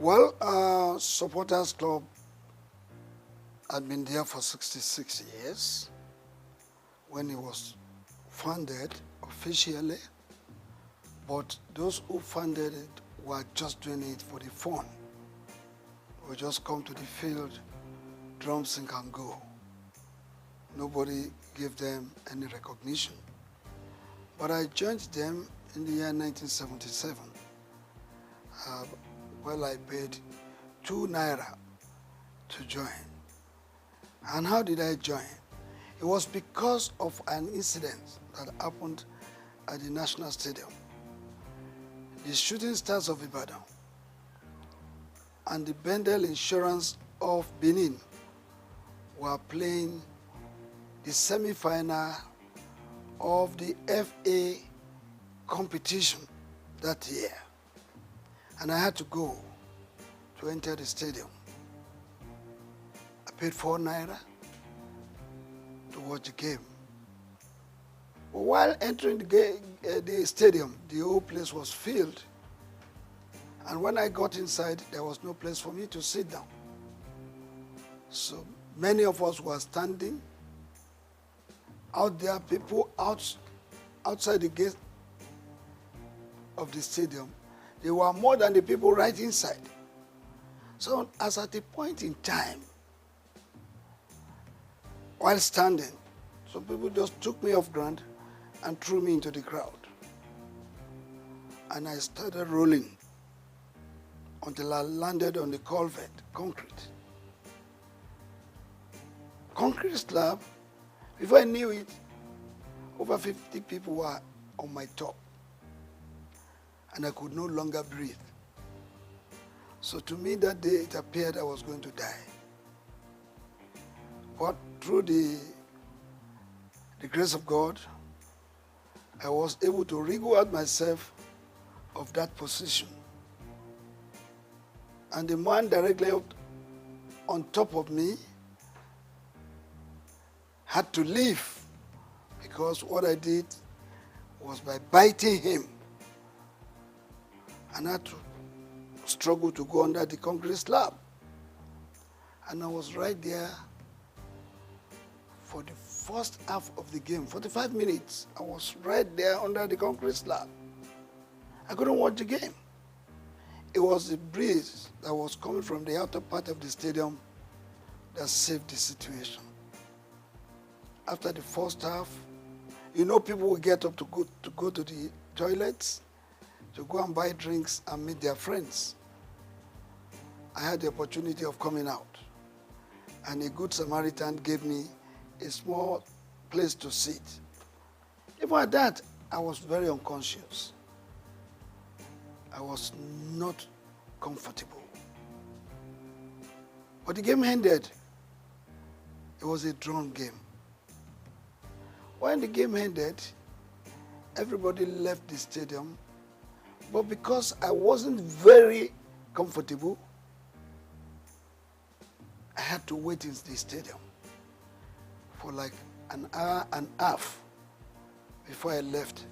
Well, Supporters Club had been there for 66 years when it was founded officially, but those who funded it were just doing it for the fun. We just come to the field, drum, sing and go. Nobody gave them any recognition. But I joined them in the year 1977. I paid 2 naira to join. And how did I join? It was because of an incident that happened at the National Stadium. The Shooting Stars of Ibadan and the Bendel Insurance of Benin were playing the semi-final of the FA competition that year. And I had to go to enter the stadium. I paid 4 naira to watch the game. But while entering the stadium, the whole place was filled. And when I got inside, there was no place for me to sit down. So many of us were standing out there, people outside the gate of the stadium. There were more than the people right inside. So as at a point in time, while standing, some people just took me off ground and threw me into the crowd. And I started rolling until I landed on the culvert, concrete. Concrete slab. Before I knew it, over 50 people were on my top. And I could no longer breathe. So to me that day, it appeared I was going to die. But through the grace of God, I was able to wriggle out myself of that position. And the man directly on top of me had to leave, because what I did was by biting him. And I had to struggle to go under the concrete slab. And I was right there for the first half of the game, 45 minutes. I was right there under the concrete slab. I couldn't watch the game. It was the breeze that was coming from the outer part of the stadium that saved the situation. After the first half, people will get up to go to the toilets, to go and buy drinks and meet their friends. I had the opportunity of coming out, and a good Samaritan gave me a small place to sit. Even at that, I was very unconscious. I was not comfortable. But the game ended. It was a drawn game. When the game ended, everybody left the stadium. But because I wasn't very comfortable, I had to wait in the stadium for like an hour and a half before I left.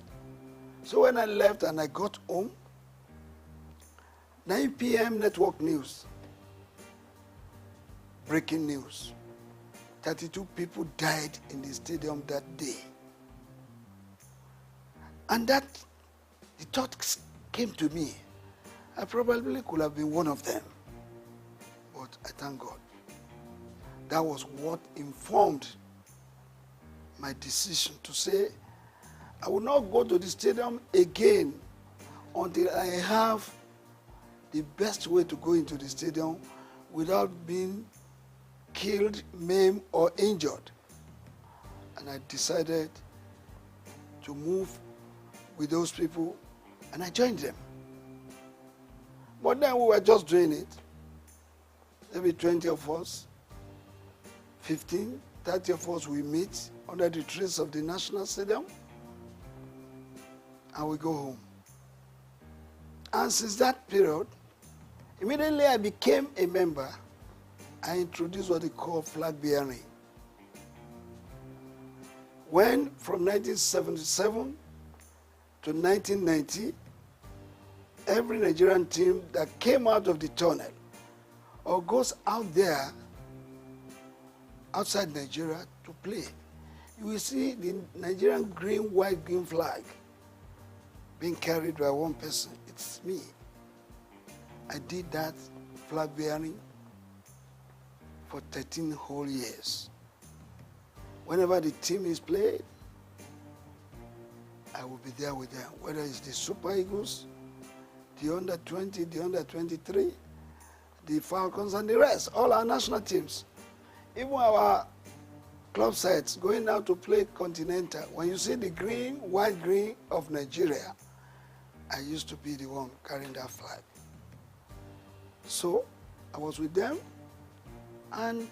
So when I left and I got home, 9 p.m. network news, breaking news. 32 people died in the stadium that day. And the thought came to me. I probably could have been one of them. But I thank God. That was what informed my decision to say, I will not go to the stadium again until I have the best way to go into the stadium without being killed, maimed, or injured. And I decided to move with those people, and I joined them. But then we were just doing it. Maybe 20 of us, 15, 30 of us, we meet under the trees of the National Stadium, and we go home. And since that period, immediately I became a member. I introduced what they call flag bearing. When from 1977 to 1990, every Nigerian team that came out of the tunnel or goes out there outside Nigeria to play, you will see the Nigerian green, white, green flag being carried by one person. It's me. I did that flag bearing for 13 whole years. Whenever the team is played, I will be there with them, whether it's the Super Eagles, the under 20, the under 23, the Falcons, and the rest, all our national teams. Even our club sides going out to play Continental. When you see the green, white, green of Nigeria, I used to be the one carrying that flag. So I was with them, and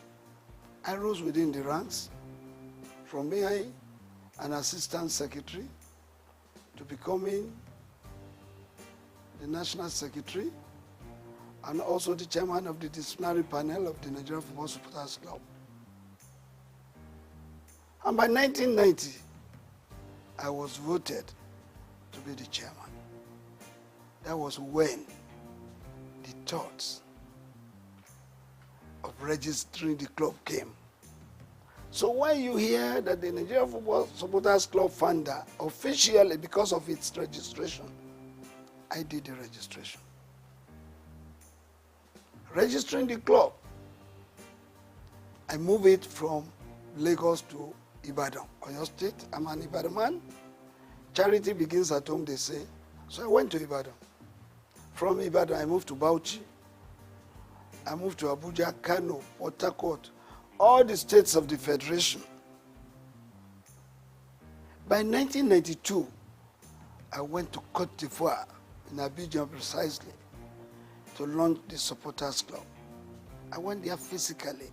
I rose within the ranks from being an assistant secretary to becoming the national secretary and also the chairman of the disciplinary panel of the Nigerian Football Supporters Club. And by 1990, I was voted to be the chairman. That was when the thoughts of registering the club came. So when you hear that the Nigerian Football Supporters Club founder, officially because of its registration, I did the registration. Registering the club, I moved it from Lagos to Ibadan, Oyo State. I'm an Ibadan man. Charity begins at home, they say. So I went to Ibadan. From Ibadan, I moved to Bauchi. I moved to Abuja, Kano, Port Harcourt, all the states of the Federation. By 1992, I went to Cote d'Ivoire, in Abidjan precisely, to launch the Supporters Club. I went there physically,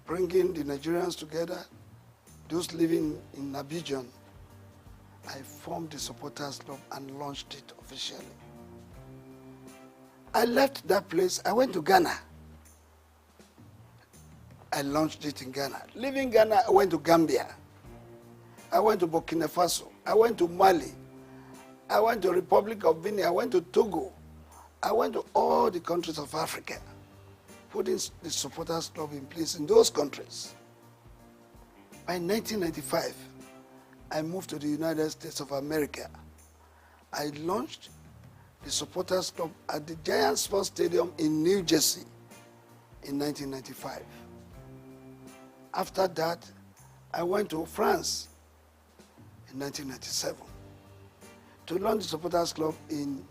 bringing the Nigerians together, those living in Abidjan. I formed the Supporters Club and launched it officially. I left that place, I went to Ghana. I launched it in Ghana. Leaving Ghana, I went to Gambia. I went to Burkina Faso. I went to Mali. I went to Republic of Benin. I went to Togo. I went to all the countries of Africa, putting the Supporters Club in place in those countries. By 1995, I moved to the United States of America. I launched the Supporters Club at the Giant Sports Stadium in New Jersey in 1995. After that, I went to France in 1997 to launch the Supporters Club in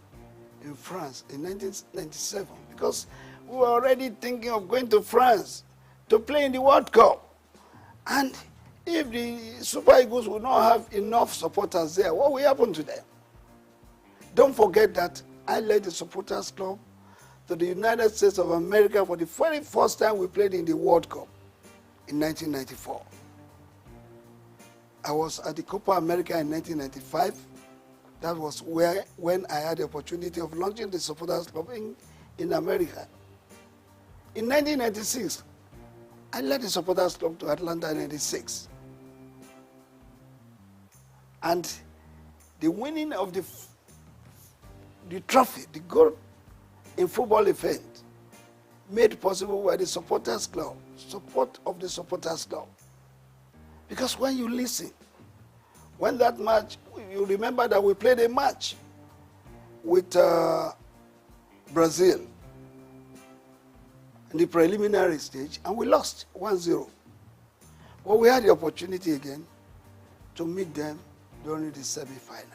France in 1997, because we were already thinking of going to France to play in the World Cup. And if the Super Eagles will not have enough supporters there, what will happen to them? Don't forget that I led the Supporters Club to the United States of America for the very first time we played in the World Cup in 1994. I was at the Copa America in 1995. That was when I had the opportunity of launching the Supporters Club in America. In 1996, I led the Supporters Club to Atlanta in 96. And the winning of the trophy, the gold in football event, made possible by the Supporters Club, support of the Supporters Club. Because when you listen, when that match, you remember that we played a match with Brazil in the preliminary stage, and we lost 1-0. Well, we had the opportunity again to meet them during the semi-final.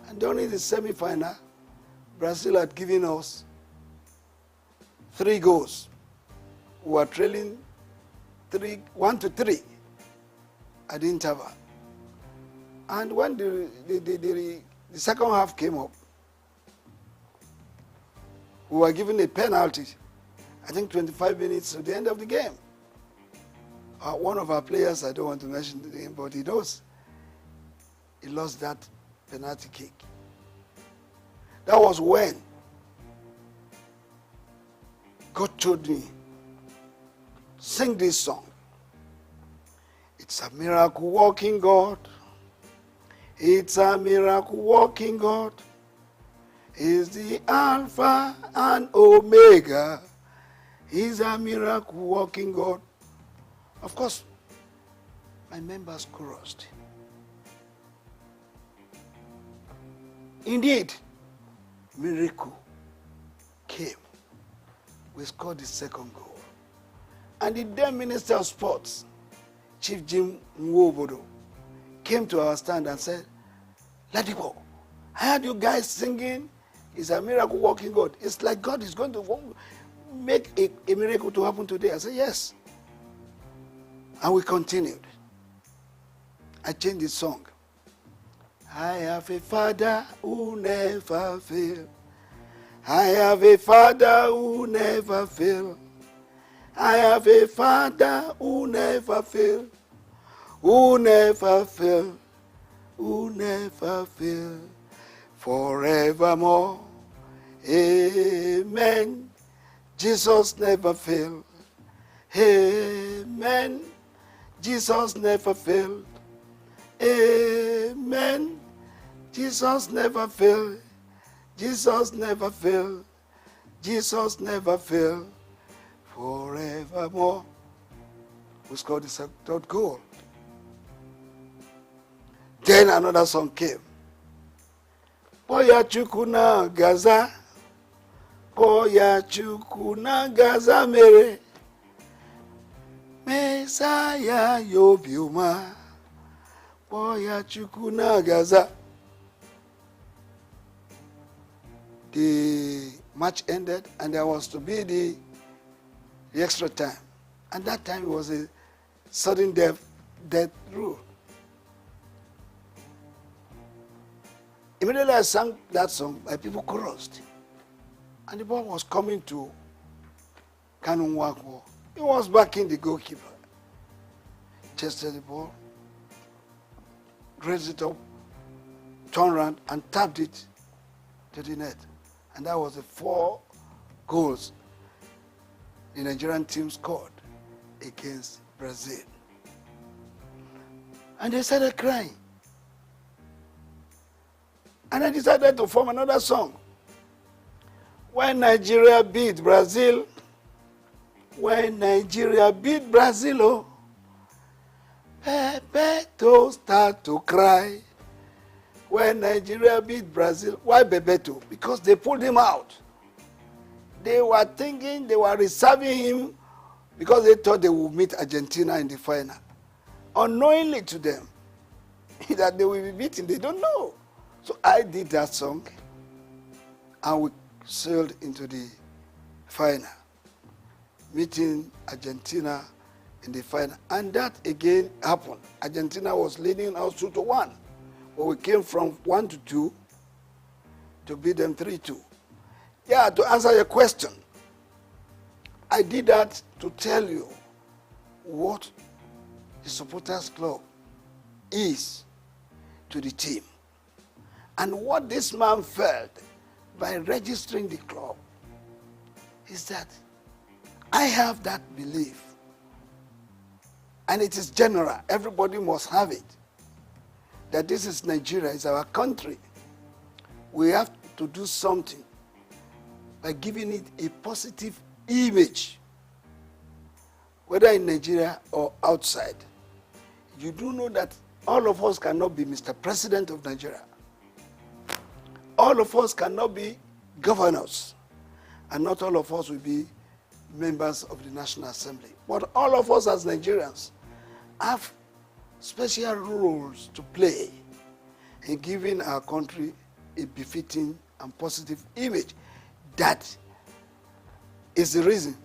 And during the semi-final, Brazil had given us 3 goals. We were trailing 1-3 at the interval. And when the second half came up, we were given a penalty, I think 25 minutes to the end of the game. One of our players, I don't want to mention the name, but he knows, he lost that penalty kick. That was when God told me, sing this song. It's a miracle working God. It's a miracle working God. He's the Alpha and Omega. He's a miracle working God. Of course, my members chorused. Indeed, miracle came. We scored the second goal. And the then Minister of Sports, Chief Jim Nwobodo, came to our stand and said, Ladipo, I heard you guys singing, it's a miracle working God. It's like God is going to make a miracle to happen today. I said, yes. And we continued. I changed the song. I have a Father who never fails. I have a Father who never fails. I have a Father who never fails. Who never fails. Who never fails. Forevermore. Amen. Jesus never failed. Amen. Jesus never failed. Amen. Jesus never failed. Jesus never failed. Jesus never failed. Forevermore. We scored the third goal. Then another song came. Boya chukuna gaza. Boya chukuna gaza mere. Messiah yobiuma. Boya chukuna gaza. The match ended and there was to be the extra time. And that time was a sudden death rule. Immediately I sang that song, my people chorused. And the ball was coming to Kanun Wakwo. He was backing the goalkeeper. Chested the ball, raised it up, turned around and tapped it to the net. And that was the 4 goals the Nigerian team scored against Brazil. And they started crying. And I decided to form another song. When Nigeria beat Brazil, when Nigeria beat Brazil, oh, Bebeto start to cry. When Nigeria beat Brazil, why Bebeto? Because they pulled him out. They were thinking they were reserving him because they thought they would meet Argentina in the final. Unknowingly to them, that they will be beaten, they don't know. So I did that song, and we sailed into the final, meeting Argentina in the final. And that again happened. Argentina was leading us 2-1. But we came from 1-2 to beat them 3-2. Yeah, to answer your question, I did that to tell you what the supporters club is to the team. And what this man felt by registering the club is that I have that belief. And it is general. Everybody must have it. That this is Nigeria, it's our country. We have to do something by giving it a positive image, whether in Nigeria or outside. You do know that all of us cannot be Mr. President of Nigeria. All of us cannot be governors. And not all of us will be members of the National Assembly. But all of us as Nigerians have special roles to play in giving our country a befitting and positive image. That is the reason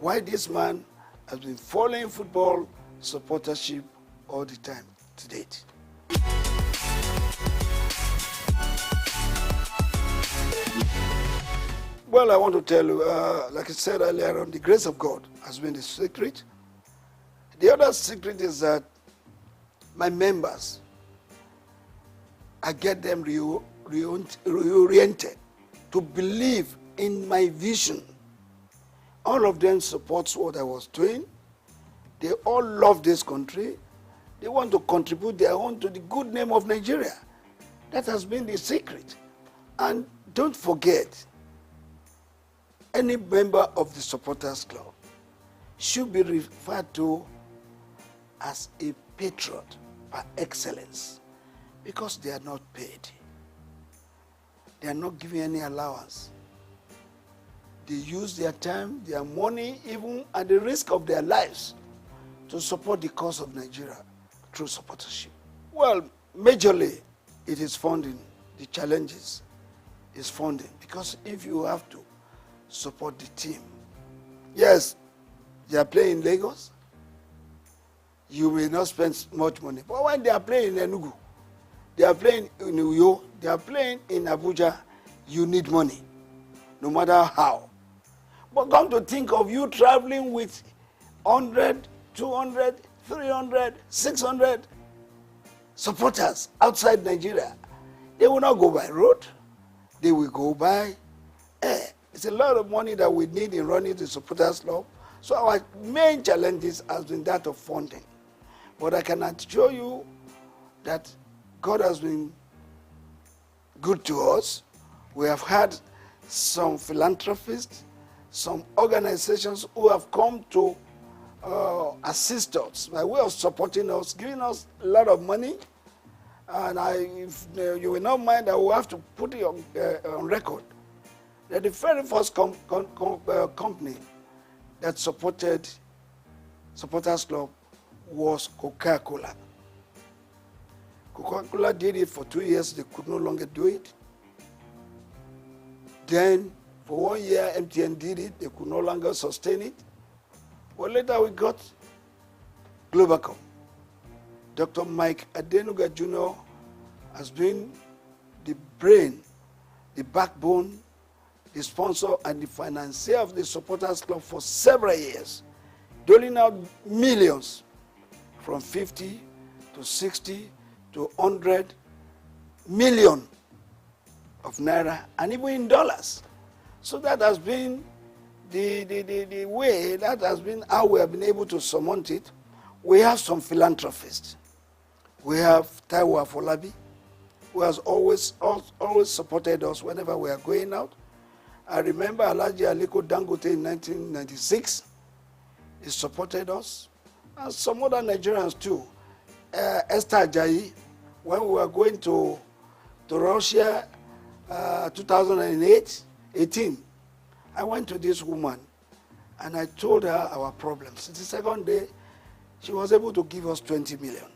why this man has been following football supportership all the time to date. Well, I want to tell you, like I said earlier on, the grace of God has been the secret. The other secret is that my members, I get them reoriented to believe in my vision. All of them supports what I was doing. They all love this country. They want to contribute their own to the good name of Nigeria. That has been the secret. And don't forget, any member of the supporters club should be referred to as a patron par excellence, because they are not paid. They are not given any allowance. They use their time, their money, even at the risk of their lives, to support the cause of Nigeria through supportership. Well, majorly, it is funding. The challenges is funding, because if you have to support the team, yes, they are playing in Lagos, you may not spend much money. But when they are playing in Enugu, they are playing in Uyo, they are playing in Abuja, you need money, no matter how. But come to think of you traveling with 100, 200, 300, 600 supporters outside Nigeria. They will not go by road. They will go by air. It's a lot of money that we need in running the supporters club. So our main challenges has been that of funding. But I can assure you that God has been good to us. We have had some philanthropists, some organizations who have come to assist us by way of supporting us, giving us a lot of money. And if you will not mind, I will have to put it on record that the very first company that supported Supporters Club was Coca-Cola. Coca-Cola did it for 2 years. They could no longer do it. Then, for 1 year, MTN did it. They could no longer sustain it. But later we got Globacom. Dr. Mike Adenuga Jr. has been the brain, the backbone, the sponsor, and the financier of the Supporters Club for several years, doling out millions from 50 to 60 to 100 million of naira, and even in dollars. So that has been the way, that has been how we have been able to surmount it. We have some philanthropists. We have Taiwo Afolabi, who has always supported us whenever we are going out. I remember Alhaji Aliko Dangote in 1996. He supported us, and some other Nigerians too. Esther Ajayi, when we were going to Russia 2018, I went to this woman and I told her our problems. The second day, she was able to give us 20 million.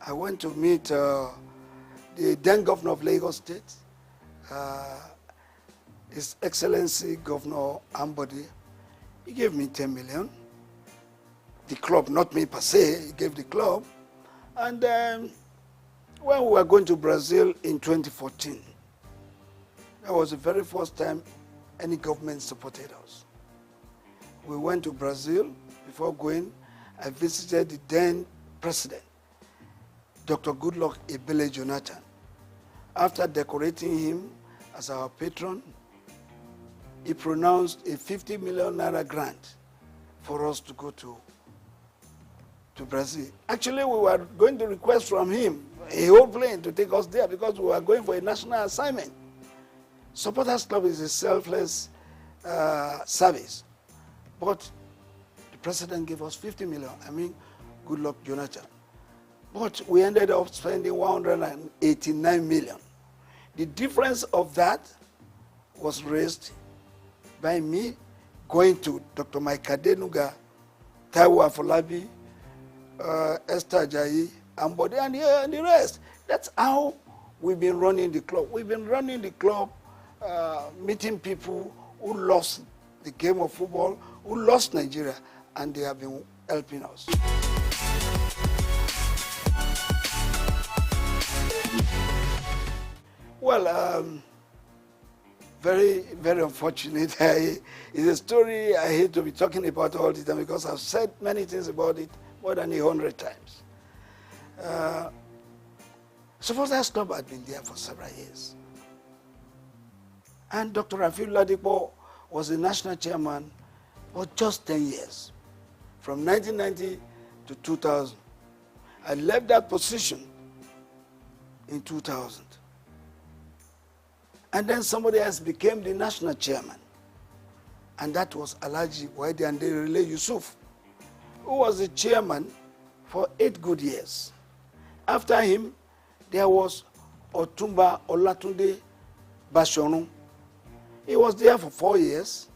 I went to meet the then governor of Lagos State, His Excellency Governor Ambode. He gave me 10 million. The club, not me per se, he gave the club. And then when we were going to Brazil in 2014, that was the very first time any government supported us. We went to Brazil. Before going, I visited the then president, Dr. Goodluck Ebele Jonathan. After decorating him as our patron, he pronounced a 50 million naira grant for us to go to Brazil. Actually, we were going to request from him a whole plane to take us there because we were going for a national assignment. Supporters Club is a selfless service. But the president gave us 50 million. I mean, good luck, Jonathan. But we ended up spending 189 million. The difference of that was raised by me going to Dr. Mike Adenuga, Taiwo Afolabi, Esther Ajayi, Ambode, and the rest. That's how we've been running the club. We've been running the club, meeting people who lost the game of football, who lost Nigeria, and they have been helping us. Well, very, very unfortunate. It's a story I hate to be talking about all the time because I've said many things about it more than 100 times. Supporters Club had been there for several years. And Dr. Rafiu Ladipo was the national chairman for just 10 years, from 1990 to 2000. I left that position in 2000. And then somebody else became the national chairman. And that was Alhaji Waidi Relay Yusuf, who was the chairman for 8 good years. After him, there was Otumba Olatunde Bashorun. He was there for 4 years.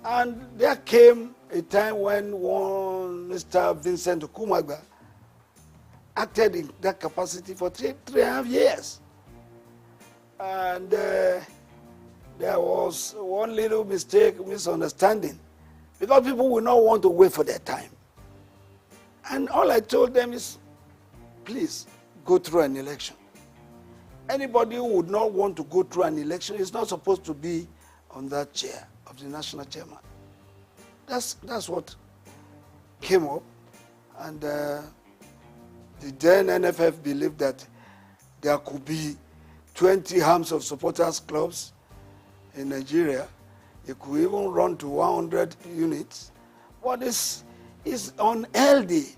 And there came a time when one Mr. Vincent Okumagba acted in that capacity for 3.5 years. And there was one little misunderstanding, because people will not want to wait for their time. And all I told them is, please go through an election. Anybody who would not want to go through an election is not supposed to be on that chair of the national chairman. That's what came up. And the then NFF believed that there could be 20 arms of supporters clubs in Nigeria. It could even run to 100 units. But this is unhealthy.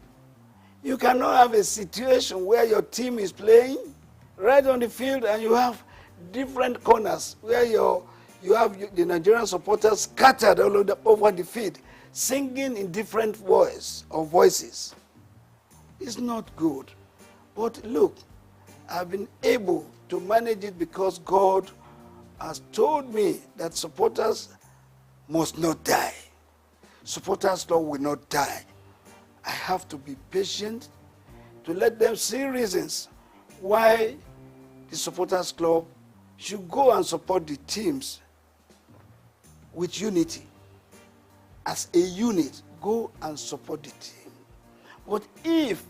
You cannot have a situation where your team is playing right on the field and you have different corners where you have the Nigerian supporters scattered all over the field, singing in different voices. It's not good. But look, I've been able to manage it because God has told me that supporters must not die. Supporters club will not die. I have to be patient to let them see reasons why the supporters club should go and support the teams with unity. As a unit, go and support the team. But if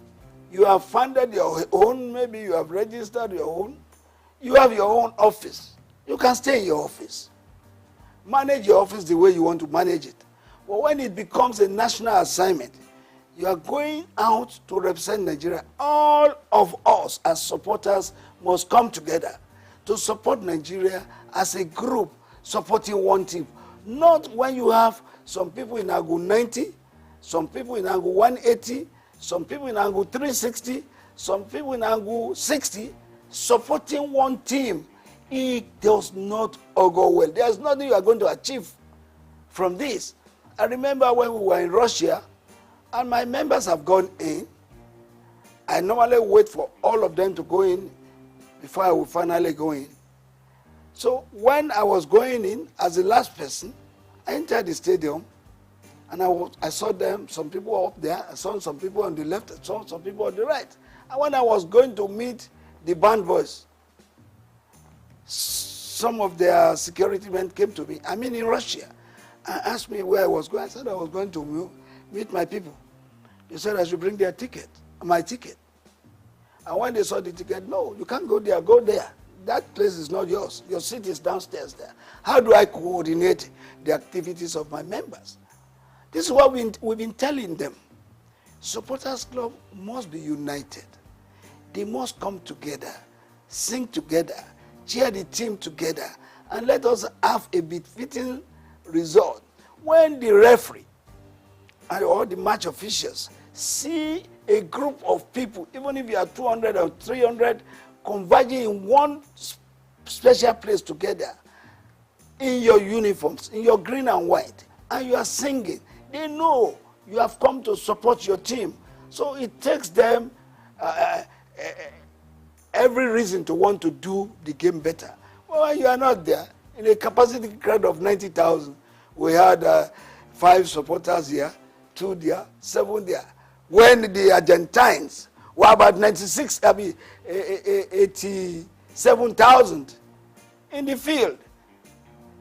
you have funded your own, maybe you have registered your own, you have your own office, you can stay in your office. Manage your office the way you want to manage it. But when it becomes a national assignment, you are going out to represent Nigeria. All of us as supporters must come together to support Nigeria as a group supporting one team. Not when you have some people in Angle 90, some people in Angle 180, some people in Angle 360, some people in Angle 60, supporting one team. It does not augur well. There's nothing you are going to achieve from this. I remember when we were in Russia, and my members have gone in. I normally wait for all of them to go in before I will finally go in. So when I was going in as the last person, I entered the stadium, and I saw them, some people were up there, I saw some people on the left, I saw some people on the right. And when I was going to meet the band boys, some of their security men came to me, in Russia, and asked me where I was going. I said I was going to meet my people. They said I should bring their ticket, my ticket. And when they saw the ticket, no, you can't go there, go there. That place is not yours. Your seat is downstairs there. How do I coordinate the activities of my members? This is what we've been telling them. Supporters club must be united. They must come together, sing together, cheer the team together, and let us have a befitting result. When the referee or the match officials see a group of people, even if you are 200 or 300, converging in one special place together, in your uniforms, in your green and white, and you are singing, they know you have come to support your team. So it takes them every reason to want to do the game better. Well, when you are not there, in a capacity crowd of 90,000, we had 5 supporters here, 2 there, 7 there. When the Argentines were about 87,000 in the field,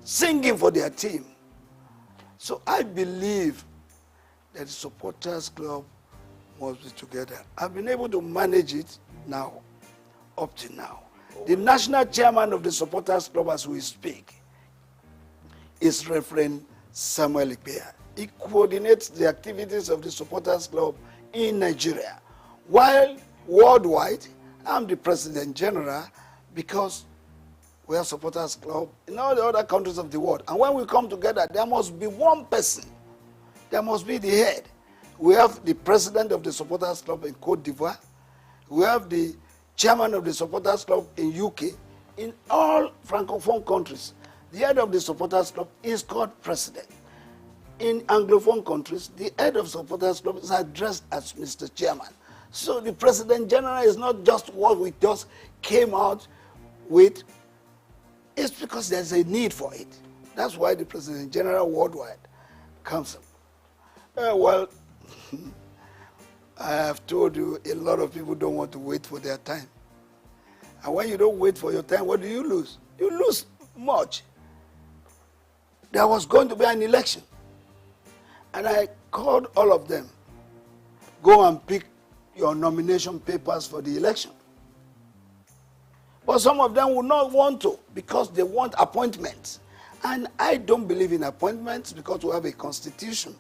singing for their team. So I believe that the supporters club must be together. I've been able to manage it now, up to now. The national chairman of the supporters club as we speak is Reverend Samuel Ikpeya. He coordinates the activities of the supporters club in Nigeria. While worldwide, I'm the president general because we have supporters club in all the other countries of the world. And when we come together, there must be one person. There must be the head. We have the president of the supporters club in Cote d'Ivoire. We have the chairman of the supporters club in UK. In all Francophone countries, the head of the supporters club is called president. In Anglophone countries, the head of supporters club is addressed as Mr. Chairman. So the President General is not just what we just came out with. It's because there's a need for it. That's why the President General worldwide comes up. Well, I have told you a lot of people don't want to wait for their time. And when you don't wait for your time, what do you lose? You lose much. There was going to be an election. And I called all of them, go and pick your nomination papers for the election. But some of them would not want to because they want appointments. And I don't believe in appointments because we have a constitution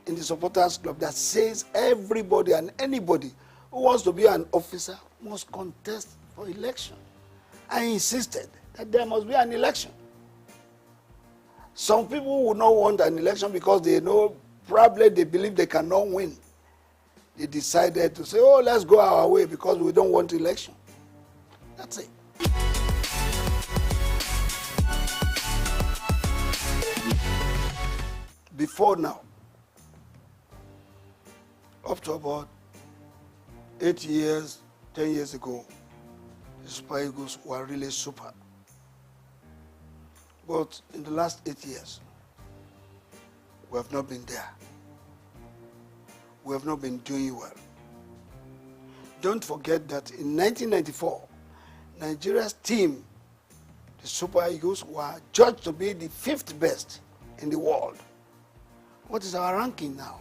in the supporters club that says everybody and anybody who wants to be an officer must contest for election. I insisted that there must be an election. Some people would not want an election because they know, probably they believe they cannot win. They decided to say, oh, let's go our way because we don't want election. That's it. Before now, up to about 8 years, 10 years ago, the Super Eagles were really super. But in the last 8 years, we have not been there. We have not been doing well. Don't forget that in 1994, Nigeria's team, the Super Eagles, were judged to be the 5th best in the world. What is our ranking now?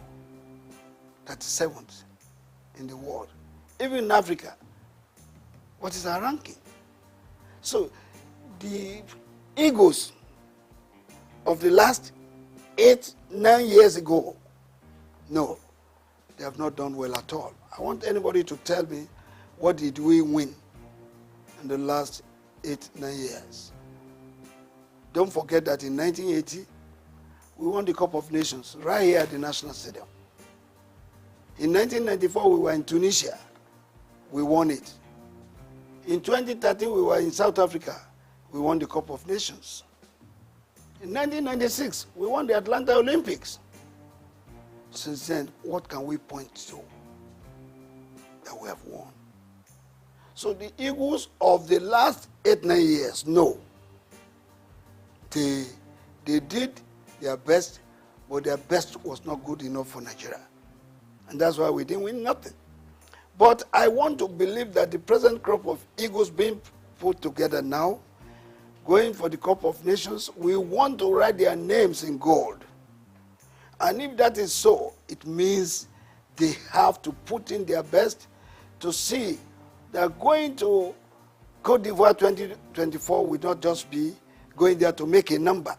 37th in the world. Even in Africa, what is our ranking? So the Eagles of the last 8, 9 years ago, no, they have not done well at all. I want anybody to tell me, what did we win in the last 8, 9 years? Don't forget that in 1980, we won the Cup of Nations right here at the National Stadium. In 1994, we were in Tunisia. We won it. In 2013, we were in South Africa. We won the Cup of Nations. In 1996, we won the Atlanta Olympics. Since then, what can we point to that we have won? So the Eagles of the last 8, 9 years, no. They did their best, but their best was not good enough for Nigeria. And that's why we didn't win nothing. But I want to believe that the present crop of Eagles being put together now, going for the Cup of Nations, we want to write their names in gold. And if that is so, it means they have to put in their best to see that going to Cote d'Ivoire 2024 will not just be going there to make a number.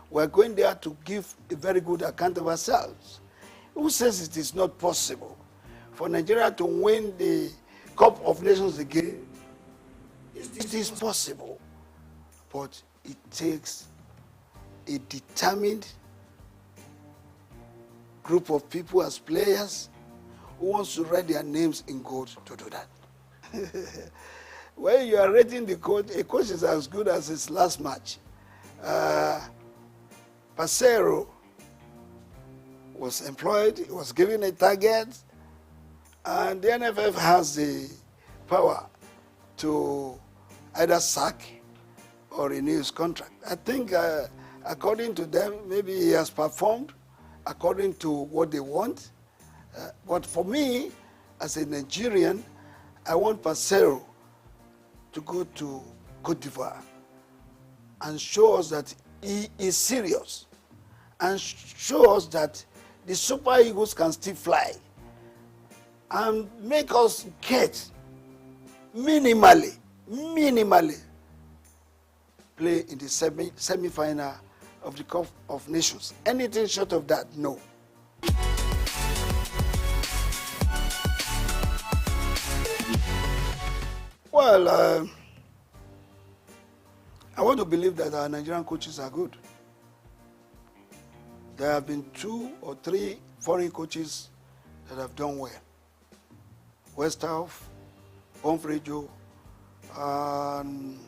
We're going there to give a very good account of ourselves. Who says it is not possible for Nigeria to win the Cup of Nations again? It is possible, but it takes a determined group of people as players who wants to write their names in gold to do that. When you are rating the coach, a coach is as good as his last match. Pasero was employed, he was given a target, and the NFF has the power to either sack or renew his contract. I think according to them, maybe he has performed according to what they want. But for me, as a Nigerian, I want Pasero to go to Cote d'Ivoire and show us that he is serious and show us that the Super Eagles can still fly and make us get minimally play in the semi-final of the Cup of Nations. Anything short of that, no. Well, I want to believe that our Nigerian coaches are good. There have been 2 or 3 foreign coaches that have done well. Westhoff, Bonfrejo, and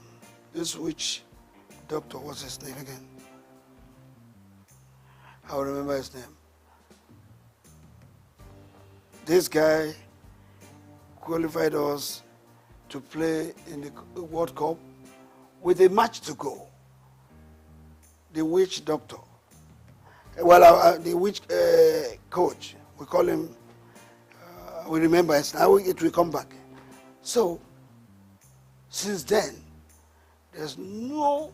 This witch doctor, what's his name again? I'll remember his name. This guy qualified us to play in the World Cup with a match to go. The witch doctor. Well, the witch coach, we call him, we remember it, now it will come back. So, since then, there's no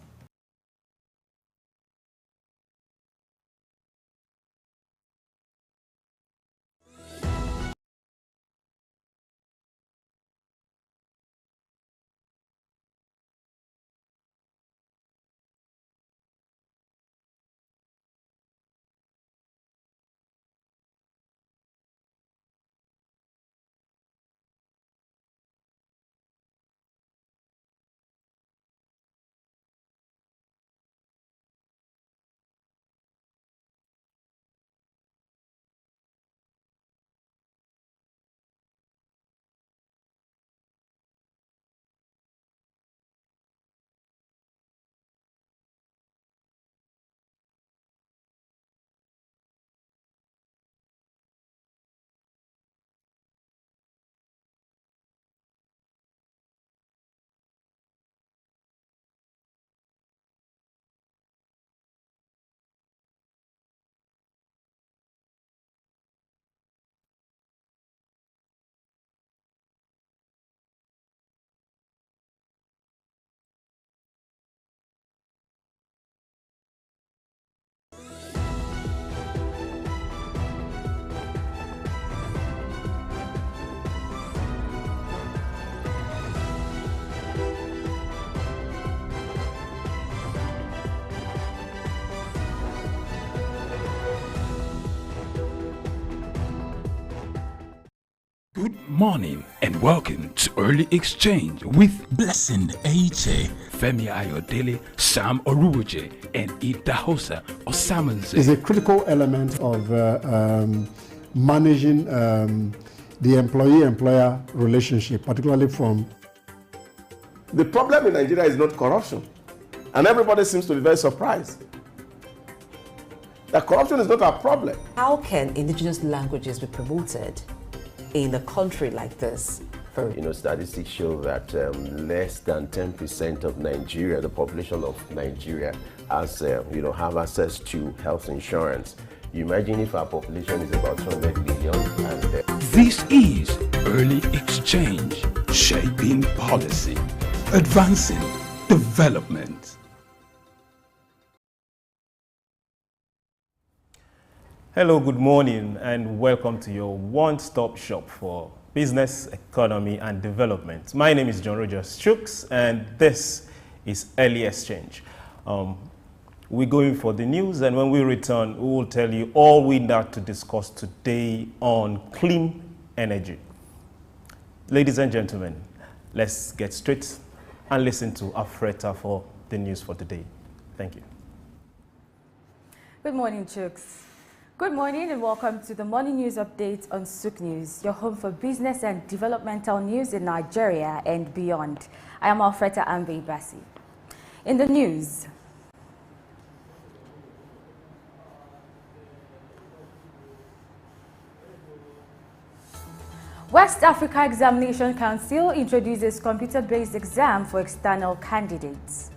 Good morning and welcome to Early Exchange with Blessing Eche, Femi Ayodele, Sam Oruoje, and Idahosa Osamanze. Is a critical element of managing the employee-employer relationship, particularly from... The problem in Nigeria is not corruption, and everybody seems to be very surprised that corruption is not our problem. How can indigenous languages be promoted in a country like this? Statistics show that less than 10% of Nigeria, the population of Nigeria, has have access to health insurance. You imagine if our population is about 200 million. And this is Early Exchange, shaping policy, advancing development. Hello, good morning, and welcome to your one-stop shop for business, economy, and development. My name is John Rogers Chooks, and this is Early Exchange. We're going for the news, and when we return, we will tell you all we need to discuss today on clean energy. Ladies and gentlemen, let's get straight and listen to Afreta for the news for today. Thank you. Good morning, Chooks. Good morning and welcome to the morning news update on Souk News, your home for business and developmental news in Nigeria and beyond. I am Alfreta Ambe Bassi. In the news, West Africa Examination Council introduces computer-based exam for external candidates.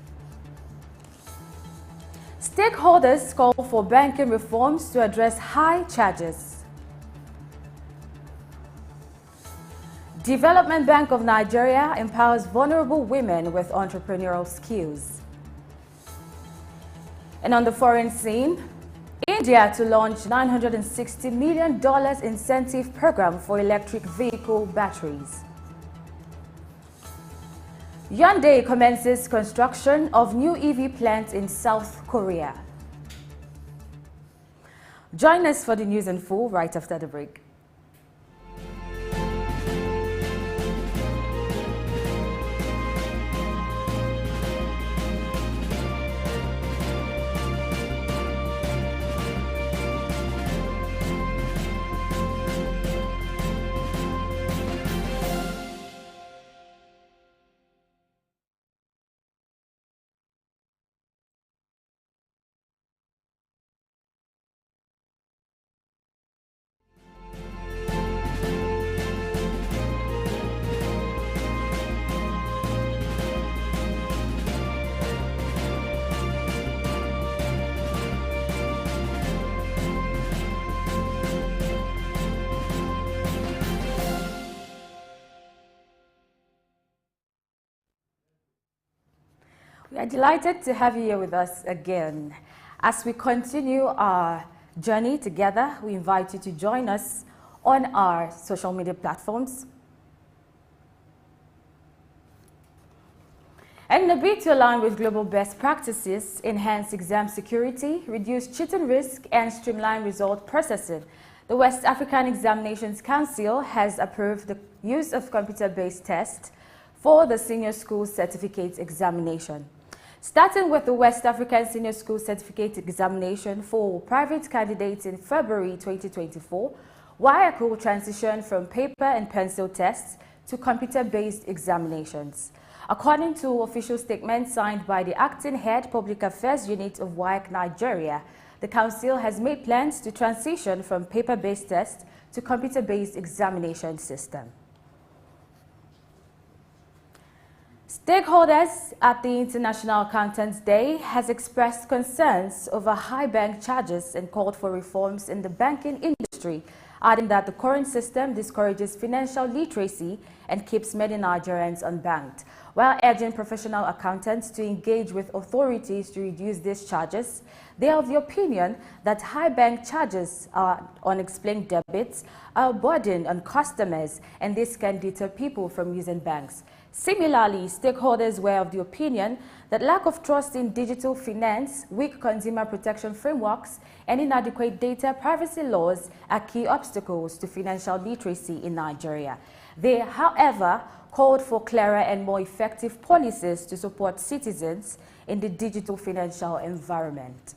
Stakeholders call for banking reforms to address high charges. Development Bank of Nigeria empowers vulnerable women with entrepreneurial skills. And on the foreign scene, India to launch $960 million incentive program for electric vehicle batteries. Hyundai commences construction of new EV plant in South Korea. Join us for the news in full right after the break. We are delighted to have you here with us again. As we continue our journey together, we invite you to join us on our social media platforms. And in a bid to align with global best practices, enhance exam security, reduce cheating risk, and streamline result processing, the West African Examinations Council has approved the use of computer-based tests for the Senior School Certificate Examination. Starting with the West African Senior School Certificate Examination for private candidates in February 2024, WAEC will transition from paper and pencil tests to computer-based examinations. According to official statement signed by the Acting Head Public Affairs Unit of WAEC Nigeria, the Council has made plans to transition from paper-based tests to computer-based examination system. Stakeholders at the International Accountants Day has expressed concerns over high bank charges and called for reforms in the banking industry, adding that the current system discourages financial literacy and keeps many Nigerians unbanked, while urging professional accountants to engage with authorities to reduce these charges. They are of the opinion that high bank charges are unexplained debits are a burden on customers, and this can deter people from using banks. Similarly, stakeholders were of the opinion that lack of trust in digital finance, weak consumer protection frameworks, and inadequate data privacy laws are key obstacles to financial literacy in Nigeria. They, however, called for clearer and more effective policies to support citizens in the digital financial environment.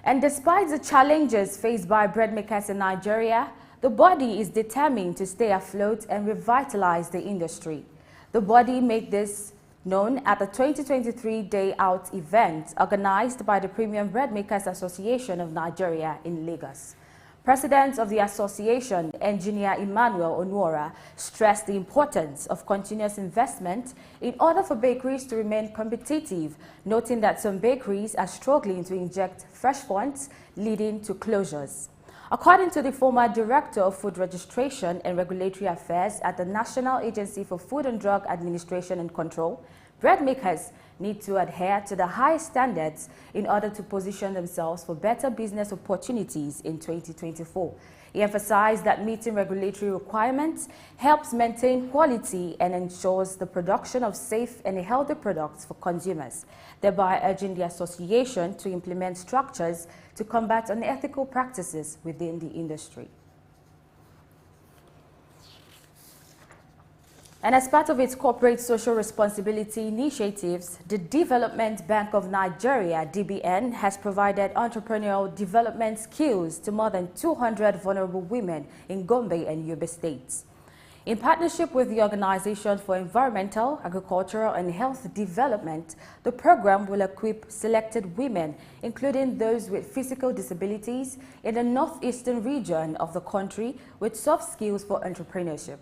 And despite the challenges faced by bread makers in Nigeria, the body is determined to stay afloat and revitalize the industry. The body made this known at the 2023 Day Out event organized by the Premium Bread Makers Association of Nigeria in Lagos. President of the association, Engineer Emmanuel Onwora, stressed the importance of continuous investment in order for bakeries to remain competitive, noting that some bakeries are struggling to inject fresh funds, leading to closures. According to the former Director of Food Registration and Regulatory Affairs at the National Agency for Food and Drug Administration and Control, bread makers need to adhere to the highest standards in order to position themselves for better business opportunities in 2024. He emphasized that meeting regulatory requirements helps maintain quality and ensures the production of safe and healthy products for consumers, thereby urging the association to implement structures to combat unethical practices within the industry. And as part of its corporate social responsibility initiatives, the Development Bank of Nigeria, DBN, has provided entrepreneurial development skills to more than 200 vulnerable women in Gombe and Yobe states. In partnership with the Organization for Environmental, Agricultural and Health Development, the program will equip selected women, including those with physical disabilities, in the northeastern region of the country with soft skills for entrepreneurship.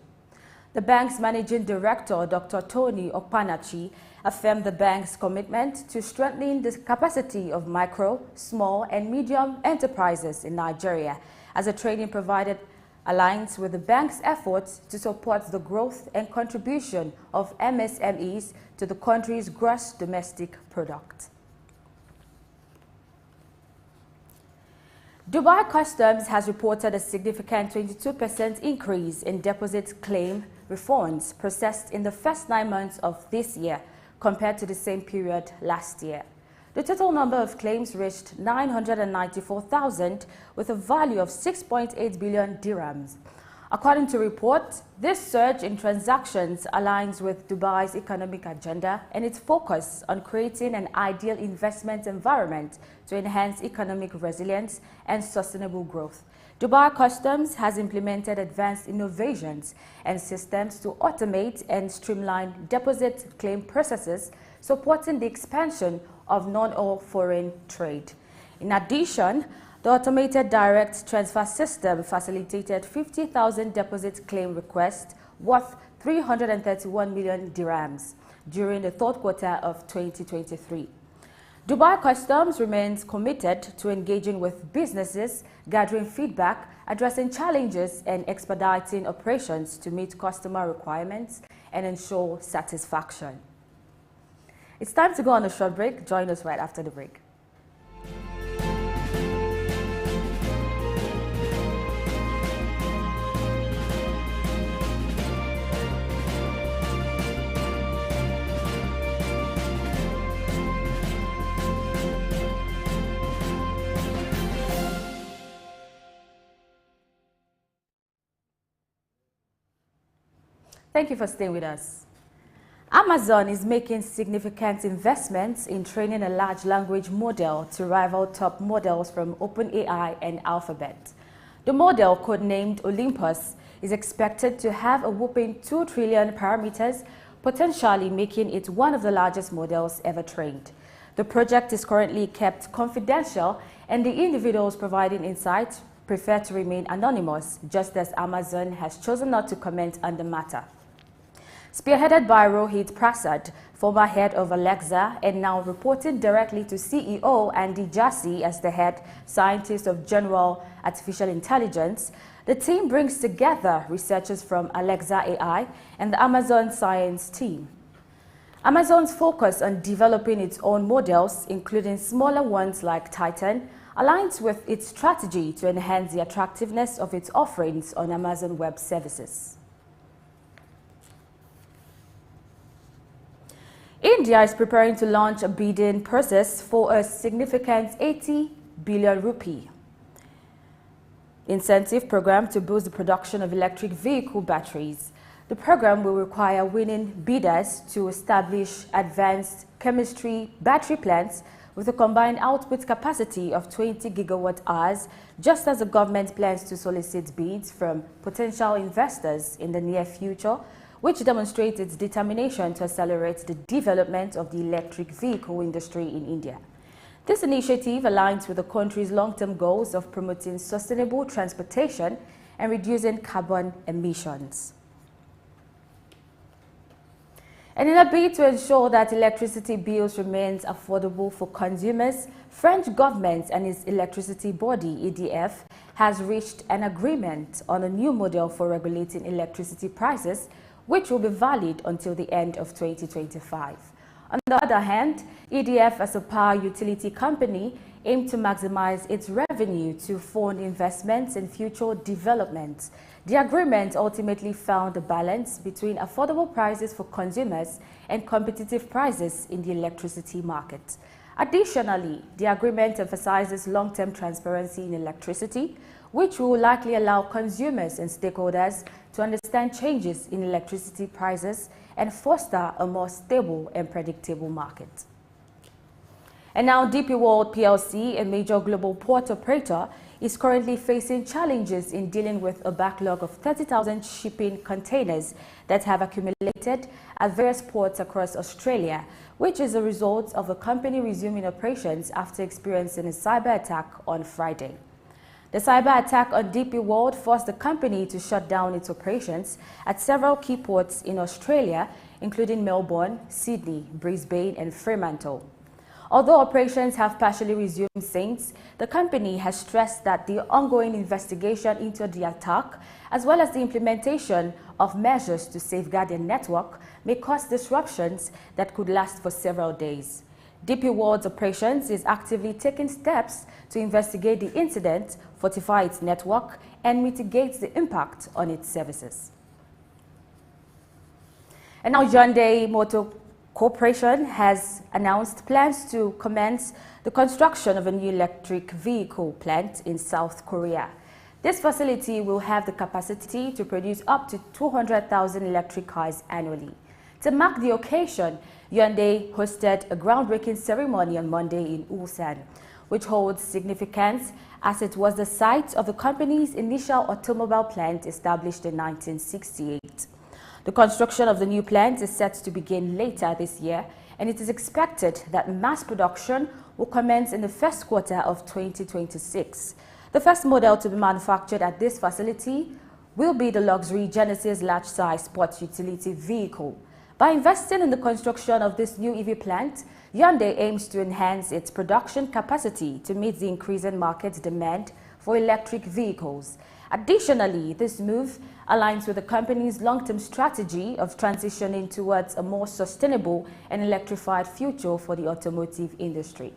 The bank's managing director, Dr. Tony Okpanachi, affirmed the bank's commitment to strengthening the capacity of micro, small, and medium enterprises in Nigeria, as a training provided aligns with the bank's efforts to support the growth and contribution of MSMEs to the country's gross domestic product. Dubai Customs has reported a significant 22% increase in deposit claim refunds processed in the first 9 months of this year compared to the same period last year. The total number of claims reached 994,000 with a value of 6.8 billion dirhams. According to reports, this surge in transactions aligns with Dubai's economic agenda and its focus on creating an ideal investment environment to enhance economic resilience and sustainable growth. Dubai Customs has implemented advanced innovations and systems to automate and streamline deposit claim processes, supporting the expansion of non-oil foreign trade. In addition, the automated direct transfer system facilitated 50,000 deposit claim requests worth 331 million dirhams during the third quarter of 2023. Dubai Customs remains committed to engaging with businesses, gathering feedback, addressing challenges, and expediting operations to meet customer requirements and ensure satisfaction. It's time to go on a short break. Join us right after the break. Thank you for staying with us. Amazon is making significant investments in training a large language model to rival top models from OpenAI and Alphabet. The model, codenamed Olympus, is expected to have a whopping 2 trillion parameters, potentially making it one of the largest models ever trained. The project is currently kept confidential, and the individuals providing insight prefer to remain anonymous, just as Amazon has chosen not to comment on the matter. Spearheaded by Rohit Prasad, former head of Alexa and now reported directly to CEO Andy Jassy as the head scientist of General Artificial Intelligence, the team brings together researchers from Alexa AI and the Amazon Science team. Amazon's focus on developing its own models, including smaller ones like Titan, aligns with its strategy to enhance the attractiveness of its offerings on Amazon Web Services. India is preparing to launch a bidding process for a significant 80 billion rupee incentive program to boost the production of electric vehicle batteries. The program will require winning bidders to establish advanced chemistry battery plants with a combined output capacity of 20 gigawatt hours, just as the government plans to solicit bids from potential investors in the near future, which demonstrates its determination to accelerate the development of the electric vehicle industry in India. This initiative aligns with the country's long-term goals of promoting sustainable transportation and reducing carbon emissions. And in a bid to ensure that electricity bills remain affordable for consumers, French government and its electricity body, EDF, has reached an agreement on a new model for regulating electricity prices, which will be valid until the end of 2025. On the other hand, EDF, as a power utility company, aims to maximize its revenue to fund investments in future development. The agreement ultimately found a balance between affordable prices for consumers and competitive prices in the electricity market. Additionally, the agreement emphasizes long-term transparency in electricity, which will likely allow consumers and stakeholders to understand changes in electricity prices and foster a more stable and predictable market. And now DP World PLC, a major global port operator, is currently facing challenges in dealing with a backlog of 30,000 shipping containers that have accumulated at various ports across Australia, which is a result of the company resuming operations after experiencing a cyber attack on Friday. The cyber attack on DP World forced the company to shut down its operations at several key ports in Australia, including Melbourne, Sydney, Brisbane, and Fremantle. Although operations have partially resumed since, the company has stressed that the ongoing investigation into the attack, as well as the implementation of measures to safeguard their network, may cause disruptions that could last for several days. DP World's operations is actively taking steps to investigate the incident, fortify its network, and mitigate the impact on its services. And now Hyundai Motor Corporation has announced plans to commence the construction of a new electric vehicle plant in South Korea. This facility will have the capacity to produce up to 200,000 electric cars annually. To mark the occasion, Hyundai hosted a groundbreaking ceremony on Monday in Ulsan, which holds significance as it was the site of the company's initial automobile plant established in 1968. The construction of the new plant is set to begin later this year, and it is expected that mass production will commence in the first quarter of 2026. The first model to be manufactured at this facility will be the luxury Genesis large-size sports utility vehicle. By investing in the construction of this new EV plant, Hyundai aims to enhance its production capacity to meet the increasing market demand for electric vehicles. Additionally, this move aligns with the company's long-term strategy of transitioning towards a more sustainable and electrified future for the automotive industry.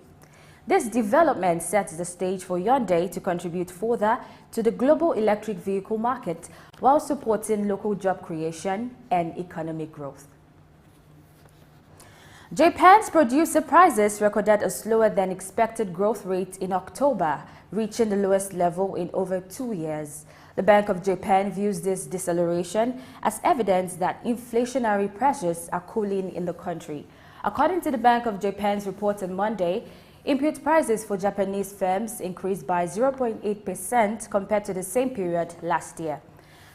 This development sets the stage for Hyundai to contribute further to the global electric vehicle market while supporting local job creation and economic growth. Japan's producer prices recorded a slower than expected growth rate in October, reaching the lowest level in over 2 years. The Bank of Japan views this deceleration as evidence that inflationary pressures are cooling in the country. According to the Bank of Japan's report on Monday, input prices for Japanese firms increased by 0.8% compared to the same period last year.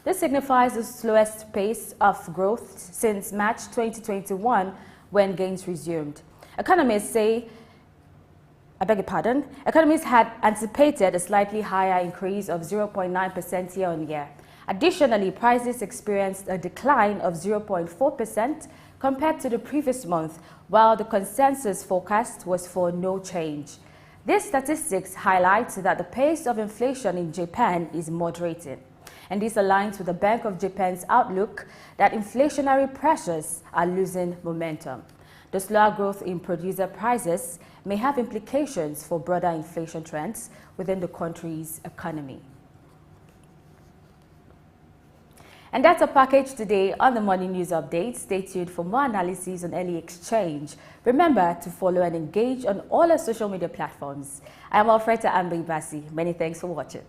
This signifies the slowest pace of growth since March 2021, when gains resumed. Economists had anticipated a slightly higher increase of 0.9% year-on-year. Additionally, prices experienced a decline of 0.4% compared to the previous month, while the consensus forecast was for no change. These statistics highlight that the pace of inflation in Japan is moderating, and this aligns with the Bank of Japan's outlook that inflationary pressures are losing momentum. The slower growth in producer prices may have implications for broader inflation trends within the country's economy. And that's a package today on the Morning News Update. Stay tuned for more analysis on early exchange. Remember to follow and engage on all our social media platforms. I am Alfreda Ambe-Ibasi. Many thanks for watching.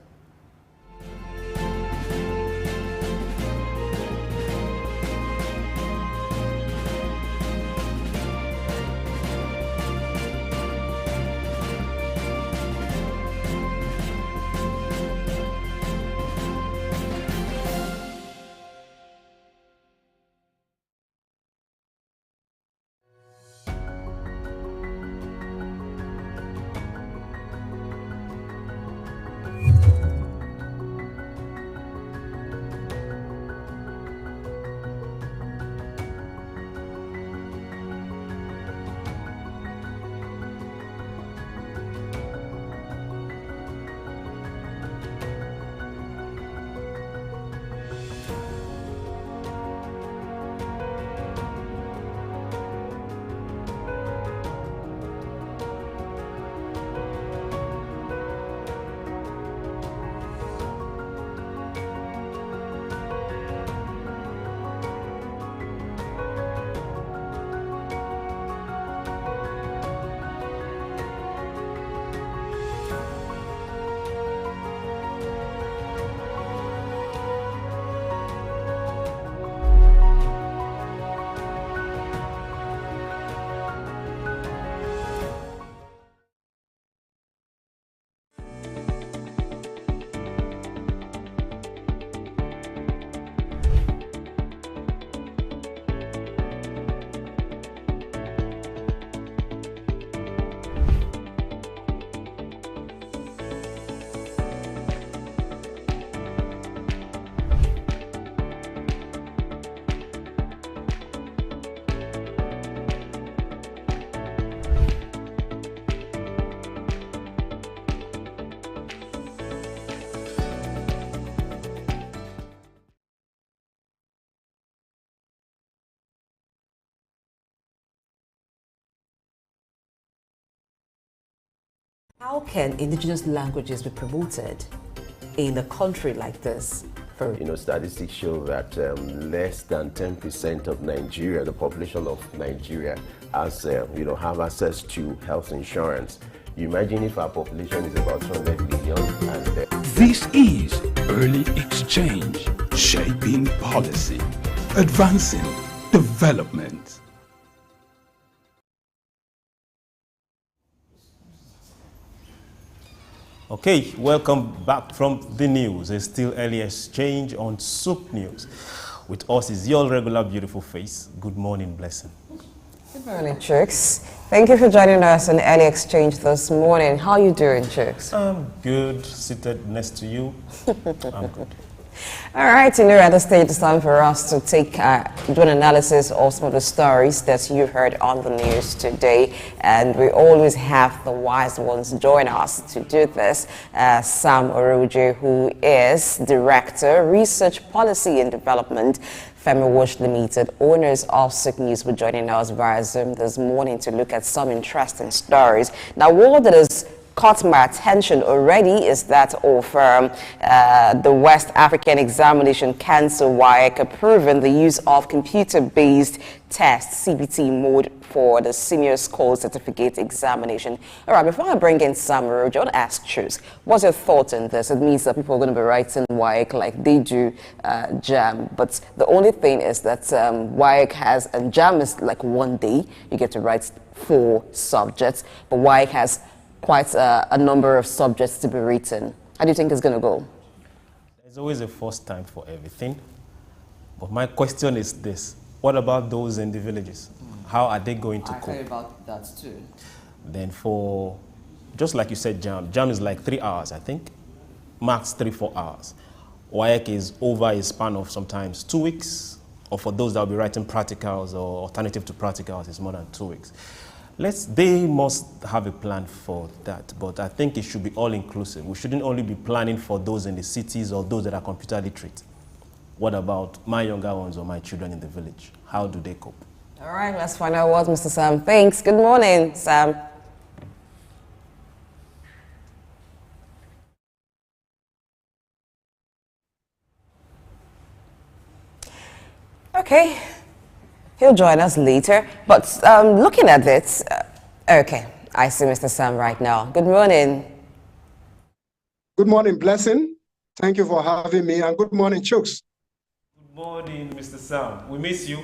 How can indigenous languages be promoted in a country like this? Statistics show that less than 10% of Nigeria, the population of Nigeria, has, have access to health insurance. You imagine if our population is about 200 million and... This is Early Exchange, shaping policy, advancing development. Okay, welcome back from the news. It's still Early Exchange on Soup News. With us is your regular beautiful face. Good morning, Blessing. Good morning, Chooks. Thank you for joining us on Early Exchange this morning. How are you doing, Chooks? I'm good, seated next to you. I'm good. All right, at this stage, it's time for us to do an analysis of some of the stories that you heard on the news today. And we always have the wise ones join us to do this. Sam Oroje, who is Director, Research Policy and Development, Femi Wash Limited, owners of Sick News, were joining us via Zoom this morning to look at some interesting stories. Now, what that is caught my attention already is that of the West African Examination Council, WAEC, approving the use of computer-based test CBT mode for the senior school certificate examination. All right, before I bring in Sam Oroje, I want to ask Chus, what's your thought on this? It means that people are going to be writing WAEC like they do JAM, but the only thing is that WAEC has, and JAM is like one day, you get to write 4 subjects, but WAEC has quite a number of subjects to be written. How do you think it's going to go? There's always a first time for everything. But my question is this. What about those in the villages? How are they going to cope? I heard about that too. Then for, just like you said, JAM is like 3 hours, I think. Max 3-4 hours. WAEC is over a span of sometimes 2 weeks, or for those that will be writing practicals or alternative to practicals, it's more than 2 weeks. They must have a plan for that, but I think it should be all-inclusive. We shouldn't only be planning for those in the cities or those that are computer literate. What about my younger ones or my children in the village? How do they cope? All right, let's find out what Mr. Sam thinks. Good morning, Sam. Okay. He'll join us later. But looking at this, okay, I see Mr. Sam right now. Good morning. Good morning, Blessing. Thank you for having me, and good morning, Chooks. Good morning, Mr. Sam. We miss you.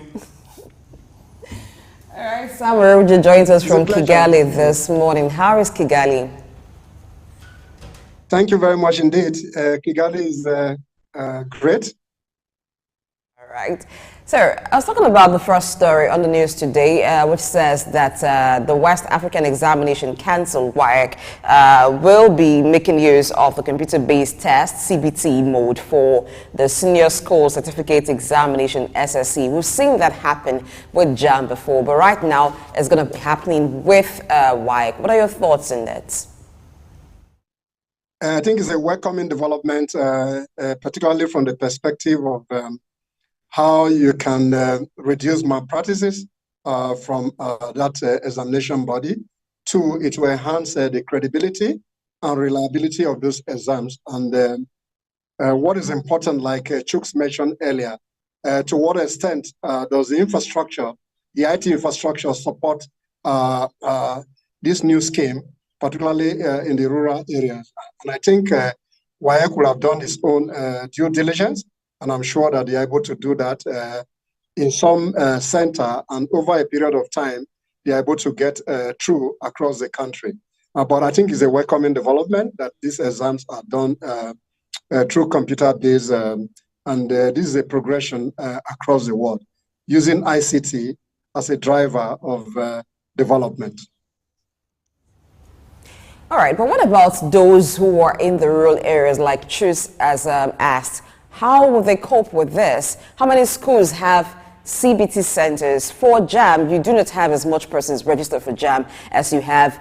All right, Sam Oroje joins us from Kigali this morning. How is Kigali? Thank you very much indeed. Kigali is great. All right. So, I was talking about the first story on the news today, which says that the West African Examination Council, WAEC, will be making use of the computer-based test, CBT mode, for the Senior School Certificate Examination, SSC. We've seen that happen with JAM before, but right now it's going to be happening with WAEC. What are your thoughts on that? I think it's a welcoming development, particularly from the perspective of how you can reduce malpractices from that examination body. 2, it will enhance the credibility and reliability of those exams. And what is important, like Chooks mentioned earlier, to what extent does the infrastructure, the IT infrastructure, support this new scheme, particularly in the rural areas? And I think WAEC will have done its own due diligence, and I'm sure that they're able to do that in some center, and over a period of time, they're able to get through across the country. But I think it's a welcoming development that these exams are done through computer-based, and this is a progression across the world, using ICT as a driver of development. All right, but what about those who are in the rural areas, like Chus has asked? How will they cope with this? How many schools have CBT centers? For JAM, you do not have as much persons registered for JAM as you have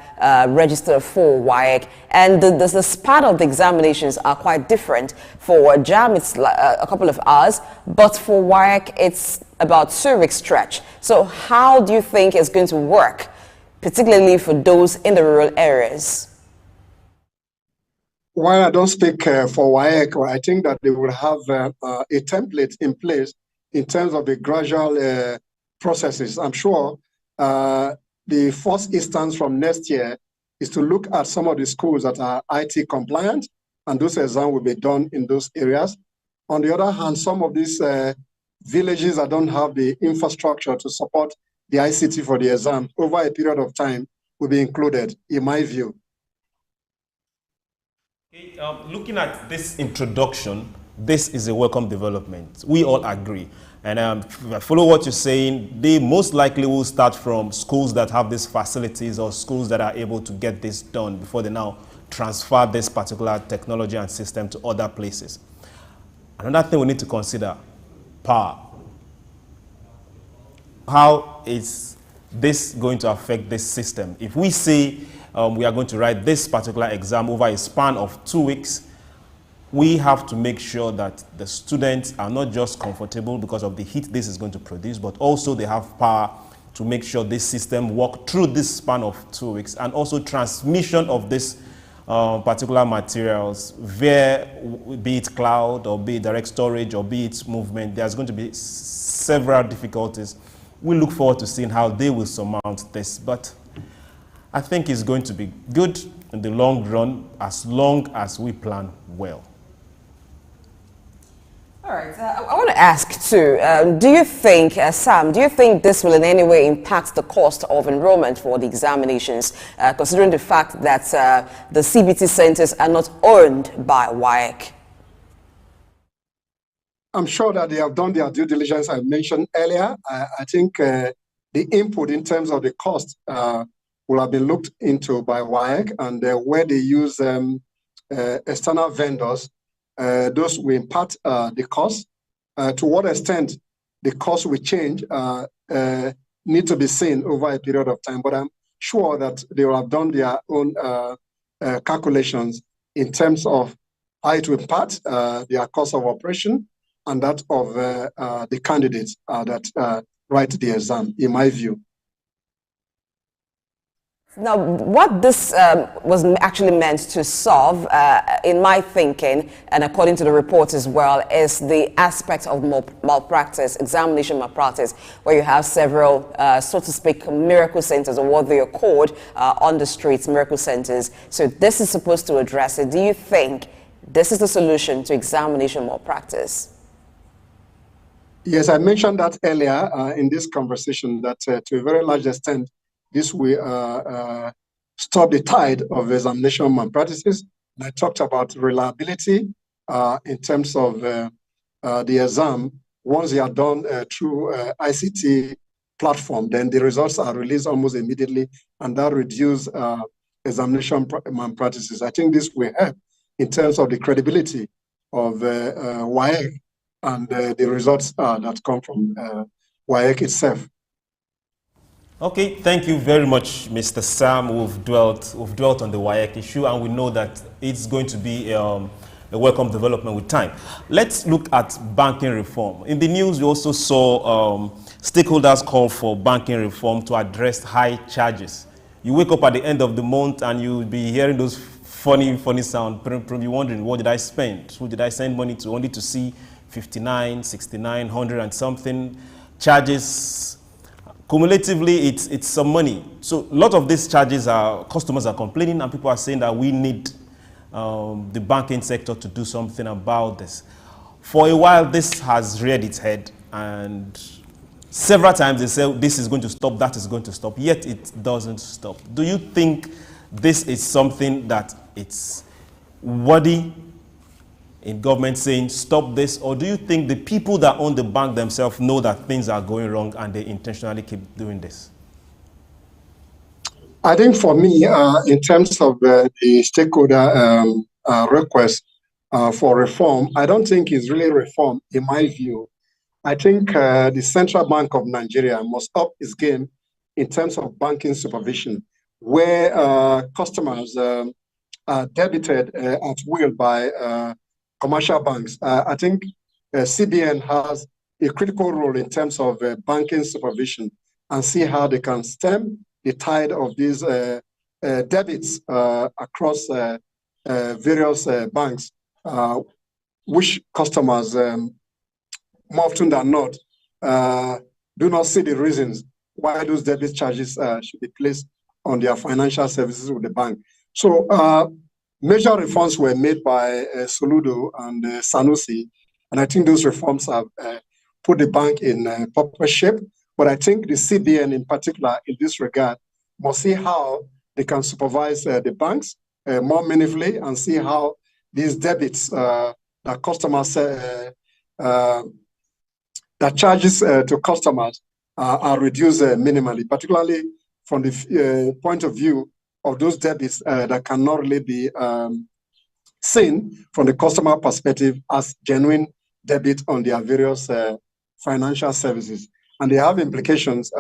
registered for WAEC. And the span of the examinations are quite different. For JAM, it's a couple of hours, but for WAEC, it's about 2 week stretch. So how do you think it's going to work, particularly for those in the rural areas? While I don't speak for WAEC, I think that they will have a template in place in terms of the gradual processes. I'm sure the first instance from next year is to look at some of the schools that are IT compliant, and those exams will be done in those areas. On the other hand, some of these villages that don't have the infrastructure to support the ICT for the exam over a period of time will be included, in my view. Okay, looking at this introduction, this is a welcome development. We all agree. And if I follow what you're saying, they most likely will start from schools that have these facilities or schools that are able to get this done before they now transfer this particular technology and system to other places. Another thing we need to consider, power. How is this going to affect this system? If we say we are going to write this particular exam over a span of 2 weeks, we have to make sure that the students are not just comfortable because of the heat this is going to produce, but also they have power to make sure this system work through this span of 2 weeks, and also transmission of this particular materials via, be it cloud or be it direct storage or be it movement. There's going to be several difficulties. We look forward to seeing how they will surmount this, but I think it's going to be good in the long run as long as we plan well. All right, I want to ask too, do you think, Sam, do you think this will in any way impact the cost of enrollment for the examinations, considering the fact that the CBT centers are not owned by WAEC? I'm sure that they have done their due diligence I mentioned earlier. I think the input in terms of the cost will have been looked into by WAEC, and where they use external vendors, those will impact the cost. To what extent the cost will change need to be seen over a period of time, but I'm sure that they will have done their own calculations in terms of how it will impact their cost of operation and that of the candidates that write the exam, in my view. Now, what this was actually meant to solve, in my thinking, and according to the report as well, is the aspect of malpractice, examination malpractice, where you have several, so to speak, miracle centers, or what they are called on the streets, miracle centers. So this is supposed to address it. Do you think this is the solution to examination malpractice? Yes, I mentioned that earlier in this conversation, that to a very large extent, this will stop the tide of examination malpractices. And I talked about reliability in terms of the exam. Once they are done through ICT platform, then the results are released almost immediately, and that reduces examination malpractices. I think this will help in terms of the credibility of WAEC and the results that come from WAEC itself. Okay, thank you very much, Mr. Sam. We've dwelt on the WAEC issue, and we know that it's going to be a welcome development with time. Let's look at banking reform. In the news, we also saw stakeholders call for banking reform to address high charges. You wake up at the end of the month and you'll be hearing those funny sound, probably wondering, what did I spend? Who did I send money to? Only to see 59, 69, 100 and something charges. Cumulatively, it's some money. So a lot of these charges customers are complaining, and people are saying that we need the banking sector to do something about this. For a while, this has reared its head, and several times they say this is going to stop, that is going to stop, yet it doesn't stop. Do you think this is something that it's worthy in government saying stop this, or do you think the people that own the bank themselves know that things are going wrong and they intentionally keep doing this? I think for me, in terms of the stakeholder request for reform, I don't think it's really reform in my view. I think the Central Bank of Nigeria must up its game in terms of banking supervision, where customers are debited at will by commercial banks. I think CBN has a critical role in terms of banking supervision, and see how they can stem the tide of these debits across various banks, which customers, more often than not, do not see the reasons why those debit charges should be placed on their financial services with the bank. So major reforms were made by Soludo and Sanusi, and I think those reforms have put the bank in proper shape. But I think the CBN in particular in this regard must see how they can supervise the banks more meaningfully, and see how these debits that customers, that charges to customers are reduced minimally, particularly from the point of view of those debits that cannot really be seen from the customer perspective as genuine debit on their various financial services. And they have implications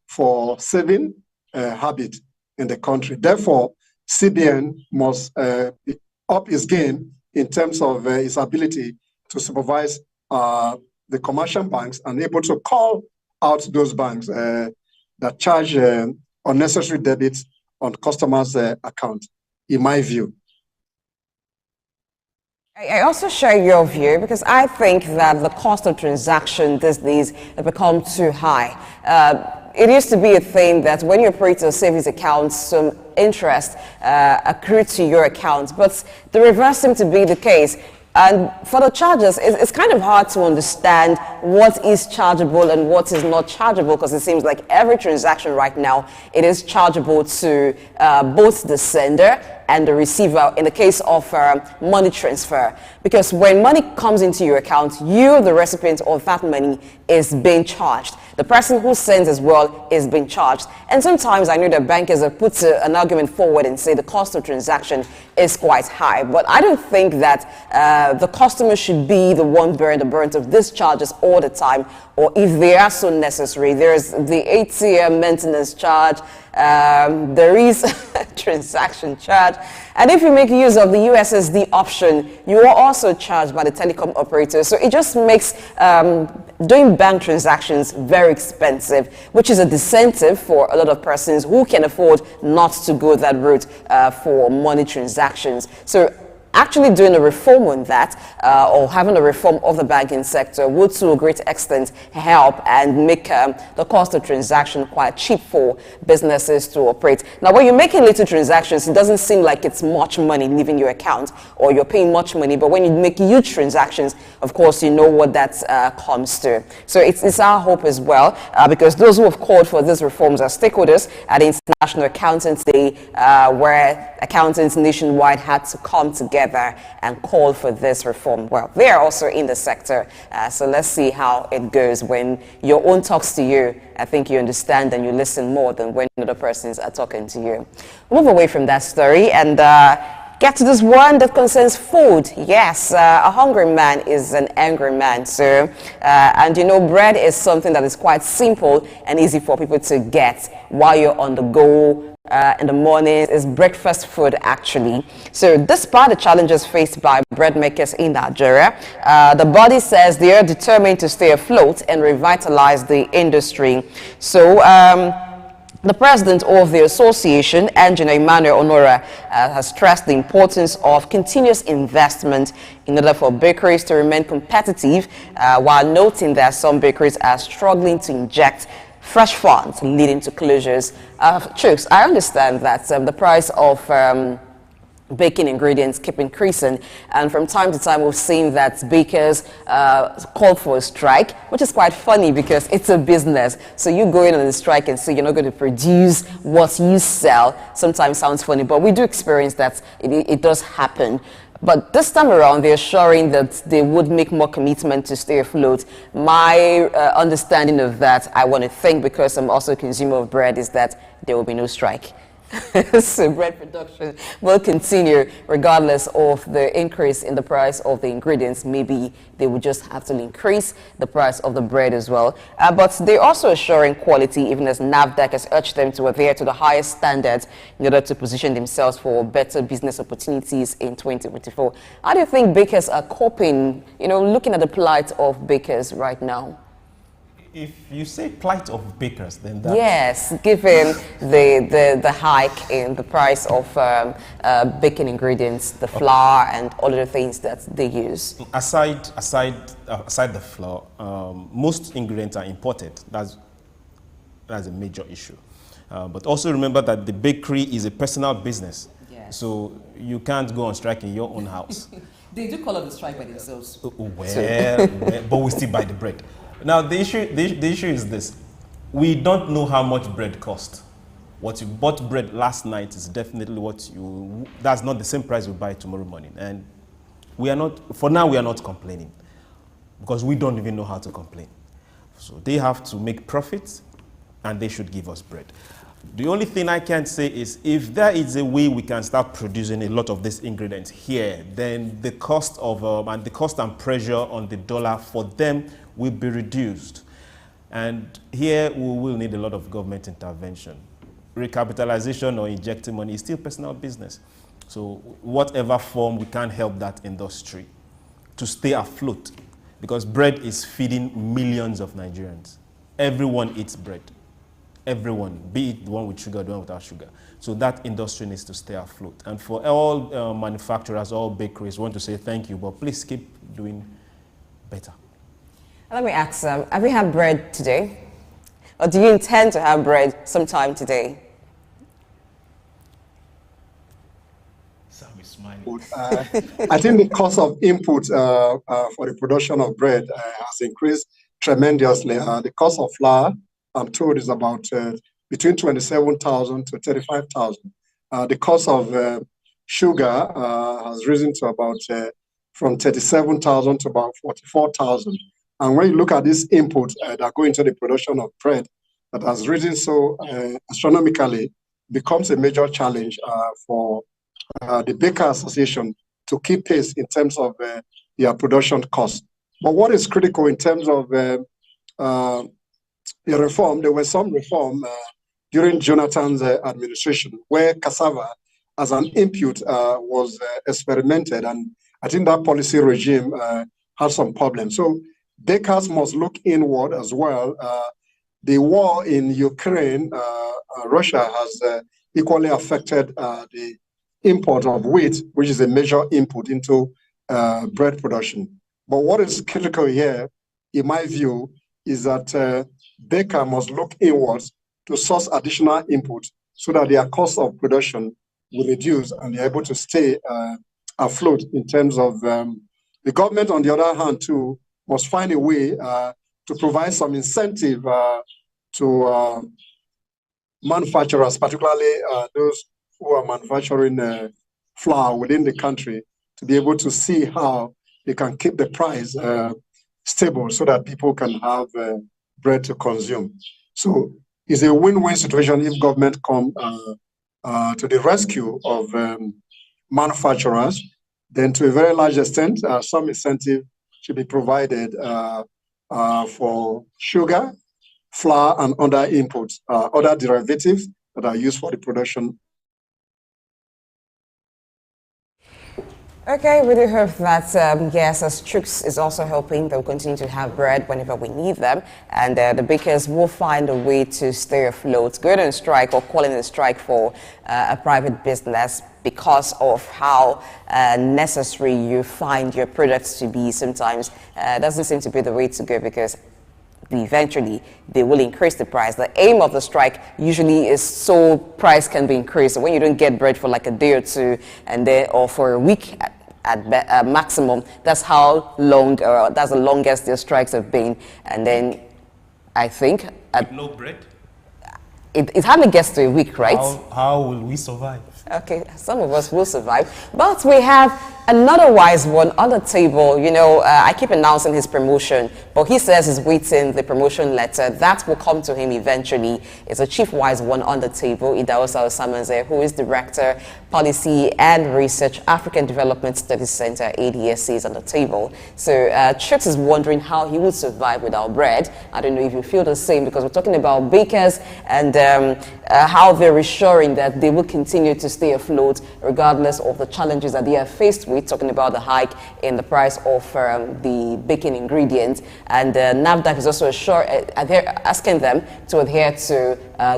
for saving habit in the country. Therefore, CBN must up its game in terms of its ability to supervise the commercial banks and able to call out those banks that charge unnecessary debits on customers' account, in my view. I also share your view because I think that the cost of transaction these days have become too high. It used to be a thing that when you operate a savings account, some interest accrued to your account, but the reverse seemed to be the case. And for the charges, it's kind of hard to understand what is chargeable and what is not chargeable, because it seems like every transaction right now, it is chargeable to both the sender and the receiver in the case of money transfer. Because when money comes into your account, you, the recipient of that money, is being charged. The person who sends as well is being charged. And sometimes I know that bankers have put an argument forward and say the cost of transaction is quite high. But I don't think that the customer should be the one bearing the burden of these charges all the time, or if they are so necessary. There's the ATM maintenance charge, there is a transaction charge, and if you make use of the USSD option, you are also charged by the telecom operator. So it just makes doing bank transactions very expensive, which is a disincentive for a lot of persons who can afford not to go that route for money transactions. So actually doing a reform on that or having a reform of the banking sector would to a great extent help and make the cost of transaction quite cheap for businesses to operate. Now, when you're making little transactions, it doesn't seem like it's much money leaving your account or you're paying much money, but when you make huge transactions, of course, you know what that comes to. So it's our hope as well, because those who have called for these reforms are stakeholders at the International Accountants Day, where accountants nationwide had to come together and call for this reform. Well, they are also in the sector, so let's see how it goes. When your own talks to you, I think you understand and you listen more than when other persons are talking to you. We'll move away from that story and get to this one that concerns food. Yes, a hungry man is an angry man. So, and you know, bread is something that is quite simple and easy for people to get while you're on the go. In the morning is breakfast food, actually. So despite the challenges faced by bread makers in Nigeria, the body says they are determined to stay afloat and revitalize the industry. So the president of the association, Engineer Emmanuel Onora, has stressed the importance of continuous investment in order for bakeries to remain competitive, while noting that some bakeries are struggling to inject fresh funds, leading to closures. Chooks, I understand that the price of baking ingredients keep increasing, and from time to time we've seen that bakers call for a strike, which is quite funny because it's a business. So you go in on a strike and say you're not going to produce what you sell. Sometimes sounds funny, but we do experience that it does happen. But this time around, they're assuring that they would make more commitment to stay afloat. My understanding of that, I want to think, because I'm also a consumer of bread, is that there will be no strike. So bread production will continue regardless of the increase in the price of the ingredients. Maybe they would just have to increase the price of the bread as well. But they're also assuring quality, even as NAFDAC has urged them to adhere to the highest standards in order to position themselves for better business opportunities in 2024. How do you think bakers are coping, you know, looking at the plight of bakers right now? If you say plight of bakers, then that... Yes, given the hike in the price of baking ingredients, the flour and all of the things that they use. Aside the flour, most ingredients are imported. That's a major issue. But also remember that the bakery is a personal business. Yes. So you can't go on strike in your own house. They do call it a strike by themselves. Well, but we still buy the bread. Now, the issue is this. We don't know how much bread costs. What you bought bread last night is definitely what you... That's not the same price you buy tomorrow morning. And we are not... For now, we are not complaining. Because we don't even know how to complain. So they have to make profits, and they should give us bread. The only thing I can say is if there is a way we can start producing a lot of these ingredients here, then the cost of and the cost and pressure on the dollar for them will be reduced. And here we will need a lot of government intervention. Recapitalization or injecting money is still personal business. So whatever form we can help that industry to stay afloat, because bread is feeding millions of Nigerians. Everyone eats bread. Everyone, be it the one with sugar, the one without sugar. So that industry needs to stay afloat. And for all manufacturers, all bakeries, I want to say thank you, but please keep doing better. Let me ask, have you had bread today? Or do you intend to have bread sometime today? Sam is smiling. I think the cost of input for the production of bread has increased tremendously. The cost of flour, I'm told, is about between 27,000 to 35,000. The cost of sugar has risen to about from 37,000 to about 44,000. And when you look at these inputs that go into the production of bread, that has risen so astronomically, becomes a major challenge for the Baker Association to keep pace in terms of their production costs. But what is critical in terms of the reform, there was some reform during Jonathan's administration where cassava as an input was experimented, and I think that policy regime had some problems. So bakers must look inward as well. The war in Ukraine, Russia has equally affected the import of wheat, which is a major input into bread production. But what is critical here, in my view, is that baker must look inwards to source additional input so that their cost of production will reduce and they're able to stay afloat in terms of the government, on the other hand, too, must find a way to provide some incentive to manufacturers, particularly those who are manufacturing flour within the country, to be able to see how they can keep the price stable so that people can have bread to consume. So it's a win-win situation if government come to the rescue of manufacturers. Then to a very large extent, some incentive should be provided for sugar, flour, and other inputs, other derivatives that are used for the production. Okay, we do hope that, yes, as Chooks is also helping, they'll continue to have bread whenever we need them, and the bakers will find a way to stay afloat. Going on strike or calling a strike for a private business because of how necessary you find your products to be sometimes doesn't seem to be the way to go, because eventually they will increase the price. The aim of the strike usually is so price can be increased. So when you don't get bread for like a day or two, and then or for a week at maximum, that's how long, that's the longest their strikes have been. And then I think with no bread, it hardly gets to a week, right? How will we survive? Okay, some of us will survive, but we have another wise one on the table. You know, I keep announcing his promotion, but he says he's waiting the promotion letter. That will come to him eventually. It's a chief wise one on the table, Idaosa Osamaze, who is Director, Policy and Research, African Development Studies Center, ADSC, is on the table. So Chooks is wondering how he would survive without bread. I don't know if you feel the same, because we're talking about bakers and how they're assuring that they will continue to stay afloat regardless of the challenges that they are faced with, talking about the hike in the price of the baking ingredients. And NAFDAC is also asking them to adhere to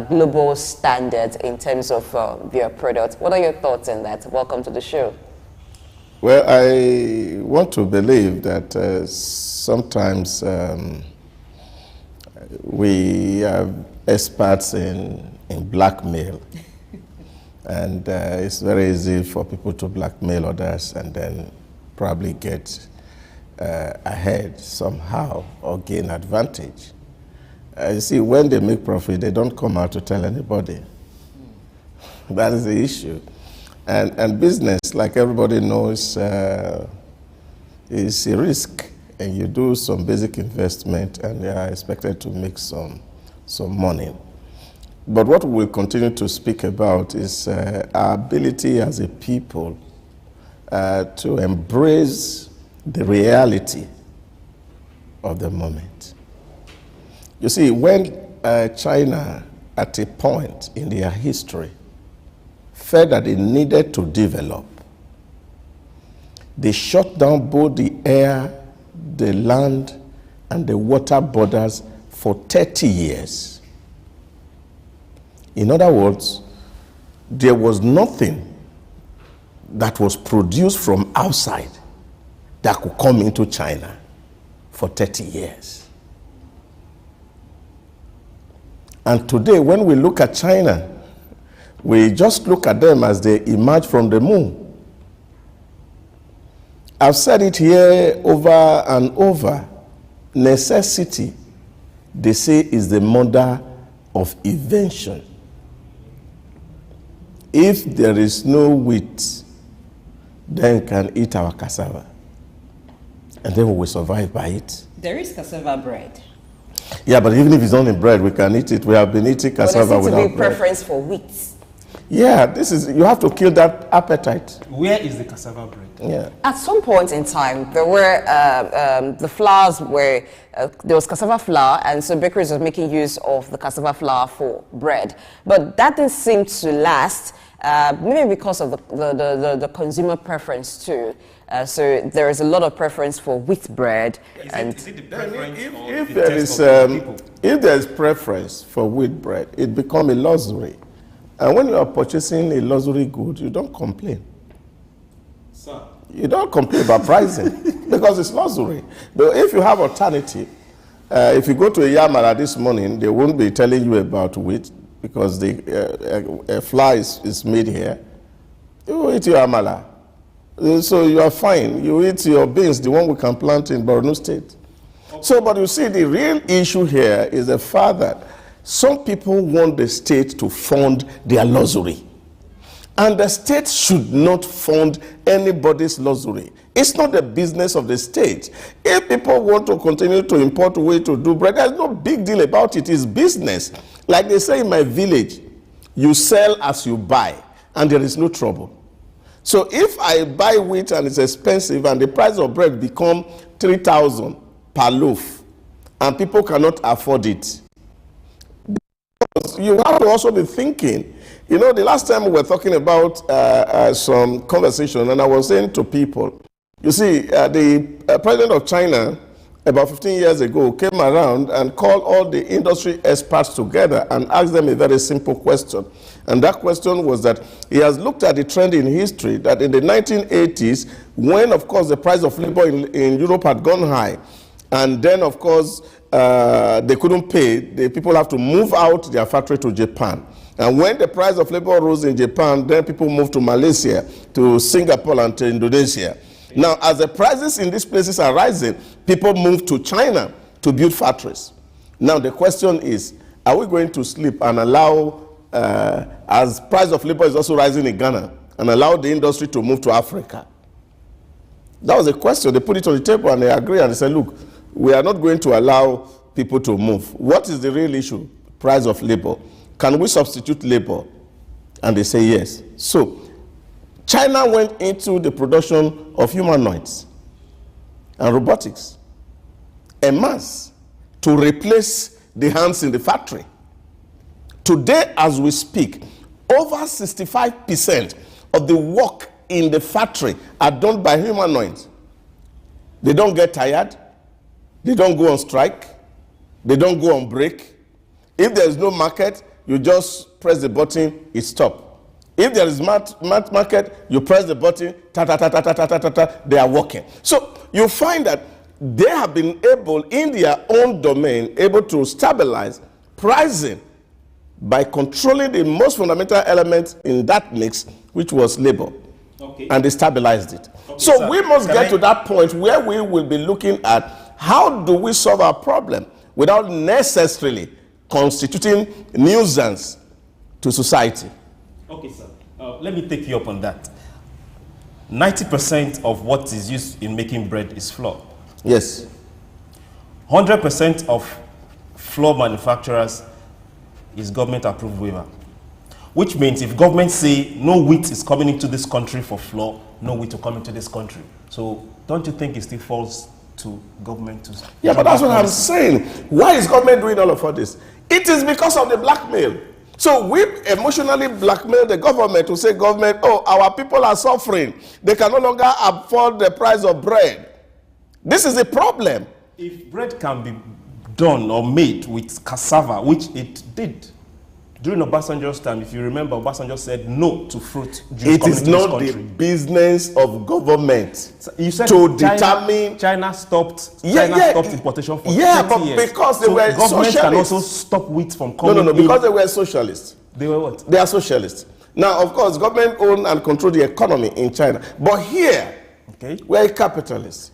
global standards in terms of their products. What are your thoughts on that? Welcome to the show. Well, I want to believe that sometimes we are experts in blackmail. And it's very easy for people to blackmail others and then probably get ahead somehow or gain advantage. You see, when they make profit, they don't come out to tell anybody. That is the issue. And business, like everybody knows, is a risk. And you do some basic investment and you are expected to make some money. But what we'll continue to speak about is our ability as a people to embrace the reality of the moment. You see, when China, at a point in their history, felt that they needed to develop, they shut down both the air, the land, and the water borders for 30 years. In other words, there was nothing that was produced from outside that could come into China for 30 years. And today, when we look at China, we just look at them as they emerge from the moon. I've said it here over and over. Necessity, they say, is the mother of invention. If there is no wheat, then we can eat our cassava. And then we will survive by it. There is cassava bread. Yeah, but even if it's not in bread, we can eat it. We have been eating cassava without bread. But there seems to be preference for wheat. Yeah, you have to kill that appetite. Where is the cassava bread? Yeah. At some point in time, there were the flours where there was cassava flour, and so bakeries were making use of the cassava flour for bread. But that didn't seem to last, maybe because of the consumer preference too. So there is a lot of preference for wheat bread. Is it the preference if there is preference for wheat bread, it becomes a luxury. And when you are purchasing a luxury good, you don't complain. Sir. You don't complain about pricing because it's luxury. But if you have alternative, if you go to a Yamara this morning, they won't be telling you about wheat because the flour is made here. You eat your amala. So you are fine. You eat your beans, the one we can plant in Borno State. Okay. So, but you see, the real issue here is the fact that some people want the state to fund their luxury. And the state should not fund anybody's luxury. It's not the business of the state. If people want to continue to import wheat to do bread, there's no big deal about it. It's business. Like they say in my village, you sell as you buy, and there is no trouble. So if I buy wheat and it's expensive and the price of bread become 3,000 per loaf, and people cannot afford it, you have to also be thinking. You know, the last time we were talking about some conversation, and I was saying to people, you see, the president of China, about 15 years ago, came around and called all the industry experts together and asked them a very simple question. And that question was that he has looked at the trend in history that in the 1980s, when, of course, the price of labor in Europe had gone high, and then, of course, they couldn't pay, the people have to move out their factory to Japan. And when the price of labor rose in Japan, then people moved to Malaysia, to Singapore, and to Indonesia. Now, as the prices in these places are rising, people move to China to build factories. Now, the question is, are we going to sleep and allow, as price of labor is also rising in Ghana, and allow the industry to move to Africa? That was a question. They put it on the table and they agreed and they said, look, we are not going to allow people to move. What is the real issue? Price of labor. Can we substitute labor? And they say yes. So, China went into the production of humanoids and robotics en masse to replace the hands in the factory. Today, as we speak, over 65% of the work in the factory are done by humanoids. They don't get tired. They don't go on strike. They don't go on break. If there is no market, you just press the button, it stops. If there is market, you press the button, they are working. So you find that they have been able, in their own domain, able to stabilize pricing by controlling the most fundamental element in that mix, which was labor. Okay. And they stabilized it. Okay, so we must get to that point where we will be looking at how do we solve our problem without necessarily constituting nuisance to society. Okay, sir. Let me take you up on that. 90% of what is used in making bread is flour. Yes. 100% of flour manufacturers is government approved waiver. Which means if government say no wheat is coming into this country for flour, no wheat will come into this country. So don't you think it still falls to government to... Yeah, but that's what I'm saying. Why is government doing all of this? It is because of the blackmail. So we emotionally blackmail the government to say, government, oh, our people are suffering. They can no longer afford the price of bread. This is a problem. If bread can be done or made with cassava, which it did, during Obasanjo's time, if you remember, Obasanjo said no to fruit juice. It is not the business of government so you said to determine. China stopped stopped importation for 30 years. Because they so were government socialists. can also stop wheat from coming No, in. because they were socialists. They were what? They are socialists. Now, of course, government own and control the economy in China. But here, okay, we're a capitalist.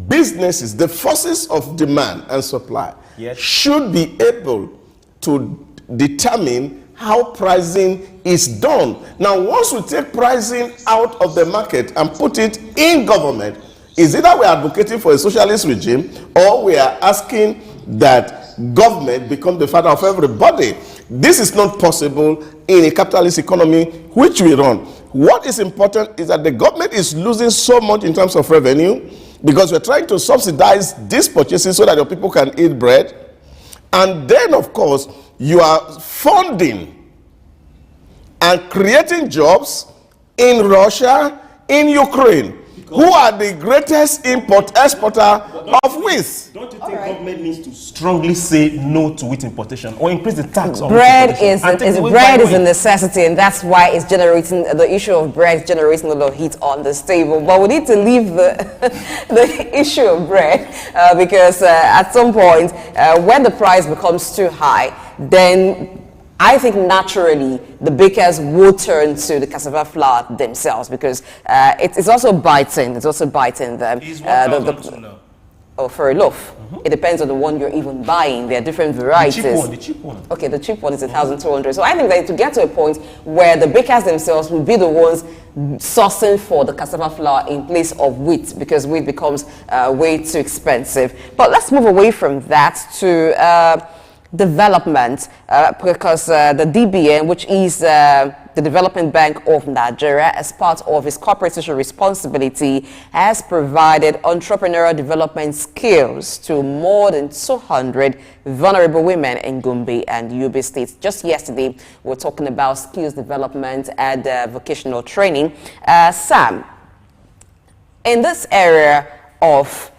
Businesses, the forces of demand and supply, yes, should be able to determine how pricing is done. Now, once we take pricing out of the market and put it in government, is either we're advocating for a socialist regime or we are asking that government become the father of everybody. This is not possible in a capitalist economy which we run. What is important is that the government is losing so much in terms of revenue because we're trying to subsidize these purchases so that your people can eat bread. And then, of course, you are funding and creating jobs in Russia, in Ukraine, who are the greatest exporter of wheat. Don't you think government needs to strongly say no to wheat importation or increase the tax on bread wheat importation? bread is a necessity, and that's why it's generating the issue of bread generating a lot of heat on this table. But we need to leave the issue of bread because at some point when the price becomes too high, then I think naturally the bakers will turn to the cassava flour themselves because it's also biting. It's also biting them. Oh, for a loaf. It depends on the one you're even buying. There are different varieties. The cheap one. Okay, the cheap one is 1,200. So I think that to get to a point where the bakers themselves will be the ones sourcing for the cassava flour in place of wheat because wheat becomes way too expensive. But let's move away from that to development because the DBN, which is the Development Bank of Nigeria, as part of its corporate social responsibility, has provided entrepreneurial development skills to more than 200 vulnerable women in Gombe and Yobe states. Just yesterday, we were talking about skills development and vocational training. Sam, in this area of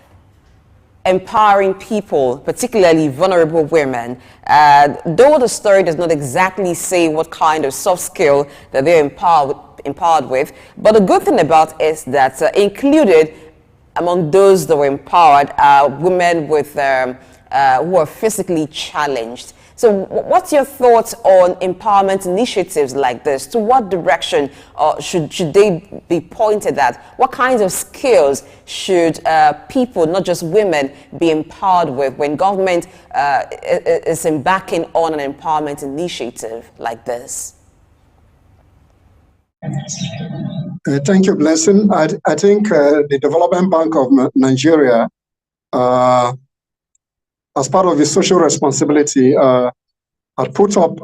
empowering people, particularly vulnerable women, though the story does not exactly say what kind of soft skill that they're empowered with, but the good thing about it is that included among those that were empowered are women with who are physically challenged. So what's your thoughts on empowerment initiatives like this? To what direction should they be pointed at? What kinds of skills should people, not just women, be empowered with when government is embarking on an empowerment initiative like this? Thank you, Blessing. I think the Development Bank of Nigeria, as part of its social responsibility, had put up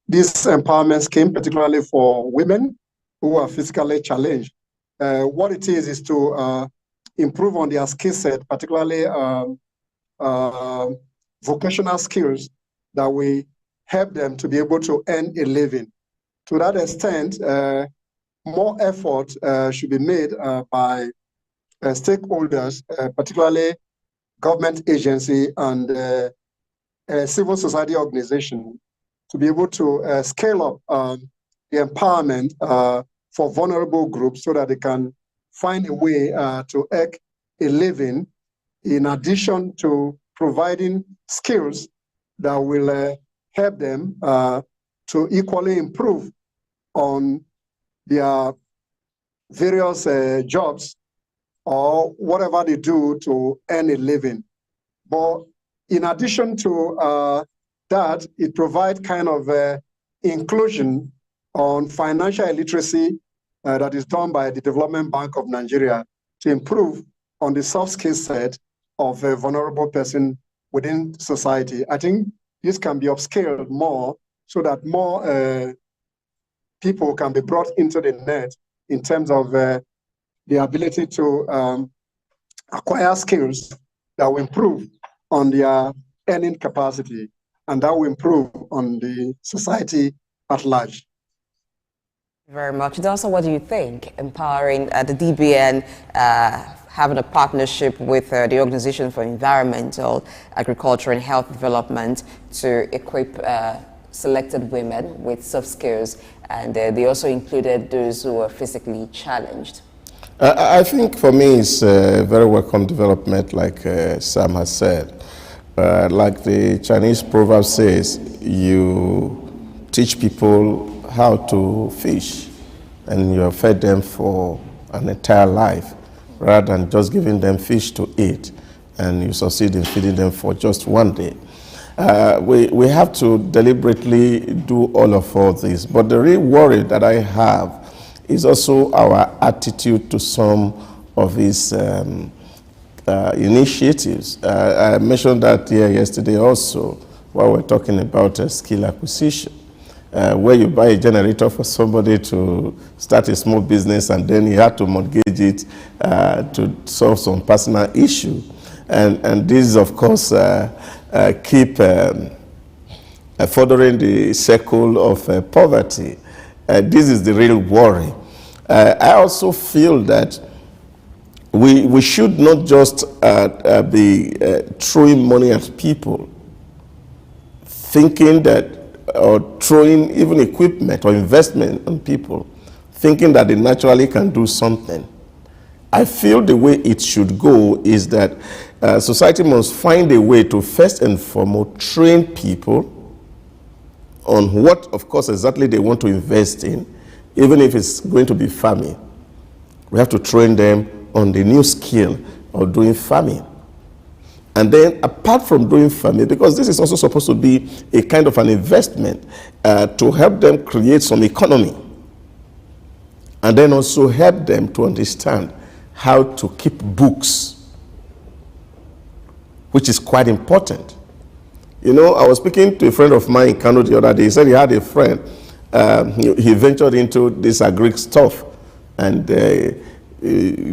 this empowerment scheme, particularly for women who are physically challenged. What it is to improve on their skill set, particularly vocational skills that will help them to be able to earn a living. To that extent, more effort should be made by stakeholders, particularly government agency and civil society organization, to be able to scale up the empowerment for vulnerable groups so that they can find a way to earn a living in addition to providing skills that will help them to equally improve on their various jobs or whatever they do to earn a living. But in addition to that, it provides kind of inclusion on financial illiteracy that is done by the Development Bank of Nigeria to improve on the soft skill set of a vulnerable person within society. I think this can be upscaled more so that more people can be brought into the net in terms of the ability to acquire skills that will improve on their earning capacity, and that will improve on the society at large. Very much. Also, what do you think? Empowering the DBN, having a partnership with the Organization for Environmental, Agriculture and Health Development to equip selected women with soft skills, and they also included those who are physically challenged. I think for me it's a very welcome development, like Sam has said. Like the Chinese proverb says, you teach people how to fish and you have fed them for an entire life rather than just giving them fish to eat and you succeed in feeding them for just one day. We have to deliberately do all of this, but the real worry that I have is also our attitude to some of these initiatives. I mentioned that here yesterday also while we're talking about skill acquisition, where you buy a generator for somebody to start a small business and then you have to mortgage it to solve some personal issue. And this, of course, keep furthering the circle of poverty. This is the real worry. I also feel that we should not just be throwing money at people, thinking that, or throwing even equipment or investment on people, thinking that they naturally can do something. I feel the way it should go is that society must find a way to first and foremost train people on what, of course, exactly they want to invest in, even if it's going to be farming. We have to train them on the new skill of doing farming. And then apart from doing farming, because this is also supposed to be a kind of an investment to help them create some economy. And then also help them to understand how to keep books, which is quite important. You know, I was speaking to a friend of mine in Kano the other day. He said he had a friend. He ventured into this agric stuff and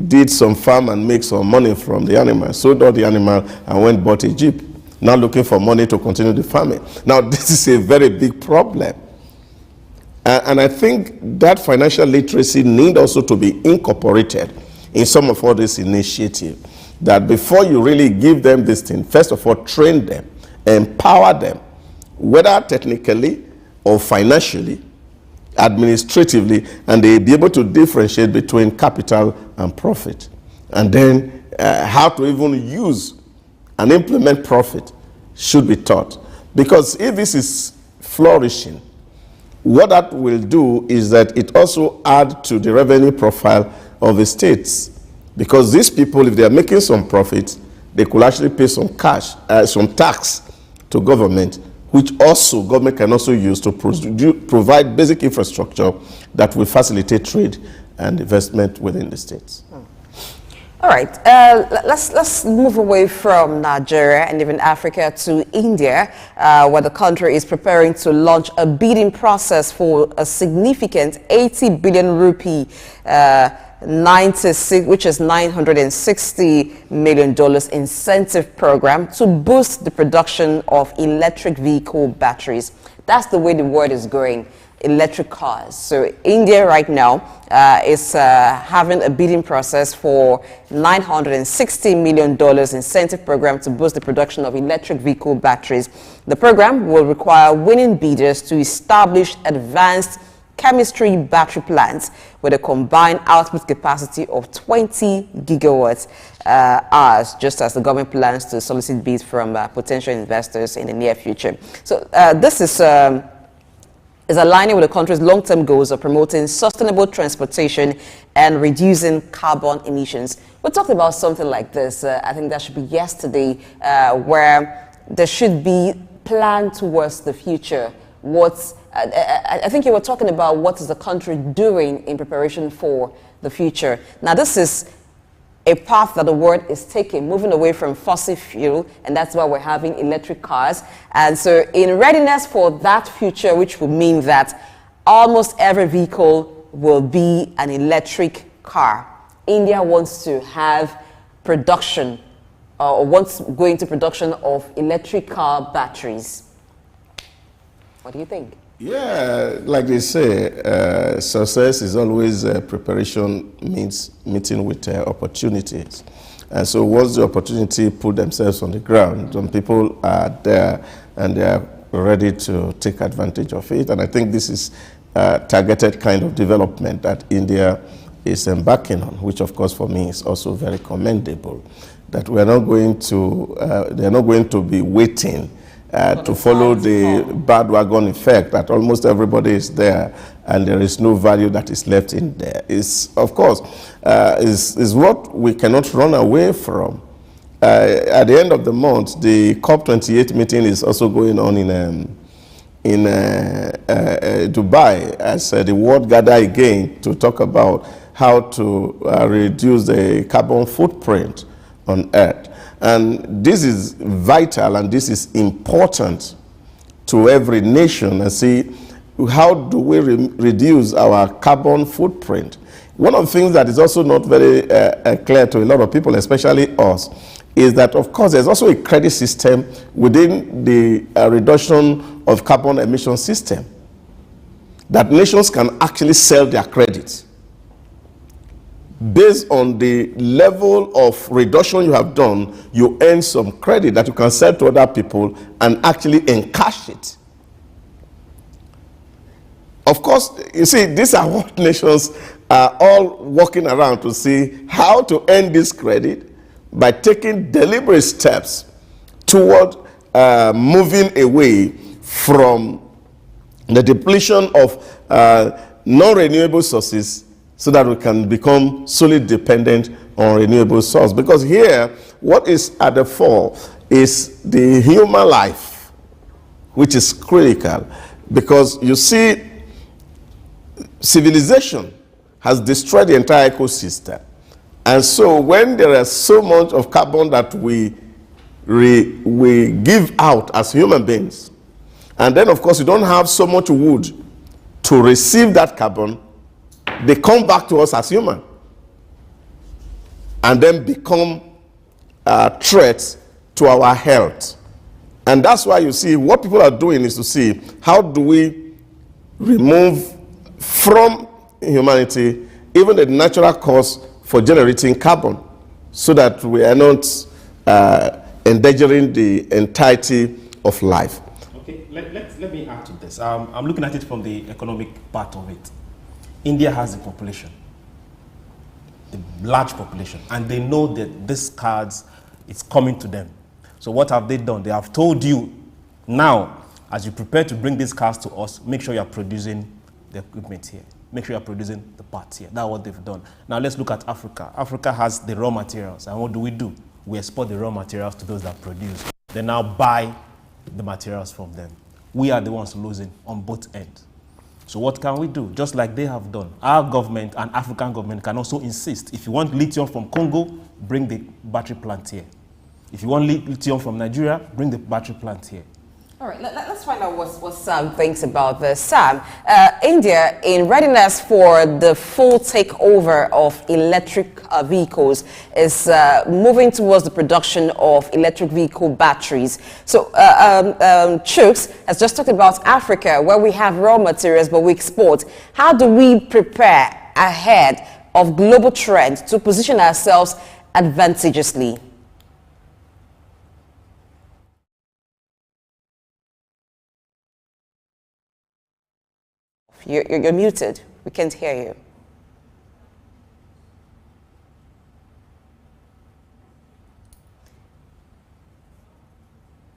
did some farm and make some money from the animal, sold all the animal and went bought a jeep, now looking for money to continue the farming. Now, this is a very big problem. And I think that financial literacy need also to be incorporated in some of all this initiative. That before you really give them this thing, first of all, train them, empower them, whether technically or financially, administratively, and they be able to differentiate between capital and profit. And then how to even use and implement profit should be taught. Because if this is flourishing, what that will do is that it also adds to the revenue profile of the states. Because these people, if they are making some profit, they could actually pay some cash, some tax to government, which also government can also use to provide basic infrastructure that will facilitate trade and investment within the states. All right, let's move away from Nigeria and even Africa to India, where the country is preparing to launch a bidding process for a significant 80 billion rupee, 96, which is $960 million incentive program to boost the production of electric vehicle batteries. That's the way the world is going. Electric cars. So India right now is having a bidding process for $960 million incentive program to boost the production of electric vehicle batteries. The program will require winning bidders to establish advanced chemistry battery plants with a combined output capacity of 20 gigawatt hours, just as the government plans to solicit bids from potential investors in the near future. So this is aligning with the country's long-term goals of promoting sustainable transportation and reducing carbon emissions. We talked about something like this, I think that should be yesterday, where there should be plan towards the future. I think you were talking about what is the country doing in preparation for the future. Now, this is a path that the world is taking, moving away from fossil fuel, and that's why we're having electric cars. And so in readiness for that future, which would mean that almost every vehicle will be an electric car, India wants to have production, or wants to go into production of electric car batteries. What do you think? Yeah, like they say, success is always preparation means meeting with opportunities. And so once the opportunity put themselves on the ground, some people are there and they are ready to take advantage of it. And I think this is targeted kind of development that India is embarking on, which of course for me is also very commendable. That we are not going to, they are not going to be waiting to follow the bandwagon effect that almost everybody is there and there is no value that is left in there. Is of course is what we cannot run away from. At the end of the month, the COP28 meeting is also going on in Dubai as the world gather again to talk about how to reduce the carbon footprint on Earth. And this is vital and this is important to every nation, and see how do we reduce our carbon footprint. One of the things that is also not very clear to a lot of people, especially us, is that of course there's also a credit system within the reduction of carbon emission system, that nations can actually sell their credits. Based on the level of reduction you have done, you earn some credit that you can sell to other people and actually encash it. Of course, you see, these are what nations are all working around to see how to earn this credit by taking deliberate steps toward moving away from the depletion of non-renewable sources, so that we can become solely dependent on renewable source. Because here, what is at the fore is the human life, which is critical. Because you see, civilization has destroyed the entire ecosystem. And so when there is so much of carbon that we give out as human beings, and then of course you don't have so much wood to receive that carbon, they come back to us as human and then become threats to our health. And that's why you see what people are doing is to see how do we remove from humanity even the natural cause for generating carbon, so that we are not endangering the entirety of life. Okay, let me add to this. I'm looking at it from the economic part of it. India has a population, a large population, and they know that this cards is coming to them. So what have they done? They have told you, now, as you prepare to bring these cars to us, make sure you are producing the equipment here. Make sure you are producing the parts here. That's what they've done. Now let's look at Africa. Africa has the raw materials, and what do? We export the raw materials to those that produce. They now buy the materials from them. We are the ones losing on both ends. So what can we do? Just like they have done. Our government and African government can also insist. If you want lithium from Congo, bring the battery plant here. If you want lithium from Nigeria, bring the battery plant here. All right, let's find out what Sam thinks about this. Sam, India, in readiness for the full takeover of electric vehicles, is moving towards the production of electric vehicle batteries. So, Chooks has just talked about Africa, where we have raw materials, but we export. How do we prepare ahead of global trends to position ourselves advantageously? You're muted. We can't hear you.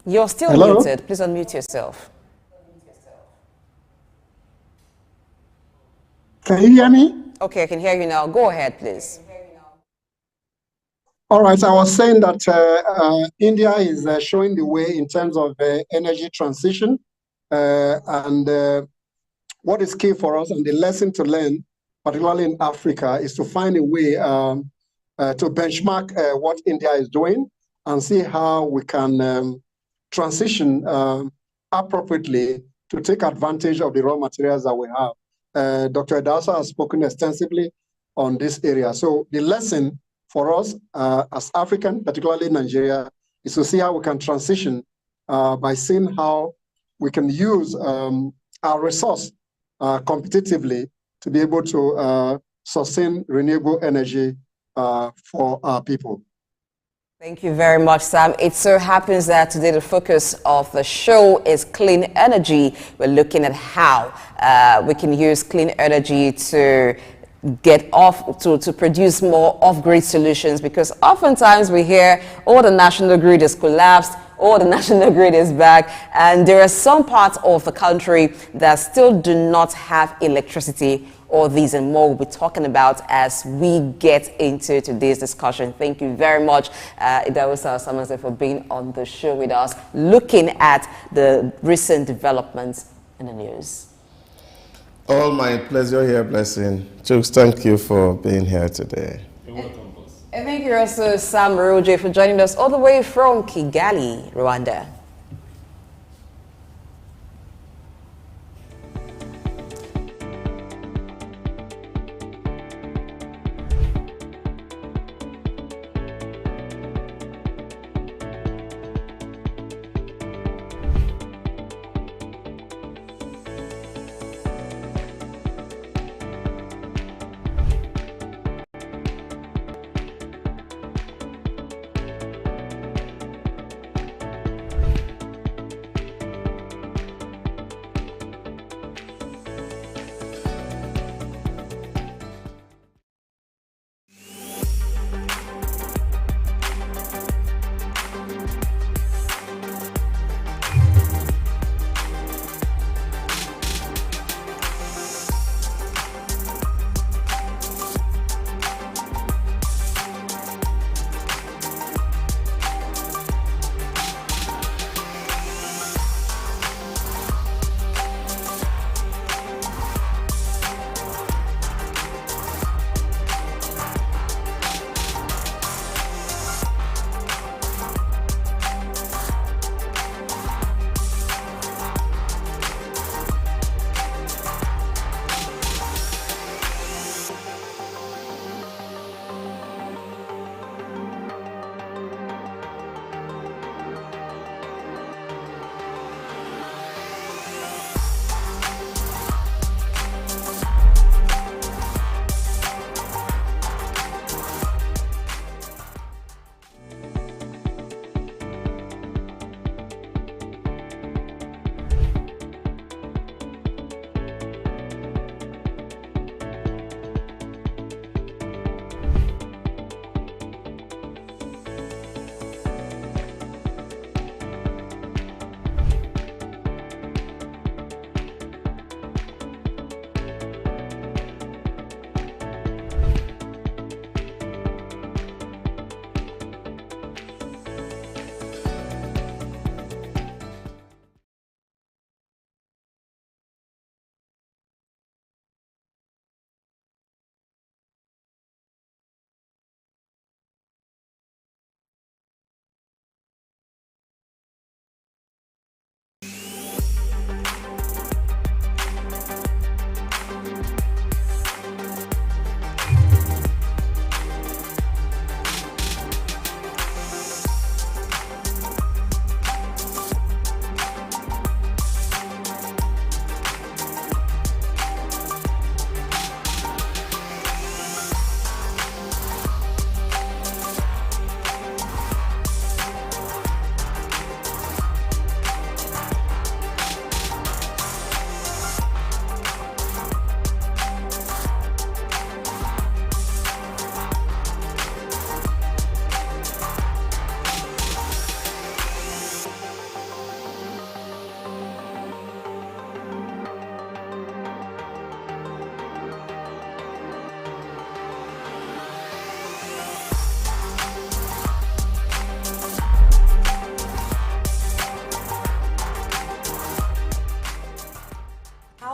You're still Hello? muted. Please unmute yourself. Can you hear me? Okay, I can hear you now. Go ahead, please. All right, I was saying that India is showing the way in terms of energy transition, and what is key for us and the lesson to learn, particularly in Africa, is to find a way to benchmark what India is doing and see how we can transition appropriately to take advantage of the raw materials that we have. Dr. Edasa has spoken extensively on this area. So the lesson for us as African, particularly Nigeria, is to see how we can transition by seeing how we can use our resource competitively to be able to sustain renewable energy for our people. Thank you very much, Sam. It so happens that today the focus of the show is clean energy. We're looking at how we can use clean energy to get off, to produce more off-grid solutions, because oftentimes we hear, oh, the national grid is collapsed, oh, the national grid is back, and there are some parts of the country that still do not have electricity. All these and more we'll be talking about as we get into today's discussion. Thank you very much, Idawusa Osamase, for being on the show with us, looking at the recent developments in the news. All my pleasure here, Blessing. Chooks, thank you for being here today. You're welcome, boss. And thank you also, Sam Roje, for joining us all the way from Kigali, Rwanda.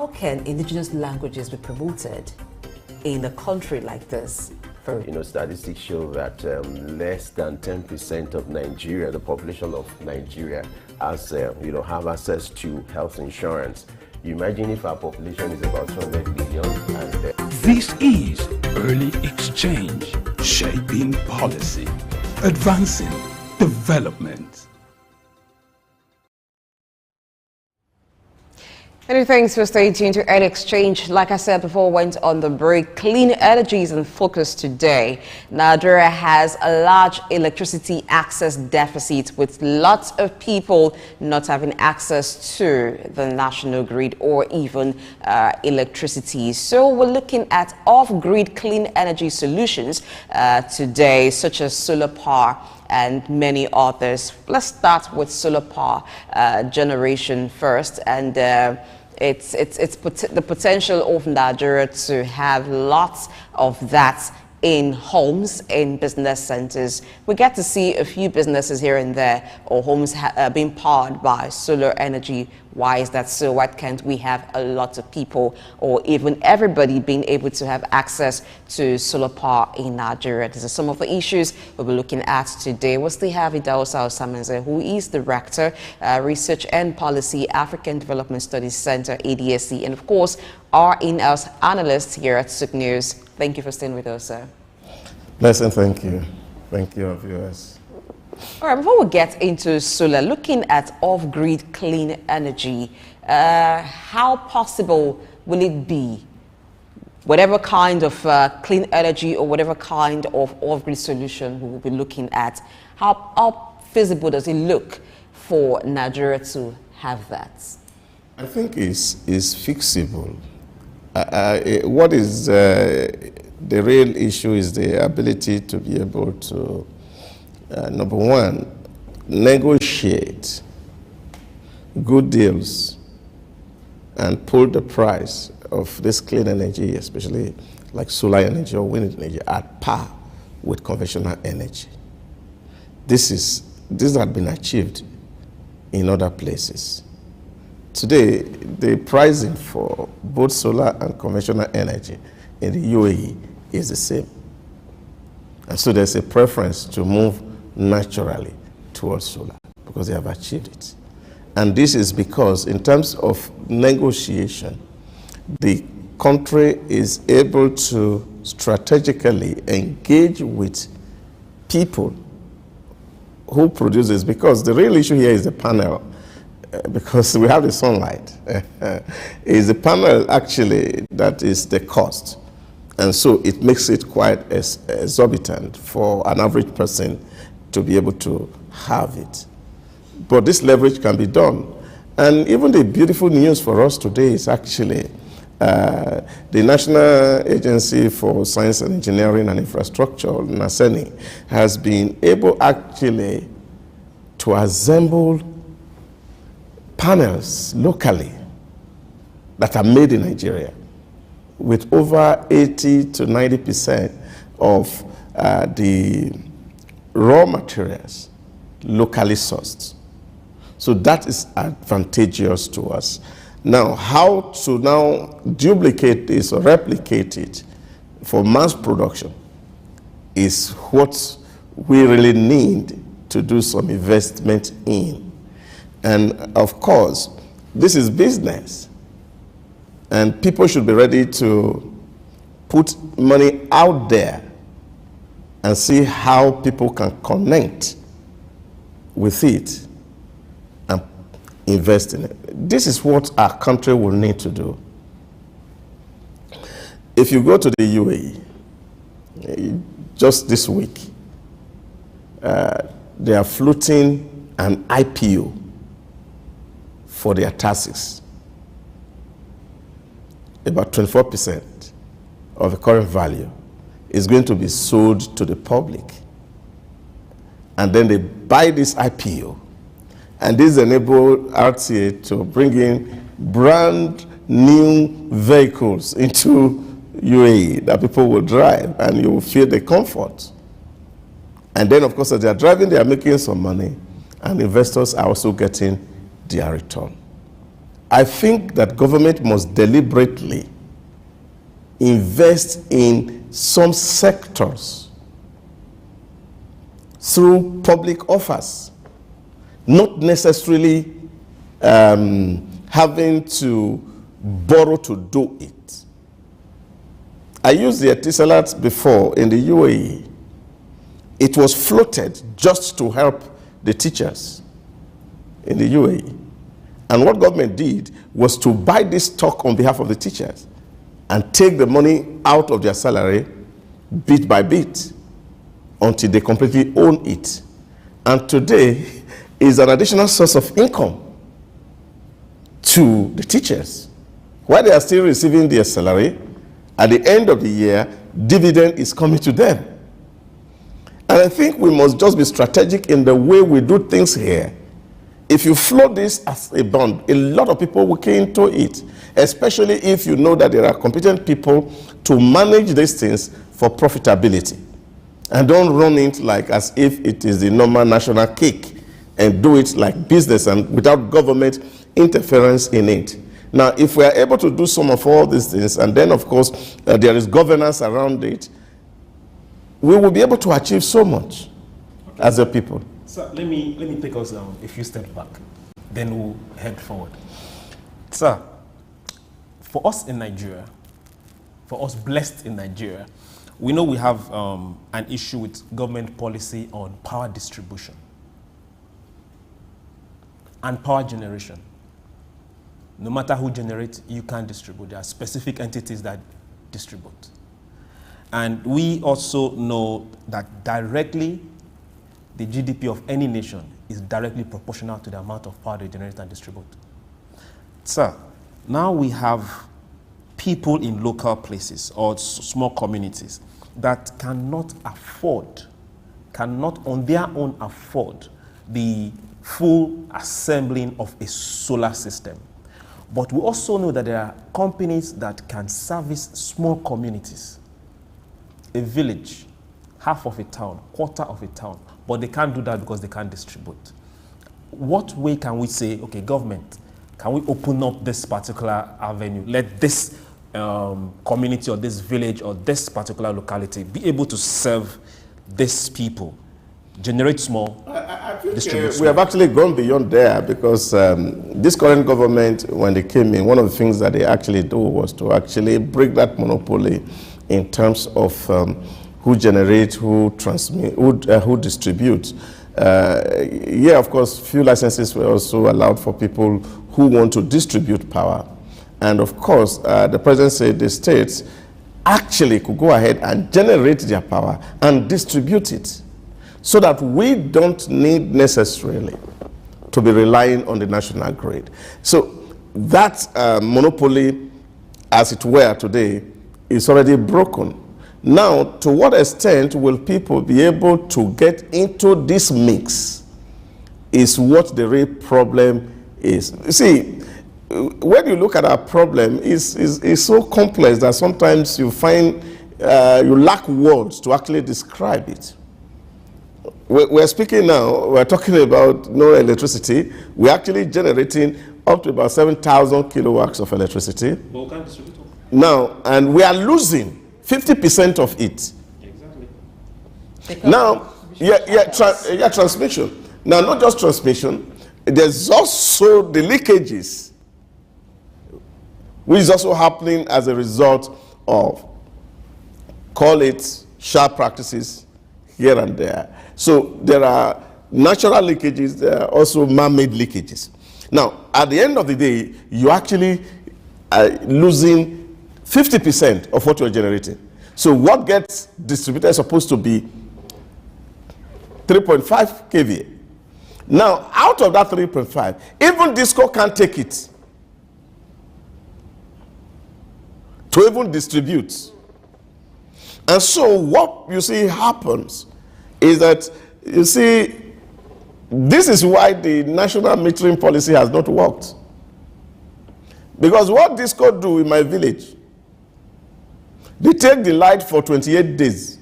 How can indigenous languages be promoted in a country like this? Statistics show that less than 10% of Nigeria, the population of Nigeria, have access to health insurance. You imagine if our population is about 200 million and This is Early Exchange, shaping policy, advancing development. Many thanks for staying tuned to Early Exchange. Like I said before, went on the break. Clean energy is in focus today. Nigeria has a large electricity access deficit, with lots of people not having access to the national grid or even electricity. So we're looking at off-grid clean energy solutions today, such as solar power and many others. Let's start with solar power generation first, and it's the potential of Nigeria to have lots of that in homes, in business centers. We get to see a few businesses here and there, or homes being powered by solar energy. Why is that so? Why can't we have a lot of people, or even everybody, being able to have access to solar power in Nigeria? These are some of the issues we'll be looking at today. We'll still have Idaosa Osamenze, who is Director, Research and Policy, African Development Studies Center, ADSC, and of course, our in-house analyst here at Sook News. Thank you for staying with us, sir. Blessing, thank you. Thank you, viewers. All right, before we get into solar, looking at off-grid clean energy, how possible will it be? Whatever kind of clean energy or whatever kind of off-grid solution we will be looking at, how feasible does it look for Nigeria to have that? I think it's fixable. What is the real issue is the ability to be able to, number one, negotiate good deals and pull the price of this clean energy, especially like solar energy or wind energy, at par with conventional energy. This has been achieved in other places. Today, the pricing for both solar and conventional energy in the UAE is the same. And so there's a preference to move naturally towards solar because they have achieved it. And this is because in terms of negotiation, the country is able to strategically engage with people who produce this, because the real issue here is the panel. Because we have the sunlight, is the panel actually that is the cost. And so it makes it quite exorbitant for an average person to be able to have it. But this leverage can be done. And even the beautiful news for us today is actually the National Agency for Science and Engineering and Infrastructure, NASENI, has been able actually to assemble panels locally that are made in Nigeria, with over 80 to 90% of the raw materials locally sourced. So that is advantageous to us. Now, how to now duplicate this or replicate it for mass production is what we really need to do some investment in. And of course, this is business. And people should be ready to put money out there and see how people can connect with it and invest in it. This is what our country will need to do. If you go to the UAE, just this week, they are floating an IPO for their taxes. About 24% of the current value is going to be sold to the public. And then they buy this IPO, and this enables RTA to bring in brand new vehicles into UAE that people will drive, and you will feel the comfort. And then, of course, as they are driving, they are making some money, and investors are also getting their return. I think that government must deliberately invest in some sectors through public offers, not necessarily having to borrow to do it. I used the Etisalat before in the UAE. It was floated just to help the teachers in the UAE. And what government did was to buy this stock on behalf of the teachers and take the money out of their salary bit by bit until they completely own it. And today is an additional source of income to the teachers. While they are still receiving their salary, at the end of the year, dividend is coming to them. And I think we must just be strategic in the way we do things here. If you float this as a bond, a lot of people will key into it, especially if you know that there are competent people to manage these things for profitability. And don't run it like as if it is the normal national cake and do it like business and without government interference in it. Now, if we are able to do some of all these things, and then of course there is governance around it, we will be able to achieve so much as a people. So let me take us a few steps back, then we'll head forward. Sir, for us in Nigeria, for us blessed in Nigeria, we know we have an issue with government policy on power distribution and power generation. No matter who generates, you can't distribute. There are specific entities that distribute. And we also know that directly, the GDP of any nation is directly proportional to the amount of power they generate and distribute. Sir, now we have people in local places or small communities that cannot on their own afford the full assembling of a solar system. But we also know that there are companies that can service small communities, a village, half of a town, quarter of a town, but they can't do that because they can't distribute. What way can we say, okay, government, can we open up this particular avenue? Let this community or this village or this particular locality be able to serve these people, generate small, distribute small. We have actually gone beyond there because this current government, when they came in, one of the things that they actually do was to actually break that monopoly in terms of who generates, who transmit, who distributes. Yeah, of course, few licenses were also allowed for people who want to distribute power. And of course, the president said the states actually could go ahead and generate their power and distribute it so that we don't need necessarily to be relying on the national grid. So that monopoly, as it were today, is already broken. Now, to what extent will people be able to get into this mix is what the real problem is. You see, when you look at our problem, it's so complex that sometimes you find you lack words to actually describe it. We're speaking now, we're talking about no electricity. We're actually generating up to about 7,000 kilowatts of electricity. But we can't distribute it. Now, and we are losing 50% of it. Exactly. Now, transmission. Now, not just transmission, there's also the leakages, which is also happening as a result of, call it, sharp practices here and there. So there are natural leakages, there are also man-made leakages. Now, at the end of the day, you actually are losing 50% of what you're generating. So what gets distributed is supposed to be 3.5 kVA. Now, out of that 3.5, even Disco can't take it to even distribute. And so what you see happens is that, you see, this is why the national metering policy has not worked. Because what Disco do in my village, they take the light for 28 days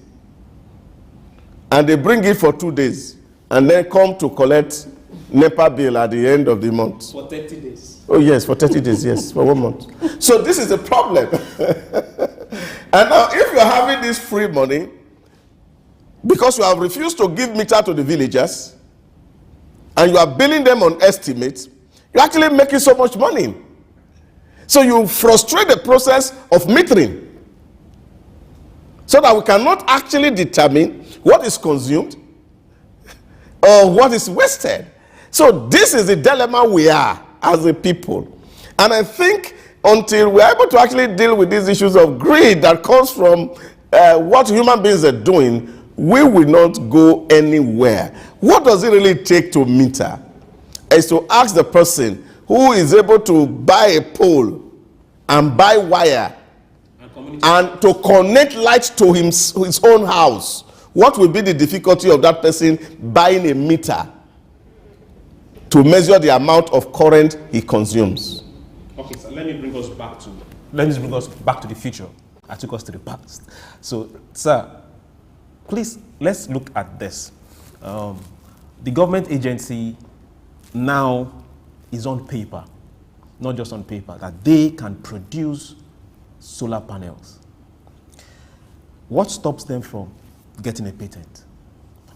and they bring it for 2 days and then come to collect NEPA bill at the end of the month. For 30 days. Oh yes, for 30 days, yes, for 1 month. So this is the problem. And now, if you're having this free money, because you have refused to give meter to the villagers, and you are billing them on estimates, you're actually making so much money. So you frustrate the process of metering, so that we cannot actually determine what is consumed or what is wasted. So this is the dilemma we are as a people. And I think until we're able to actually deal with these issues of greed that comes from what human beings are doing, we will not go anywhere. What does it really take to meter? Is to ask the person who is able to buy a pole and buy wire and to connect light to his own house. What will be the difficulty of that person buying a meter to measure the amount of current he consumes? Okay, so let me bring us back to the future. I took us to the past. So, sir, please let's look at this. The government agency now is on paper, not just on paper, that they can produce solar panels. What stops them from getting a patent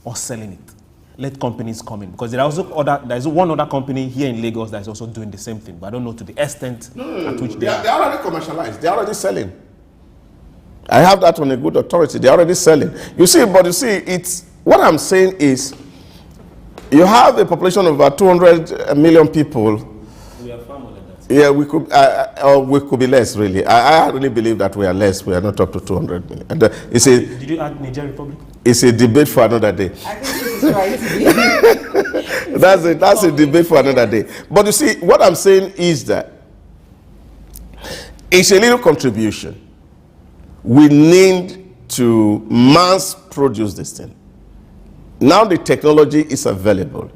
or selling it? Let companies come in, because there's one other company here in Lagos that is also doing the same thing, but I don't know to the extent at which they are. They're already commercialized. They're already selling. I have that on a good authority. They're already selling. You see, it's what I'm saying is, you have a population of about 200 million people. We are far more than that. Yeah, we could be less, really. I really believe that we are less. We are not up to 200 million. And did you add Niger Republic? It's a debate for another day. I think this is right. That's a debate for another day. But you see, what I'm saying is that it's a little contribution. We need to mass produce this thing. Now the technology is available.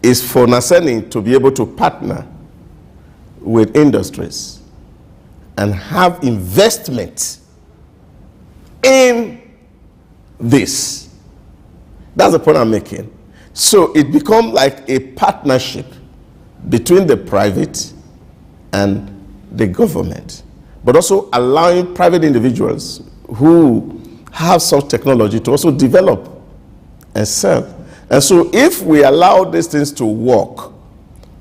It's for Naseni to be able to partner with industries and have investment in this. That's the point I'm making. So it becomes like a partnership between the private and the government, but also allowing private individuals who have such technology to also develop and sell. And so if we allow these things to work,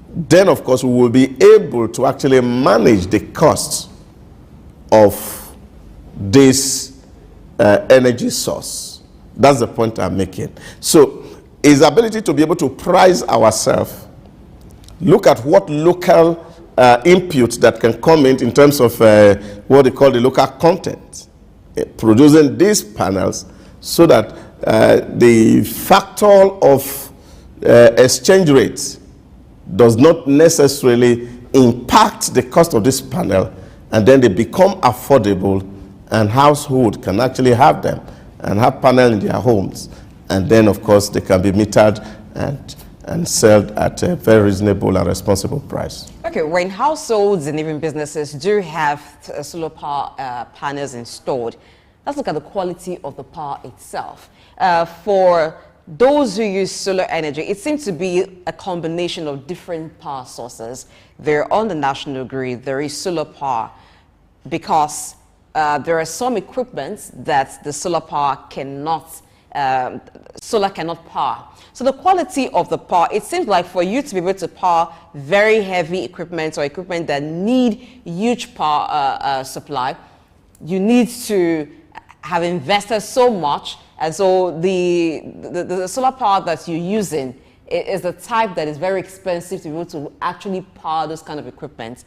then of course we will be able to actually manage the costs of this energy source. That's the point I'm making. So his ability to be able to price ourselves, look at what local input that can come in terms of what they call the local content, producing these panels, so that the factor of exchange rate does not necessarily impact the cost of this panel, and then they become affordable, and household can actually have them and have panel in their homes, and then of course they can be metered and sold at a very reasonable and responsible price. Okay, when households and even businesses do have solar power panels installed, let's look at the quality of the power itself. For those who use solar energy, it seems to be a combination of different power sources. They're on the national grid, there is solar power, because there are some equipments that the solar cannot power. So the quality of the power, it seems like for you to be able to power very heavy equipment or equipment that need huge power supply, you need to have invested so much, and so the solar power that you're using is the type that is very expensive to be able to actually power those kind of equipment.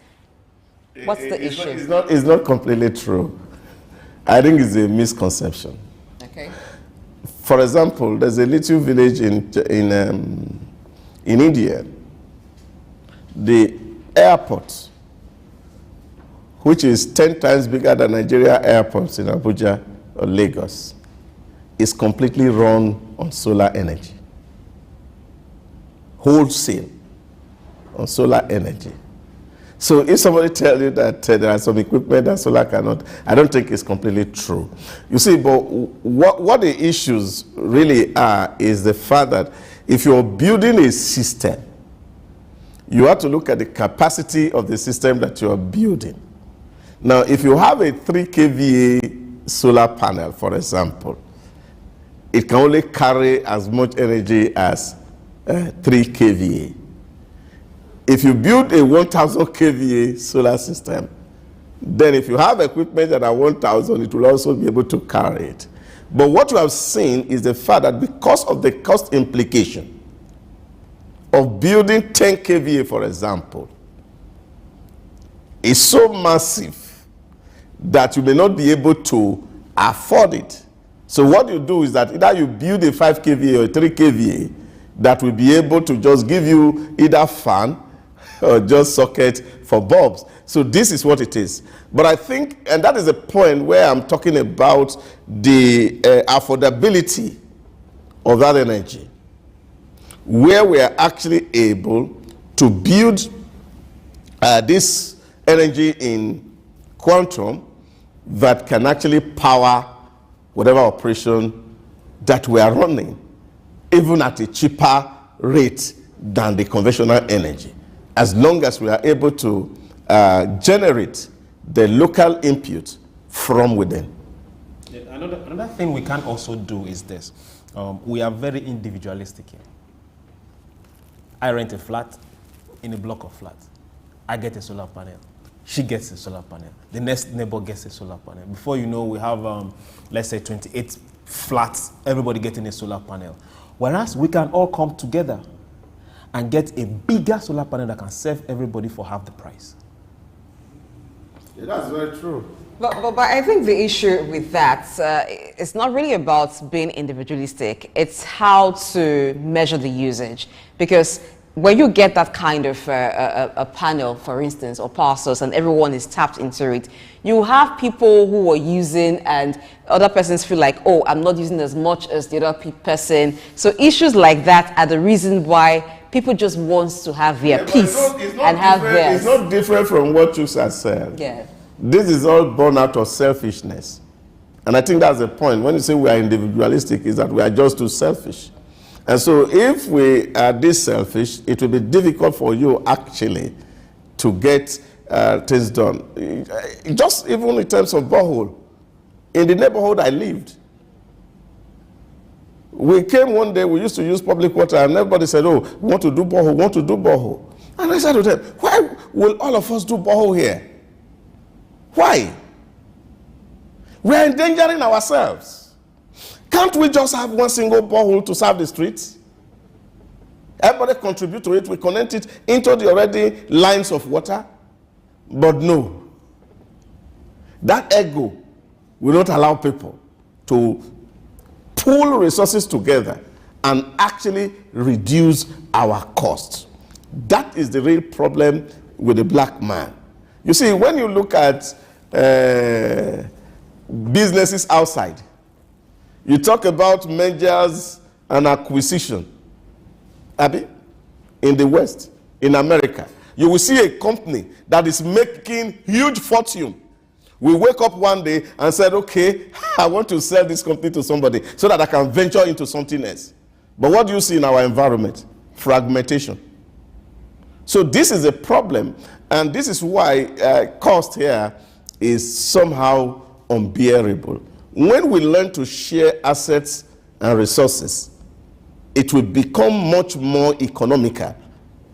What's the issue? It's not completely true. I think it's a misconception. Okay. For example, there's a little village in India. The airport, which is 10 times bigger than Nigeria airports in Abuja or Lagos, is completely run on solar energy. Wholesale on solar energy. So if somebody tells you that there are some equipment that solar cannot, I don't think it's completely true. You see, but what the issues really are is the fact that if you're building a system, you have to look at the capacity of the system that you are building. Now, if you have a 3 kVA solar panel, for example, it can only carry as much energy as 3 kVA. If you build a 1000 kVA solar system, then if you have equipment that are 1000, it will also be able to carry it. But what you have seen is the fact that because of the cost implication of building 10 kVA, for example, is so massive that you may not be able to afford it. So what you do is that either you build a 5 kVA or a 3 kVA that will be able to just give you either fan or just socket for bulbs. So this is what it is. But I think, and that is the point where I'm talking about the affordability of that energy, where we are actually able to build this energy in quantum that can actually power whatever operation that we are running, even at a cheaper rate than the conventional energy, as long as we are able to generate the local input from within. Another thing we can also do is this. We are very individualistic here. I rent a flat in a block of flats. I get a solar panel. She gets a solar panel. The next neighbor gets a solar panel. Before you know, we have, let's say, 28 flats, everybody getting a solar panel. Whereas we can all come together and get a bigger solar panel that can serve everybody for half the price. Yeah, that's very true. But I think the issue with that, it's not really about being individualistic. It's how to measure the usage. Because when you get that kind of a panel, for instance, or power source, and everyone is tapped into it, you have people who are using and other persons feel like, oh, I'm not using as much as the other person. So issues like that are the reason why people just want to have their peace and have theirs. It's not different from what you said. Yeah. This is all born out of selfishness. And I think that's the point. When you say we are individualistic, is that we are just too selfish. And so if we are this selfish, it will be difficult for you actually to get things done. Just even in terms of borehole. In the neighborhood I lived, we came one day, we used to use public water, and everybody said, oh, we want to do borehole, want to do borehole. And I said to them, why will all of us do borehole here? Why? We are endangering ourselves. Can't we just have one single borehole to serve the streets? Everybody contribute to it, we connect it into the already lines of water. But no. That ego will not allow people to pool resources together and actually reduce our costs. That is the real problem with the black man. You see, when you look at businesses outside, you talk about mergers and acquisition. Abby, in the West, in America, you will see a company that is making huge fortune. We wake up one day and said, okay, I want to sell this company to somebody so that I can venture into something else. But what do you see in our environment? Fragmentation. So this is a problem, and this is why cost here is somehow unbearable. When we learn to share assets and resources, it will become much more economical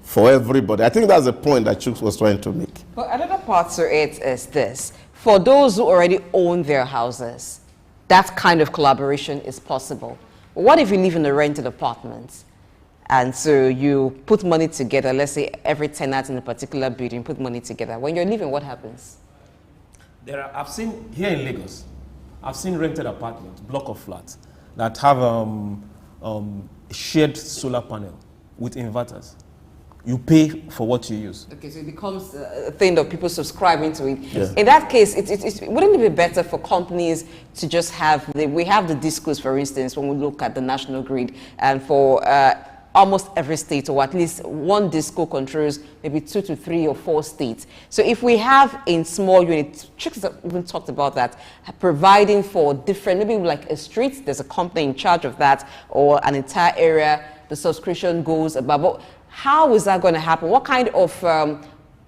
for everybody. I think that's the point that Chuks was trying to make. But another part to it is this. For those who already own their houses, that kind of collaboration is possible. What if you live in a rented apartment? And so you put money together, let's say every tenant in a particular building put money together. When you're leaving, what happens? I've seen, here in Lagos, I've seen rented apartments, block of flats, that have shared solar panel with inverters. You pay for what you use. Okay, so it becomes a thing of people subscribing to it. Yeah. In that case, wouldn't it be better for companies to just have, we have the discos, for instance, when we look at the national grid, and for almost every state, or at least one disco controls maybe 2 to 3 or 4 states. So if we have in small units, Chicks even talked about that, providing for different, maybe like a street, there's a company in charge of that, or an entire area, the subscription goes above. How is that going to happen? What kind of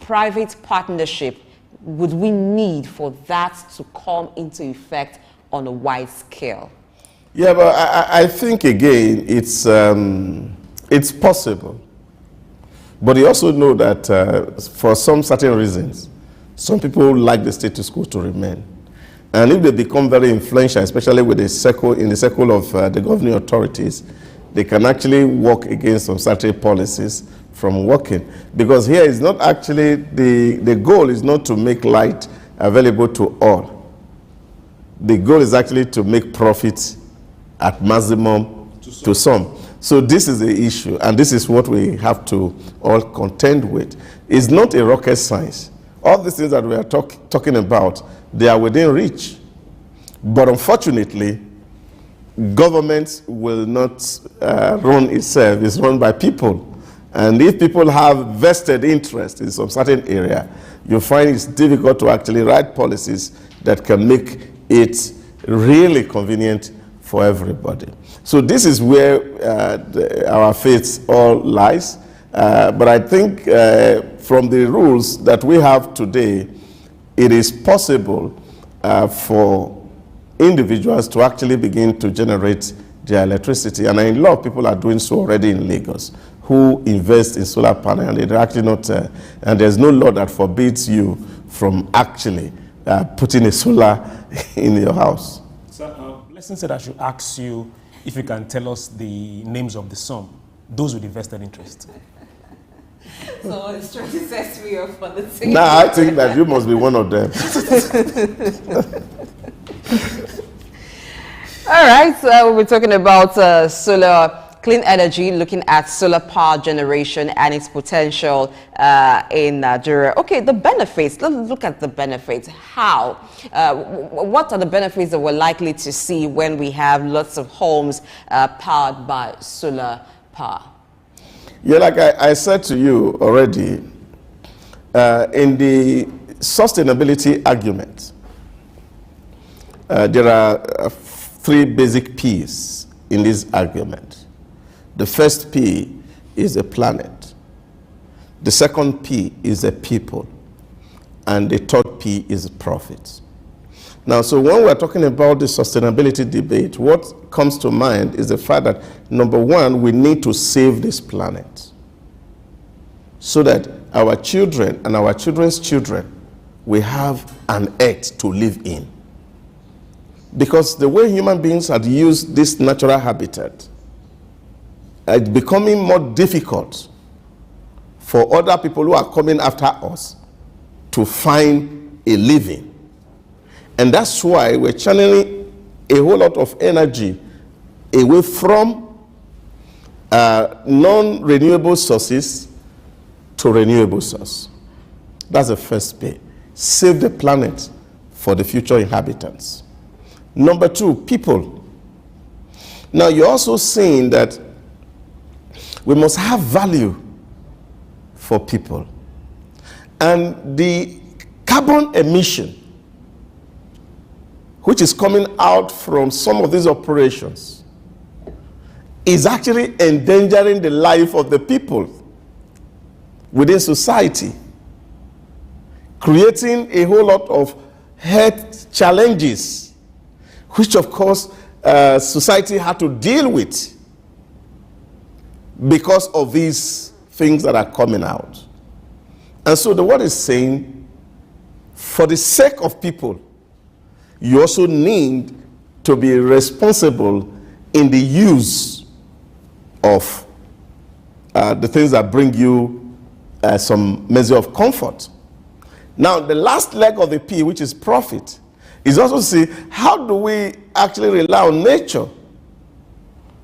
private partnership would we need for that to come into effect on a wide scale? Yeah, but I think again it's possible. But you also know that for some certain reasons, some people like the status quo to remain. And if they become very influential, especially with the circle, in the circle of the governing authorities, they can actually work against some certain policies from working. Because here is not actually, the goal is not to make light available to all. The goal is actually to make profit at maximum to some. So this is the issue, and this is what we have to all contend with. It's not a rocket science. All these things that we are talking about, they are within reach. But unfortunately, government will not run itself. It's run by people. And if people have vested interest in some certain area, you find it's difficult to actually write policies that can make it really convenient for everybody. So this is where our faith all lies. But I think from the rules that we have today, it is possible for individuals to actually begin to generate their electricity. And a lot of people are doing so already in Lagos, who invest in solar panel, and they're actually not, and there's no law that forbids you from actually putting a solar in your house. So, Blessing said I should ask you if you can tell us the names of the some, those with the vested interest. So it's trying to set me up for the team. Now I think that you must be one of them. All right, so we're talking about solar clean energy, looking at solar power generation and its potential in Nigeria. Okay, the benefits. Let's look at the benefits. How? What are the benefits that we're likely to see when we have lots of homes powered by solar power? Yeah, like I said to you already, in the sustainability argument, there are three basic P's in this argument. The first P is the planet. The second P is the people. And the third P is profit. Now, so when we're talking about the sustainability debate, what comes to mind is the fact that, number one, we need to save this planet so that our children and our children's children will have an earth to live in. Because the way human beings had used this natural habitat, it's becoming more difficult for other people who are coming after us to find a living. And that's why we're channeling a whole lot of energy away from non-renewable sources to renewable sources. That's the first P. Save the planet for the future inhabitants. Number two, people. Now you're also saying that we must have value for people. And the carbon emission, which is coming out from some of these operations, is actually endangering the life of the people within society, creating a whole lot of health challenges, which of course society had to deal with because of these things that are coming out. And so the word is saying, for the sake of people, you also need to be responsible in the use of the things that bring you some measure of comfort. Now, the last leg of the P, which is profit, is also to see how do we actually rely on nature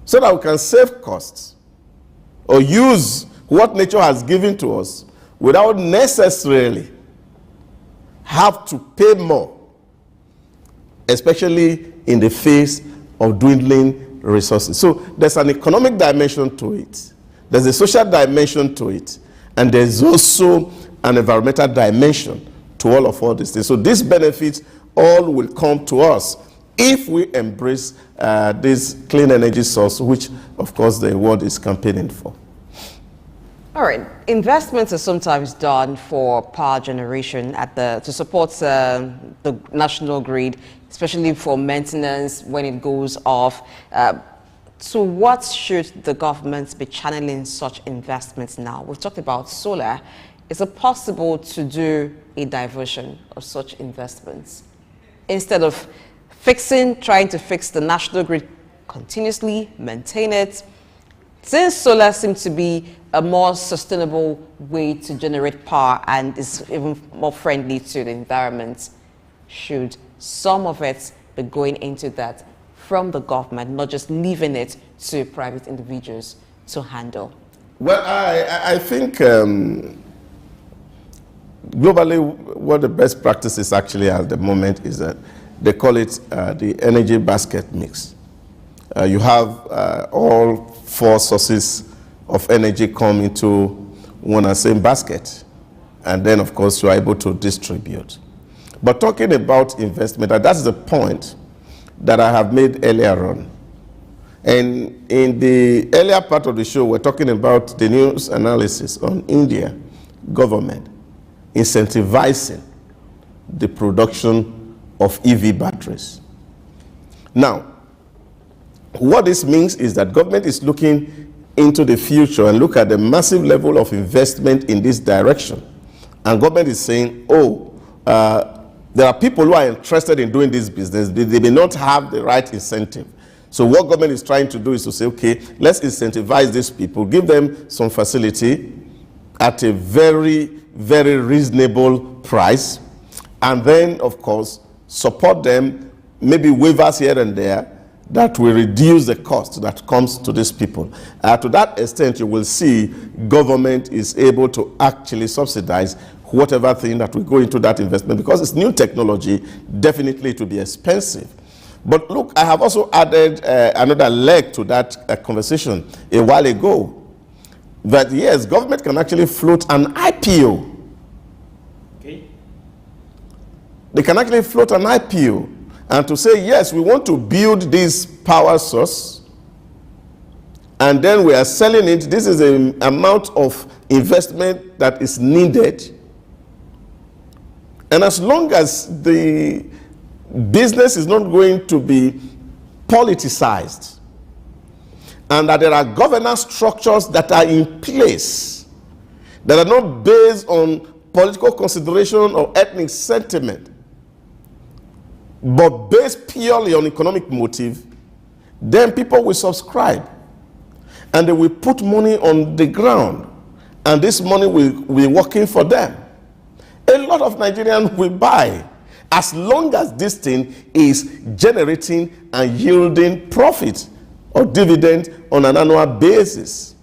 so that we can save costs or use what nature has given to us without necessarily have to pay more, especially in the face of dwindling resources. So there's an economic dimension to it, there's a social dimension to it, and there's also an environmental dimension to all these things. So these benefits all will come to us if we embrace this clean energy source, which of course the world is campaigning for. All right, investments are sometimes done for power generation to support the national grid, especially for maintenance when it goes off. So what should the government be channeling such investments now? We've talked about solar. Is it possible to do a diversion of such investments? Instead of trying to fix the national grid continuously, maintain it, since solar seems to be a more sustainable way to generate power and is even more friendly to the environment, should some of it be going into that from the government, not just leaving it to private individuals to handle? Well, I think globally, what the best practices actually at the moment is that they call it the energy basket mix. You have all 4 sources of energy come into one and same basket, and then of course you are able to distribute. But talking about investment, and that's the point that I have made earlier on. And in the earlier part of the show, we're talking about the news analysis on India government incentivizing the production of EV batteries. Now, what this means is that government is looking into the future and look at the massive level of investment in this direction. And government is saying, there are people who are interested in doing this business. They may not have the right incentive. So what government is trying to do is to say, okay, let's incentivize these people, give them some facility at a very, very reasonable price, and then, of course, support them, maybe waivers here and there, that will reduce the cost that comes to these people. To that extent, you will see government is able to actually subsidize whatever thing that will go into that investment, because it's new technology. Definitely it will be expensive. But look, I have also added another leg to that conversation a while ago, that yes, government can actually float an IPO. Okay. They can actually float an IPO and to say, yes, we want to build this power source, and then we are selling it. This is the amount of investment that is needed. And as long as the business is not going to be politicized, and that there are governance structures that are in place that are not based on political consideration or ethnic sentiment, but based purely on economic motive, then people will subscribe and they will put money on the ground, and this money will be working for them. A lot of Nigerians will buy, as long as this thing is generating and yielding profit or dividend on an annual basis.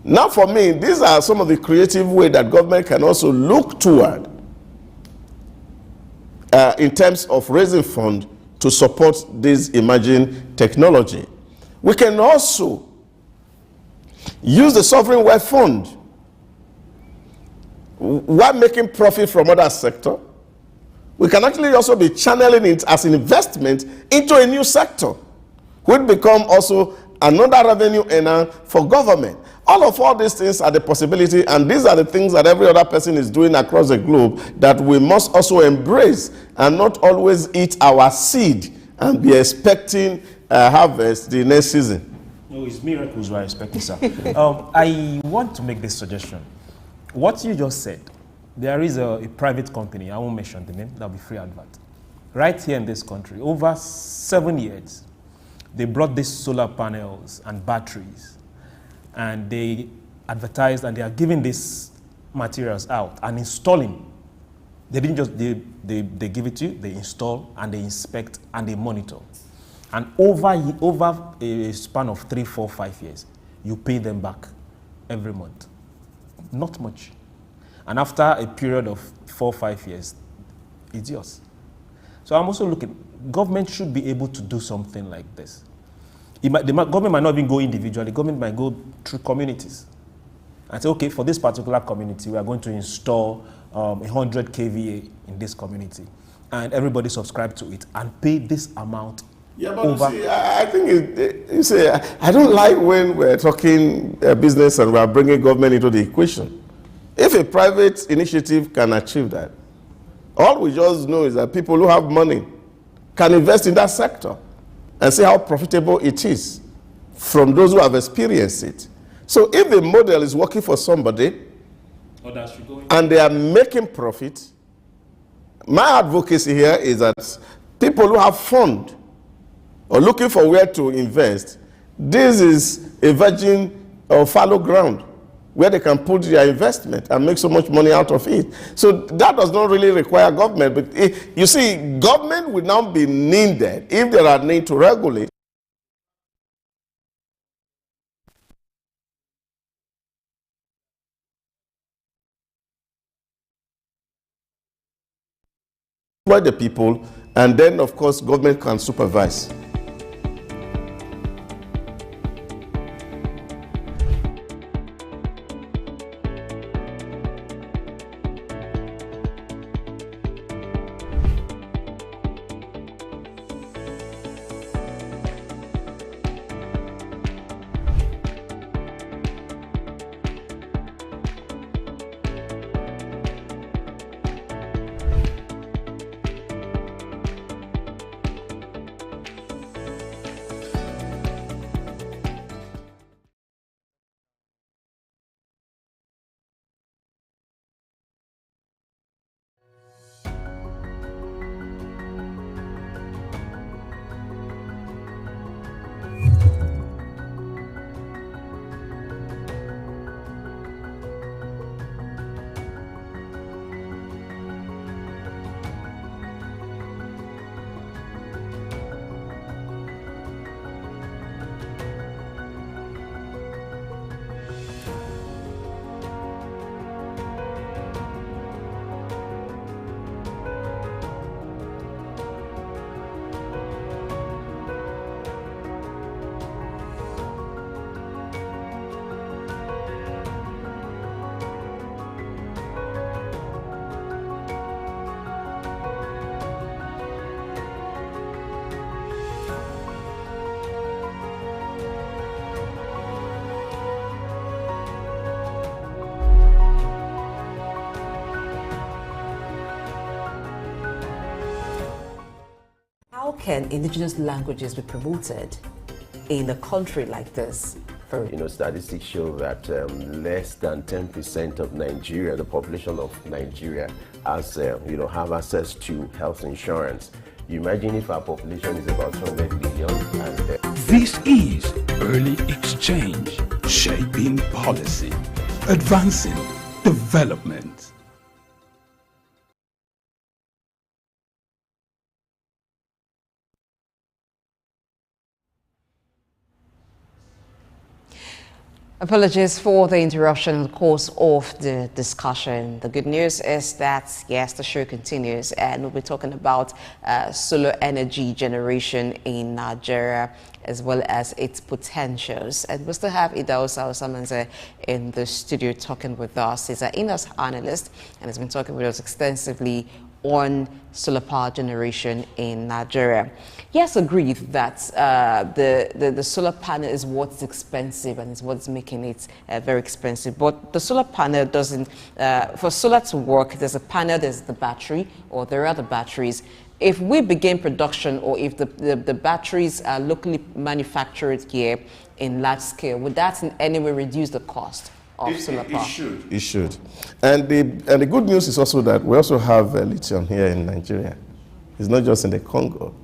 Now, for me, these are some of the creative ways that government can also look toward in terms of raising funds to support this emerging technology. We can also use the sovereign wealth fund while making profit from other sector. We can actually also be channeling it as an investment into a new sector, which become also another revenue earner for government. All these things are the possibility, and these are the things that every other person is doing across the globe that we must also embrace, and not always eat our seed and be expecting harvest the next season. No, it's miracles we're expecting, sir. I want to make this suggestion. What you just said, there is a private company, I won't mention the name, that'll be free advert, right here in this country. Over 7 years, they brought these solar panels and batteries, and they advertised, and they are giving these materials out and installing. They didn't just, they give it to you, they install and they inspect and they monitor. And over a span of 3, 4, 5 years, you pay them back every month. Not much. And after a period of 4, 5 years, it's yours. So I'm also looking, government should be able to do something like this. The government might not even go individually, the government might go through communities and say, okay, for this particular community, we are going to install 100 kVA in this community, and everybody subscribe to it and pay this amount Yeah, but over. you see, I think you see, I don't like when we're talking business and we're bringing government into the equation. If a private initiative can achieve that, all we just know is that people who have money can invest in that sector and see how profitable it is from those who have experienced it. So if the model is working for somebody and they are making profit, my advocacy here is that people who have fund or looking for where to invest, this is a virgin or fallow ground where they can put their investment and make so much money out of it. So that does not really require government. But you see, government will now be needed if there are need to regulate. By the people, and then of course government can supervise. How can indigenous languages be promoted in a country like this? Statistics show that less than 10% of Nigeria, the population of Nigeria, has, have access to health insurance. You imagine if our population is about 200 million. And, This is Early Exchange, shaping policy, advancing development. Apologies for the interruption in the course of the discussion. The good news is that, yes, the show continues, and we'll be talking about solar energy generation in Nigeria as well as its potentials. And we still have Idausa Osamanze in the studio talking with us. He's an in-house analyst and has been talking with us extensively on solar power generation in Nigeria. He has agreed that the solar panel is what's expensive and is what's making it very expensive. But the solar panel doesn't, for solar to work, there's a panel, there's the battery, or there are the batteries. If we begin production, or if the batteries are locally manufactured here in large scale, would that in any way reduce the cost of solar power? It should. And the good news is also that we also have lithium here in Nigeria. It's not just in the Congo.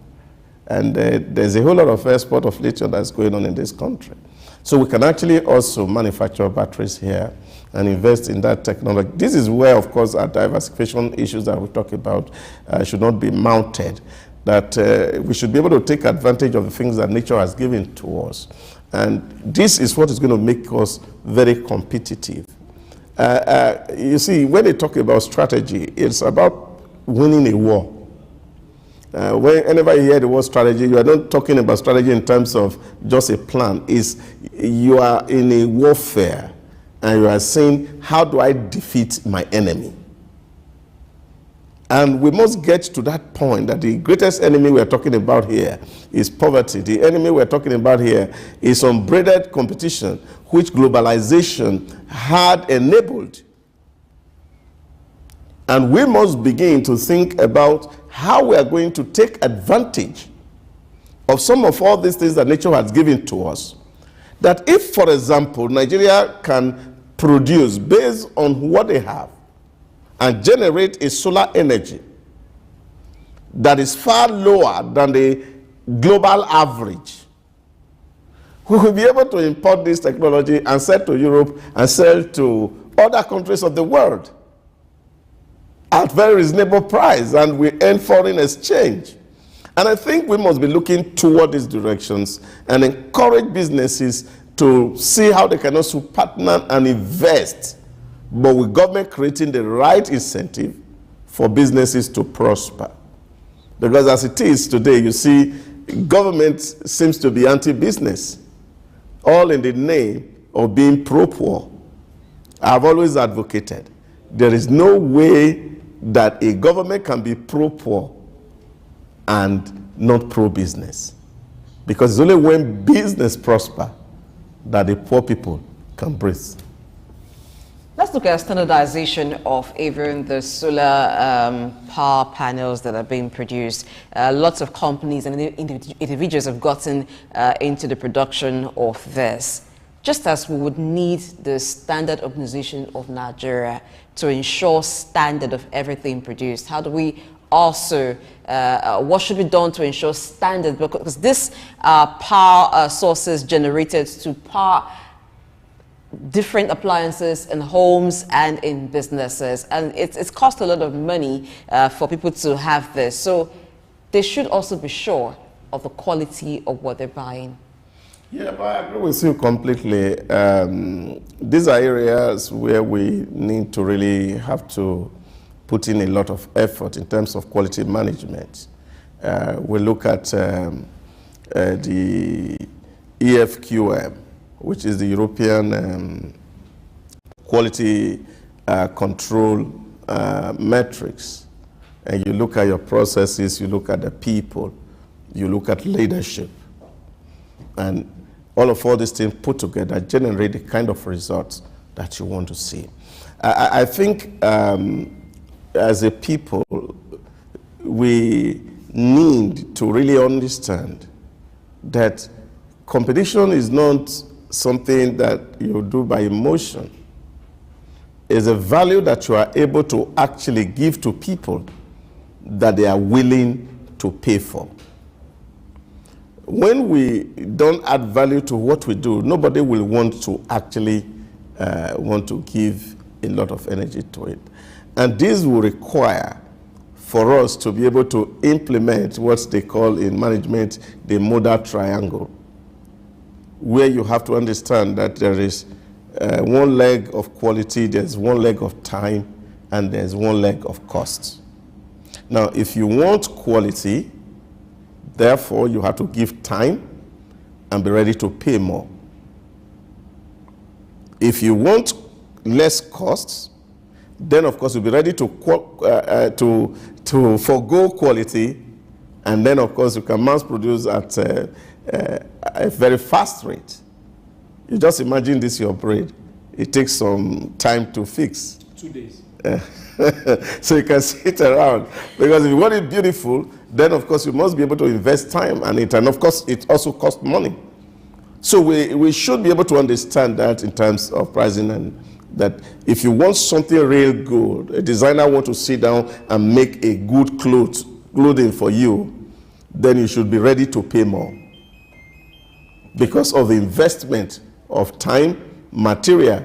And there's a whole lot of export of lithium that's going on in this country. So we can actually also manufacture batteries here and invest in that technology. This is where, of course, our diversification issues that we talk about should not be mounted, that we should be able to take advantage of the things that nature has given to us. And this is what is going to make us very competitive. You see, when they talk about strategy, it's about winning a war. Whenever you hear the word strategy, you are not talking about strategy in terms of just a plan. You are in a warfare, and you are saying, how do I defeat my enemy? And we must get to that point that the greatest enemy we're talking about here is poverty. The enemy we're talking about here is unbridled competition, which globalization had enabled. And we must begin to think about how we are going to take advantage of some of all these things that nature has given to us. That if, for example, Nigeria can produce based on what they have and generate a solar energy that is far lower than the global average, we will be able to import this technology and sell to Europe and sell to other countries of the world at very reasonable price, and we earn foreign exchange. And I think we must be looking toward these directions and encourage businesses to see how they can also partner and invest, but with government creating the right incentive for businesses to prosper. Because as it is today, you see, government seems to be anti-business, all in the name of being pro-poor. I've always advocated there is no way that a government can be pro-poor and not pro-business. Because it's only when business prosper that the poor people can breathe. Let's look at standardization of even the solar power panels that are being produced. Lots of companies and individuals have gotten into the production of this. Just as we would need the standard organization of Nigeria to ensure standard of everything produced, how do we also, what should be done to ensure standard? Because this power sources generated to power different appliances in homes and in businesses, and it's cost a lot of money for people to have this. So they should also be sure of the quality of what they're buying. Yeah, but I agree with you completely. These are areas where we need to really have to put in a lot of effort in terms of quality management. We look at the EFQM, which is the European quality control metrics. And you look at your processes, you look at the people, you look at leadership. And all these things put together generate the kind of results that you want to see. I think as a people, we need to really understand that competition is not something that you do by emotion. It's a value that you are able to actually give to people that they are willing to pay for. When we don't add value to what we do, nobody will want to actually want to give a lot of energy to it. And this will require for us to be able to implement what they call in management the modal triangle, where you have to understand that there is one leg of quality, there's one leg of time, and there's one leg of cost. Now, if you want quality, therefore you have to give time and be ready to pay more. If you want less costs, then of course you'll be ready to forego quality, and then of course you can mass produce at a very fast rate. You just imagine this, your bread. It takes some time to fix. 2 days. So you can sit around. Because if you want it beautiful, then of course you must be able to invest time in it. And of course it also costs money. So we should be able to understand that in terms of pricing, and that if you want something real good, a designer wants to sit down and make a good clothing for you, then you should be ready to pay more. Because of the investment of time, material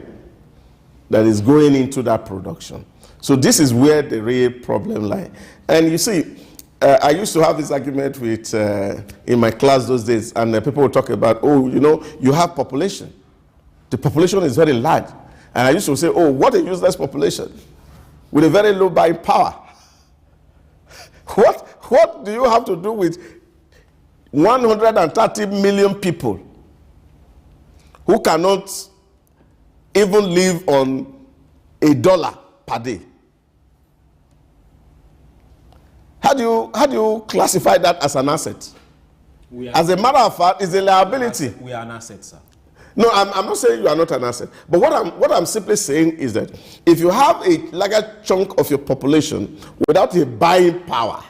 that is going into that production. So this is where the real problem lies. And you see, I used to have this argument with, in my class those days, and people would talk about, oh, you know, you have population. The population is very large. And I used to say, oh, what a useless population with a very low buying power. What do you have to do with 130 million people who cannot even live on $1 per day? how do you classify that as an asset? As a matter of fact, it's a liability. We are an asset, sir. No, I'm not saying you are not an asset. But what I'm simply saying is that if you have a larger chunk of your population without a buying power,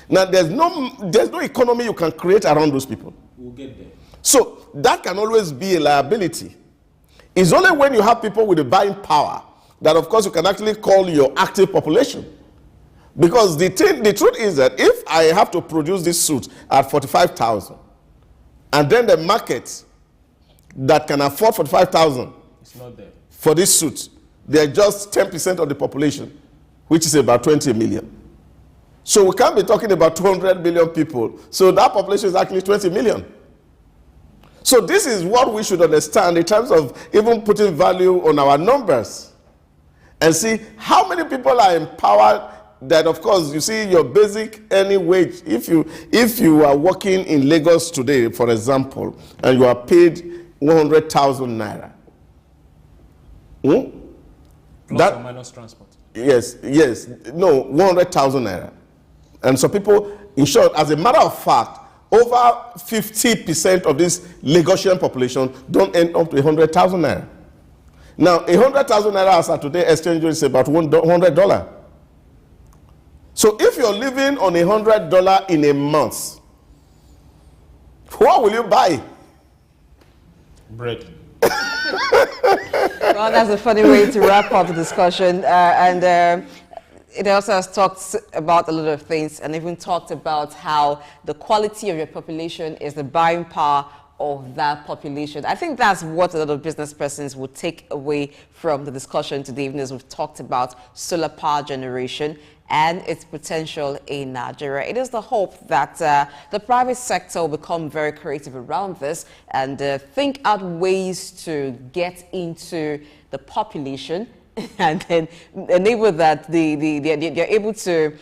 now there's no economy you can create around those people. We'll get there. So that can always be a liability. It's only when you have people with a buying power that, of course, you can actually call your active population. Because the truth is that if I have to produce this suit at 45,000, and then the market that can afford 45,000 it's not there for this suit, they're just 10% of the population, which is about 20 million. So we can't be talking about 200 million people. So that population is actually 20 million. So this is what we should understand in terms of even putting value on our numbers and see how many people are empowered. That, of course, you see your basic earning wage. If you are working in Lagos today, for example, and you are paid 100,000 naira, plus or minus transport. Yes, no, 100,000 naira. And so people, in short, as a matter of fact, over 50% of this Lagosian population don't end up to 100,000 naira. Now, 100,000 naira as of today exchange rate is about $100. So if you're living on $100 in a month, what will you buy? Bread. Well, that's a funny way to wrap up the discussion. It also has talked about a lot of things and even talked about how the quality of your population is the buying power of that population. I think that's what a lot of business persons would take away from the discussion today, even as we've talked about solar power generation and its potential in Nigeria. It is the hope that the private sector will become very creative around this and think out ways to get into the population and then enable that they're able to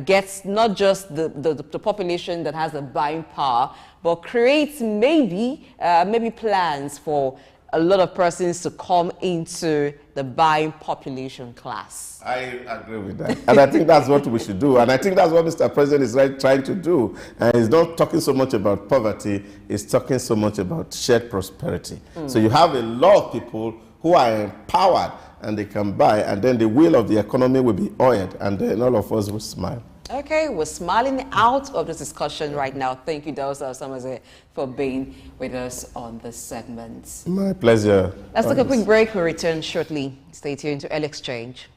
get not just the population that has a buying power, but create maybe plans for a lot of persons to come into the buying population class. I agree with that. And I think that's what we should do. And I think that's what Mr. President is trying to do. And he's not talking so much about poverty, he's talking so much about shared prosperity. So you have a lot of people who are empowered and they can buy, and then the wheel of the economy will be oiled, and then all of us will smile. Okay, we're smiling out of this discussion right now. Thank you, Dausa Samaze, for being with us on this segment. My pleasure. Let's take a quick break. We'll return shortly. Stay tuned to Early Exchange.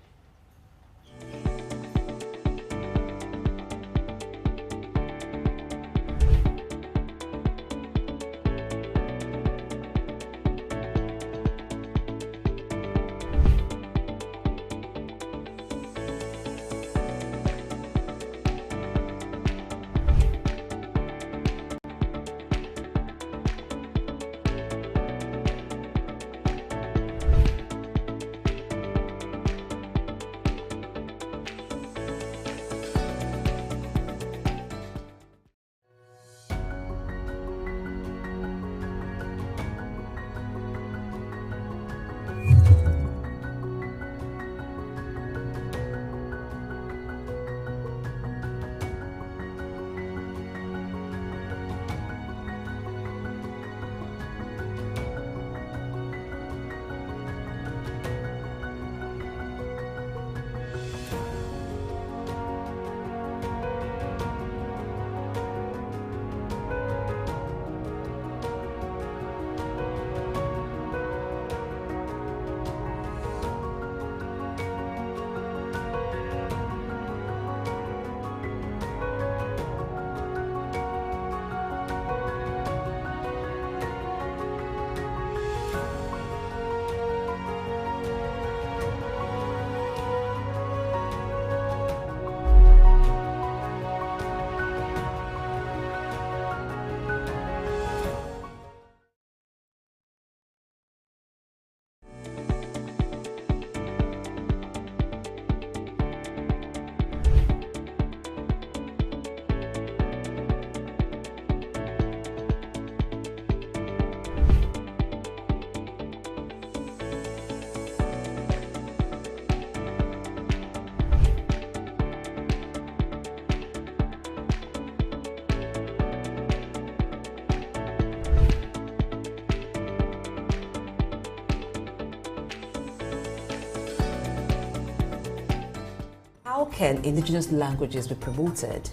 How can indigenous languages be promoted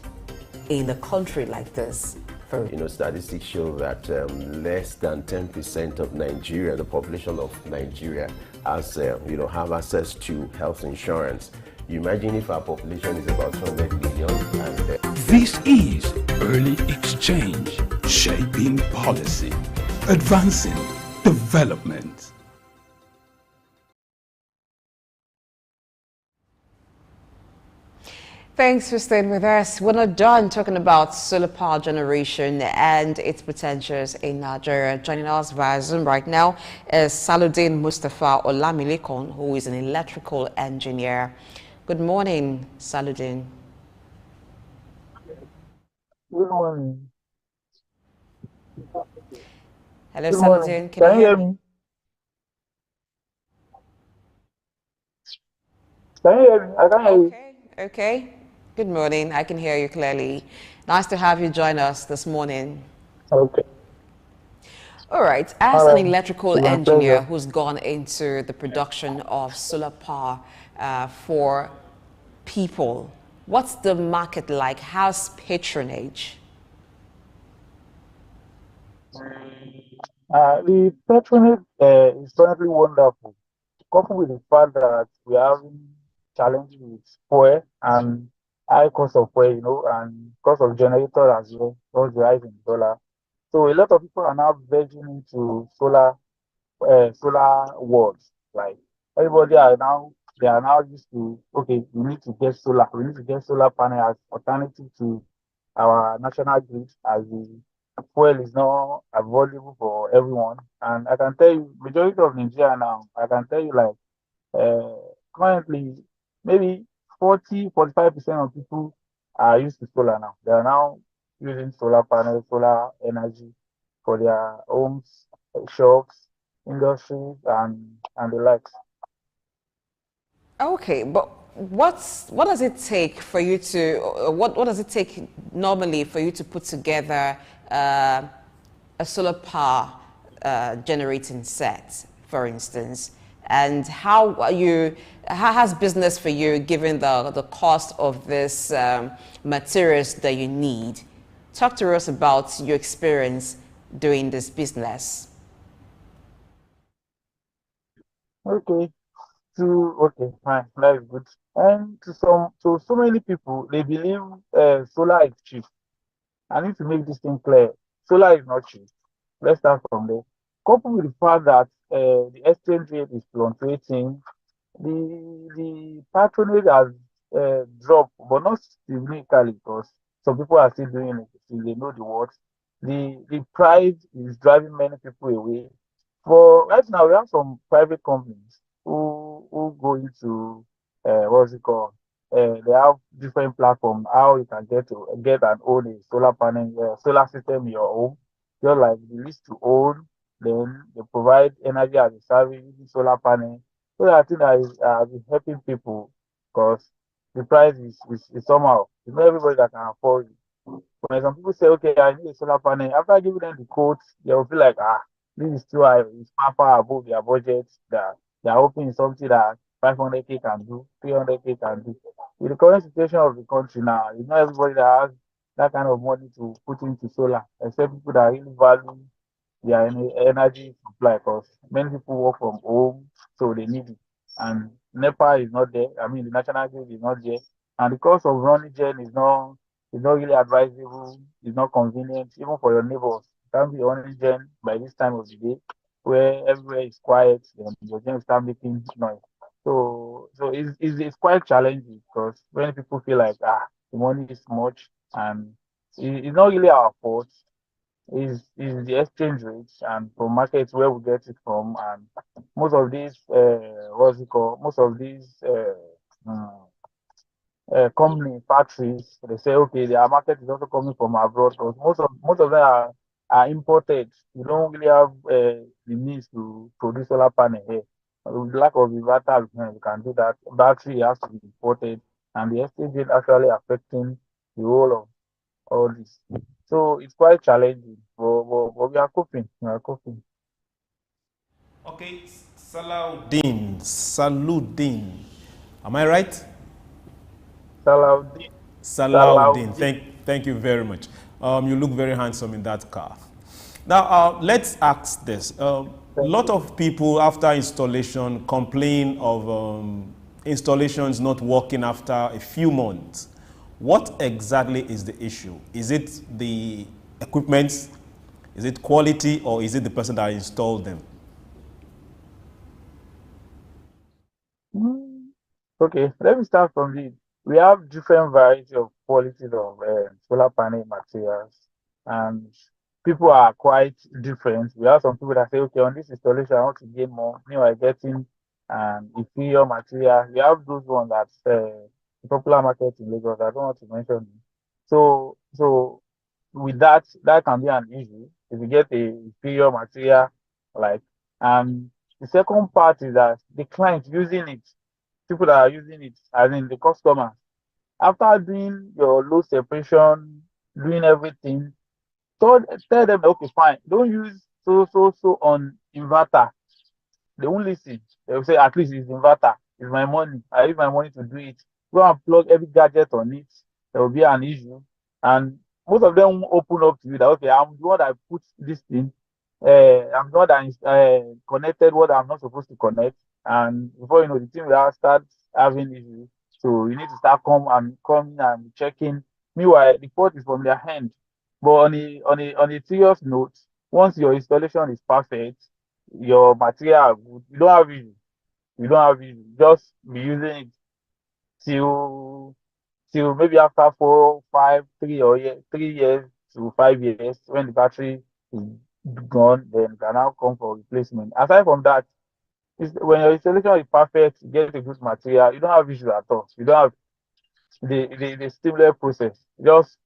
in a country like this? Statistics show that less than 10% of Nigeria, the population of Nigeria, has have access to health insurance. You imagine if our population is about 200 million and This is Early Exchange, shaping policy, advancing development. Thanks for staying with us. We're not done talking about solar power generation and its potentials in Nigeria. Joining us via Zoom right now is Saludin Mustafa Olamilekon, who is an electrical engineer. Good morning, Saludin. Good morning. Hello, Good Saludin. morning. Can you hear me? Can you hear me? I can hear you. Okay. Good morning. I can hear you clearly. Nice to have you join us this morning. Okay. All right. As an electrical engineer who's gone into the production of solar power for people, what's the market like? How's patronage? The patronage is currently wonderful, coupled with the fact that we are having challenges with fuel and high cost of fuel, and cost of generator as well, because the rise in dollar. So a lot of people are now verging into solar worlds. Like everybody they are now used to, okay, we need to get solar. We need to get solar panel as alternative to our national grid, as the fuel is not available for everyone. And I can tell you, majority of Nigeria now, I can tell you like currently maybe 45% of people are used to solar now. They are now using solar panels, solar energy for their homes, shops, industries, and the likes. Okay, but what does it take for you to what does it take normally for you to put together a solar power generating set, for instance? And how has business for you, given the cost of this materials that you need? Talk to us about your experience doing this business. Okay. Okay, fine, that is good. And to so many people, they believe solar is cheap. I need to make this thing clear. Solar is not cheap. Let's start from there. Coupled with the fact that the exchange rate is fluctuating, the patronage has dropped, but not significantly, because some people are still doing it. Still they know the words. The price is driving many people away. For right now, we have some private companies who go into what's it called? They have different platforms how you can get and own a solar panel, solar system in your home. Just like the lease to own, then they provide energy as a service using solar panel. So I think that is been helping people, because the price is somehow, it's not everybody that can afford it. When some people say, okay, I need a solar panel, after giving them the quotes, they will feel like, this is too high, it's far above their budget, that they are hoping it's something that 500K can do, 300K can do. With the current situation of the country now, it's not everybody that has that kind of money to put into solar, except people that really value their energy supply, because many people work from home, so they need it. And NEPA is not there. I mean, the national grid is not there. And the cost of running gen is not really advisable, it's not convenient, even for your neighbors. You can't be running gen by this time of the day, where everywhere is quiet, and your gen start making noise. So it's quite challenging, because when people feel like, the money is much, and it's not really our fault, is the exchange rates and from markets where we get it from. And most of these what's it called most of these mm, company factories, they say, okay, their market is also coming from abroad, because most of them are imported. You don't really have the means to produce solar panel here. With lack of inverter, you can do that. Battery has to be imported, and the exchange rate actually affecting the whole of all this. So it's quite challenging, but we are coping. We are coping. Okay, Saludin. Am I right? Salaudin. Salaudin. Salaudin. Thank you very much. You look very handsome in that car. Now, let's ask this. A lot of people after installation complain of installations not working after a few months. What exactly is the issue? Is it the equipment? Is it quality, or is it the person that installed them? Mm, Okay, let me start from this. We have different variety of qualities of solar panel materials, and people are quite different. We have some people that say, okay, on this installation, I want to gain more. Meanwhile, getting inferior material. We have those ones that's the popular market in Lagos. I don't want to mention them. So with that, that can be an issue if you get a inferior material, like, and the second part is that the client using it, people that are using it, as in the customer, after doing your low separation, doing everything, tell them, okay, fine, don't use so on inverter. They won't listen. They will say, at least it's inverter. It's my money. I use my money to do it. Go and plug every gadget on it. There will be an issue. And most of them won't open up to you that, okay, I'm the one that put this thing. I'm the one that is, connected what I'm not supposed to connect. And before you know, the thing will start having issues. So you need to start coming and checking. Meanwhile, the fault is from their hand. But on a serious note, once your installation is perfect, your material are good. You don't have issue. You don't have issue. Just be using it till maybe after 3 years to 5 years when the battery is gone, then you can now come for replacement. Aside from that, when your installation is perfect, you get a good material, you don't have issues at all. You don't have the similar process. Just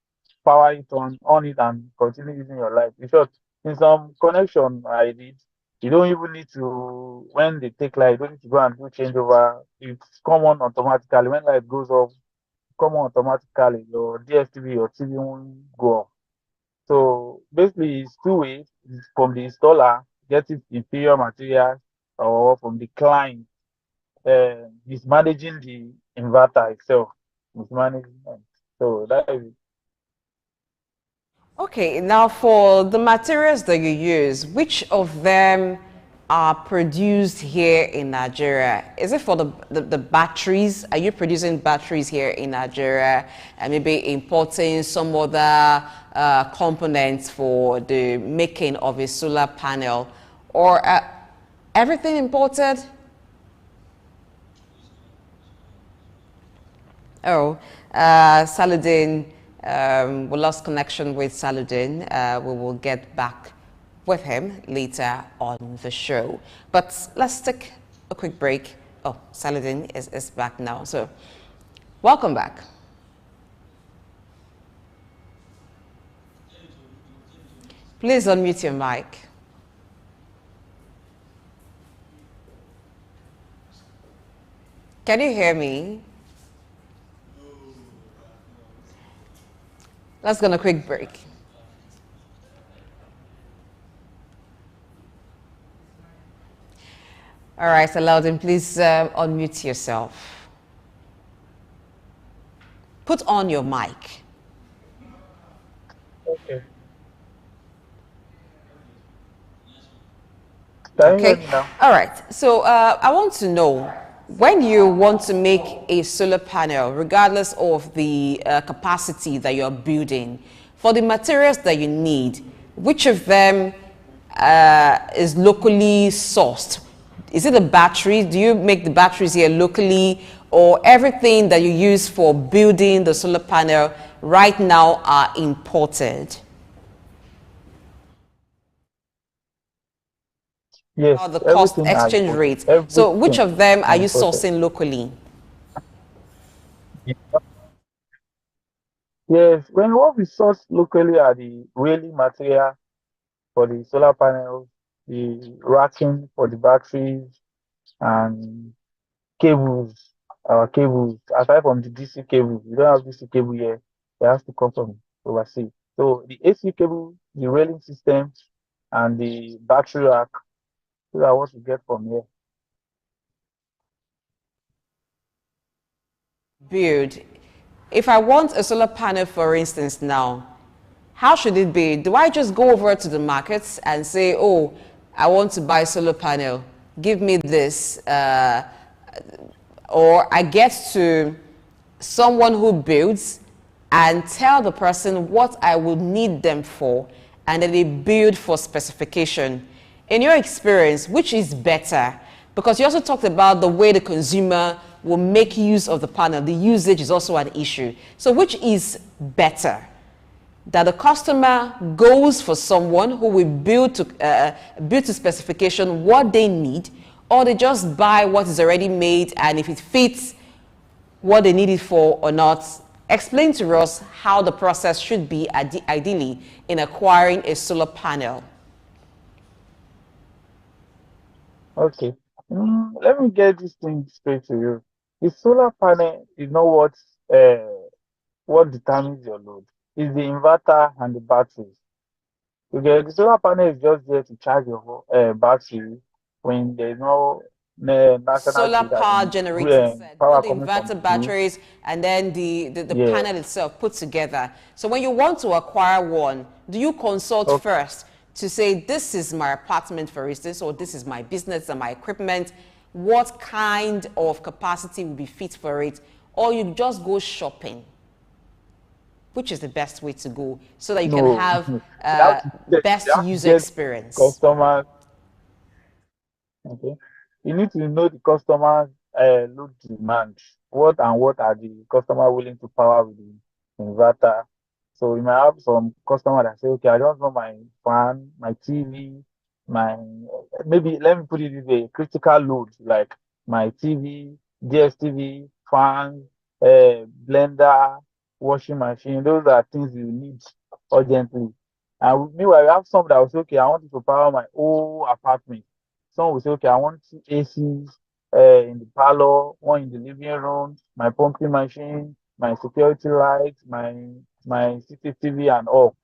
power it on it and continue using your life. In short, in some connection I did, you don't even need to, when they take light, you don't need to go and do changeover. It's come on automatically. When light goes off, come on automatically. Your DSTV, your TV won't go off. So basically, it's two ways. It's from the installer, getting inferior materials, or from the client, mismanaging the inverter itself. Mismanagement. So that is it. Okay, now for the materials that you use, which of them are produced here in Nigeria? Is it for the batteries? Are you producing batteries here in Nigeria and maybe importing some other components for the making of a solar panel? Or everything imported? Oh, Saladin, we lost connection with Saladin. We will get back with him later on the show. But let's take a quick break. Oh, Saladin is back now. So, welcome back. Please unmute your mic. Can you hear me? Let's go on a quick break. All right, Salaudin, please unmute yourself. Put on your mic. Okay. Can you hear Okay. me now? All right. So I want to know, when you want to make a solar panel, regardless of the capacity that you're building, for the materials that you need, which of them is locally sourced? Is it the battery? Do you make the batteries here locally, or everything that you use for building the solar panel right now are imported? Yes, Or the cost everything are exchange imported. rate? So which Everything of them are are you imported. sourcing locally? Yes, when what we source locally are the railing material for the solar panels, the racking for the batteries, and cables. Our cables, aside from the DC cable, we don't have DC cable here. It has to come from overseas. So the AC cable, the railing system, and the battery rack, those are what we get from here. Build. if I want a solar panel, for instance, now, how should it be? Do I just go over to the markets and say, oh, I want to buy a solar panel, give me this, or I get to someone who builds and tell the person what I would need them for, and then they build for specification. In your experience, which is better? Because you also talked about the way the consumer will make use of the panel. The usage is also an issue. So which is better? That the customer goes for someone who will build to specification what they need, or they just buy what is already made, and if it fits what they need it for or not. Explain to us how the process should be ideally in acquiring a solar panel. Okay. Let me get this thing straight to you. The solar panel is not what determines your load. It's the inverter and the batteries. Okay, the solar panel is just there to charge your battery when there's no national Solar grid power generating set, power both the coming from the inverter grid. batteries and then the Yeah. panel itself put together. So when you want to acquire one, do you consult first to say, this is my apartment, for instance, or this is my business and my equipment? What kind of capacity will be fit for it? Or you just go shopping? Which is the best way to go so that you can have You have to best you have to user get experience? customers. Okay. You need to know the customer's load demand. What are the customer willing to power with the inverter? So you might have some customer that say, okay, I just want my fan, my TV, my maybe let me put it this way, critical load like my TV, DSTV, fan, blender, washing machine. Those are things you need urgently. And meanwhile, we have some that will say, okay, I want it to power my whole apartment. Some will say, okay, I want two ACs in the parlor, one in the living room, my pumping machine, my security lights, my CCTV and all.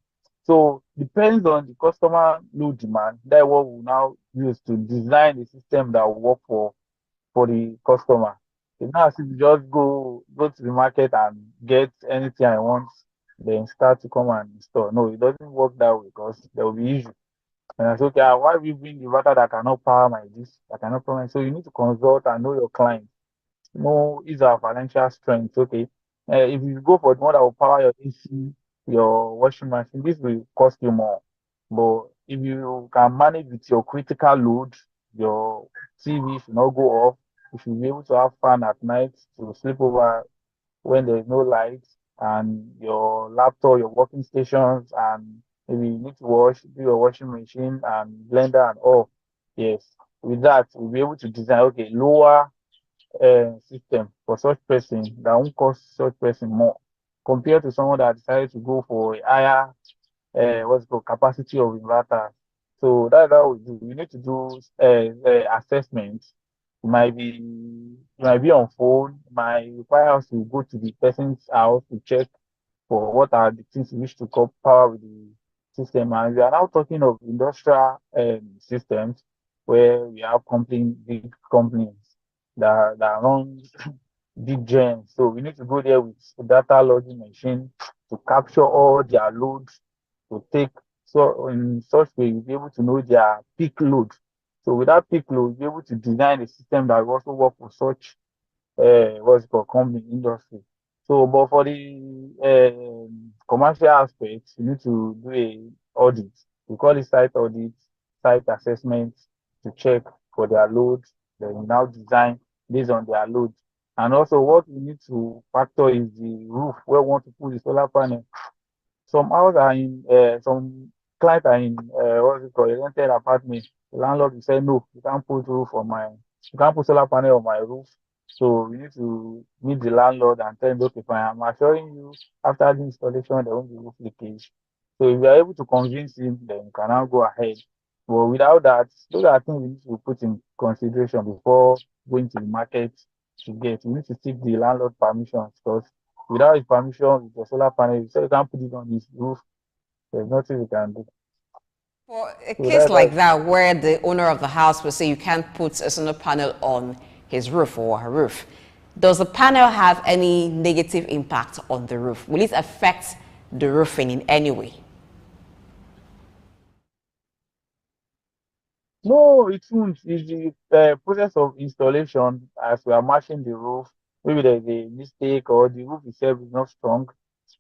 So depends on the customer load demand. That's what we now use to design the system that will work for the customer. It's not as if you just go to the market and get anything I want, then start to come and install. No, it doesn't work that way because there will be issues. And I said, okay, why we bring the inverter that cannot power my this, that cannot power my. So you need to consult and know your client, know is our financial strength. Okay, if you go for the one that will power your AC, your washing machine, this will cost you more. But if you can manage with your critical load, your TV should not go off. You should be able to have fun at night to sleep over when there's no light, and your laptop, your working stations, and maybe you need to do your washing machine and blender and all. Yes, with that, we'll be able to design, okay, lower system for such person that won't cost such person more compared to someone that decided to go for a higher what's it called capacity of inverter. So that's how we do. We need to do assessments. It might be on phone. It might require us to go to the person's house to check for what are the things we wish to power with the system. And we are now talking of industrial systems where we have big companies that run big gens. So we need to go there with a data logging machine to capture all their loads to take. So in such way, you'll be able to know their peak load. So with that peak load, you'll be able to design a system that will also work for such what's it called company industry. So, but for the commercial aspects, you need to do a audit. We call it site audit, site assessment to check for their load. Then you now design based on their load. And also, what we need to factor is the roof where we want to put the solar panel. Some houses are in, some clients are in, what's it called, a rented apartment. The landlord will say, no, you can't put solar panel on my roof. So we need to meet the landlord and tell him, okay, fine, I'm assuring you, after the installation, there won't be roof leakage. So if you are able to convince him, then you can now go ahead. But without that, those are things we need to put in consideration before going to the market to get. We need to seek the landlord permission because without his permission, with the solar panel, you say you can't put it on his roof. There's nothing we can do. For a So case like that, where the owner of the house will say you can't put a solar panel on his roof or her roof, Does the panel have any negative impact on the roof? Will it affect the roofing in any way? No, it won't. It's the process of installation as we are matching the roof. Maybe there's a mistake or the roof itself is not strong.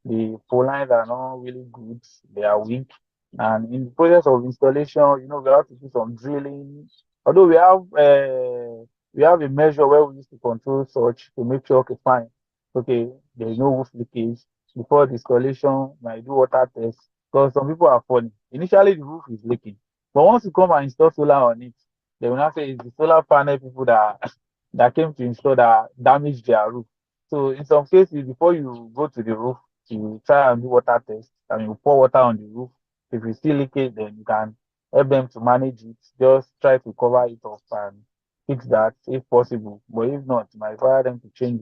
The pole lines are not really good. They are weak. And in the process of installation, we have to do some drilling. Although we have a measure where we used to control such to make sure, okay, fine, okay, there is no roof leakage. Before the installation, might do water test. Because some people are funny. Initially, the roof is leaking. But once you come and install solar on it, they will not say it's the solar panel people that that came to install that damaged their roof. So in some cases, before you go to the roof, you try and do water test and you pour water on the roof. If you see leakage, then you can help them to manage it. Just try to cover it up and fix that if possible. But if not, you might require them to change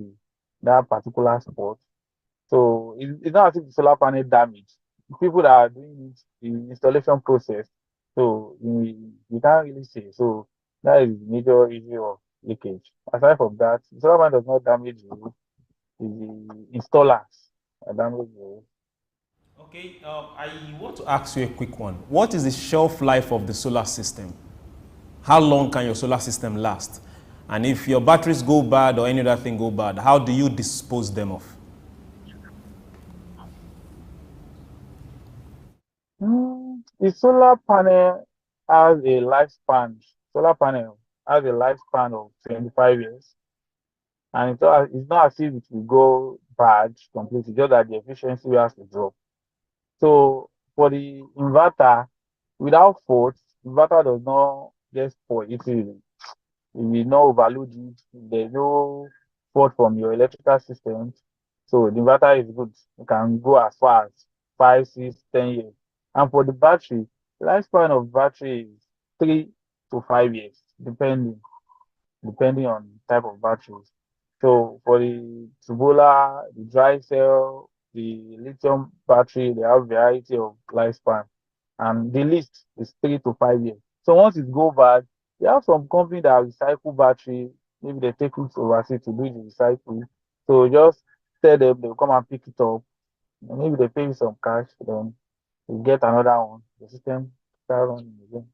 that particular spot. So it's not as if the solar panel damaged. People that are doing it, the installation process, so you can't really say. So that is the major issue of leakage. Aside from that, the solar panel does not damage the roof. It's the installers that damage the roof. Okay, I want to ask you a quick one. What is the shelf life of the solar system? How long can your solar system last? And if your batteries go bad or any other thing go bad, how do you dispose them of? The solar panel has a lifespan. Solar panel has a lifespan of 25 years. And it's not as if it will go bad completely, just that the efficiency has to drop. So for the inverter, without fault, inverter does not get spoiled easily. You will not overload it. There's no fault from your electrical system. So the inverter is good. It can go as far as 5, 6, 10 years. And for the battery, the lifespan of battery is 3 to 5 years, depending on the type of batteries. So for the tubular, the dry cell, the lithium battery, they have variety of lifespan. And the least is 3 to 5 years. So once it go bad, they have some company that recycle battery. Maybe they take it overseas to do the recycle. So just tell them they'll come and pick it up. And maybe they pay you some cash, then you get another one. The system start running again.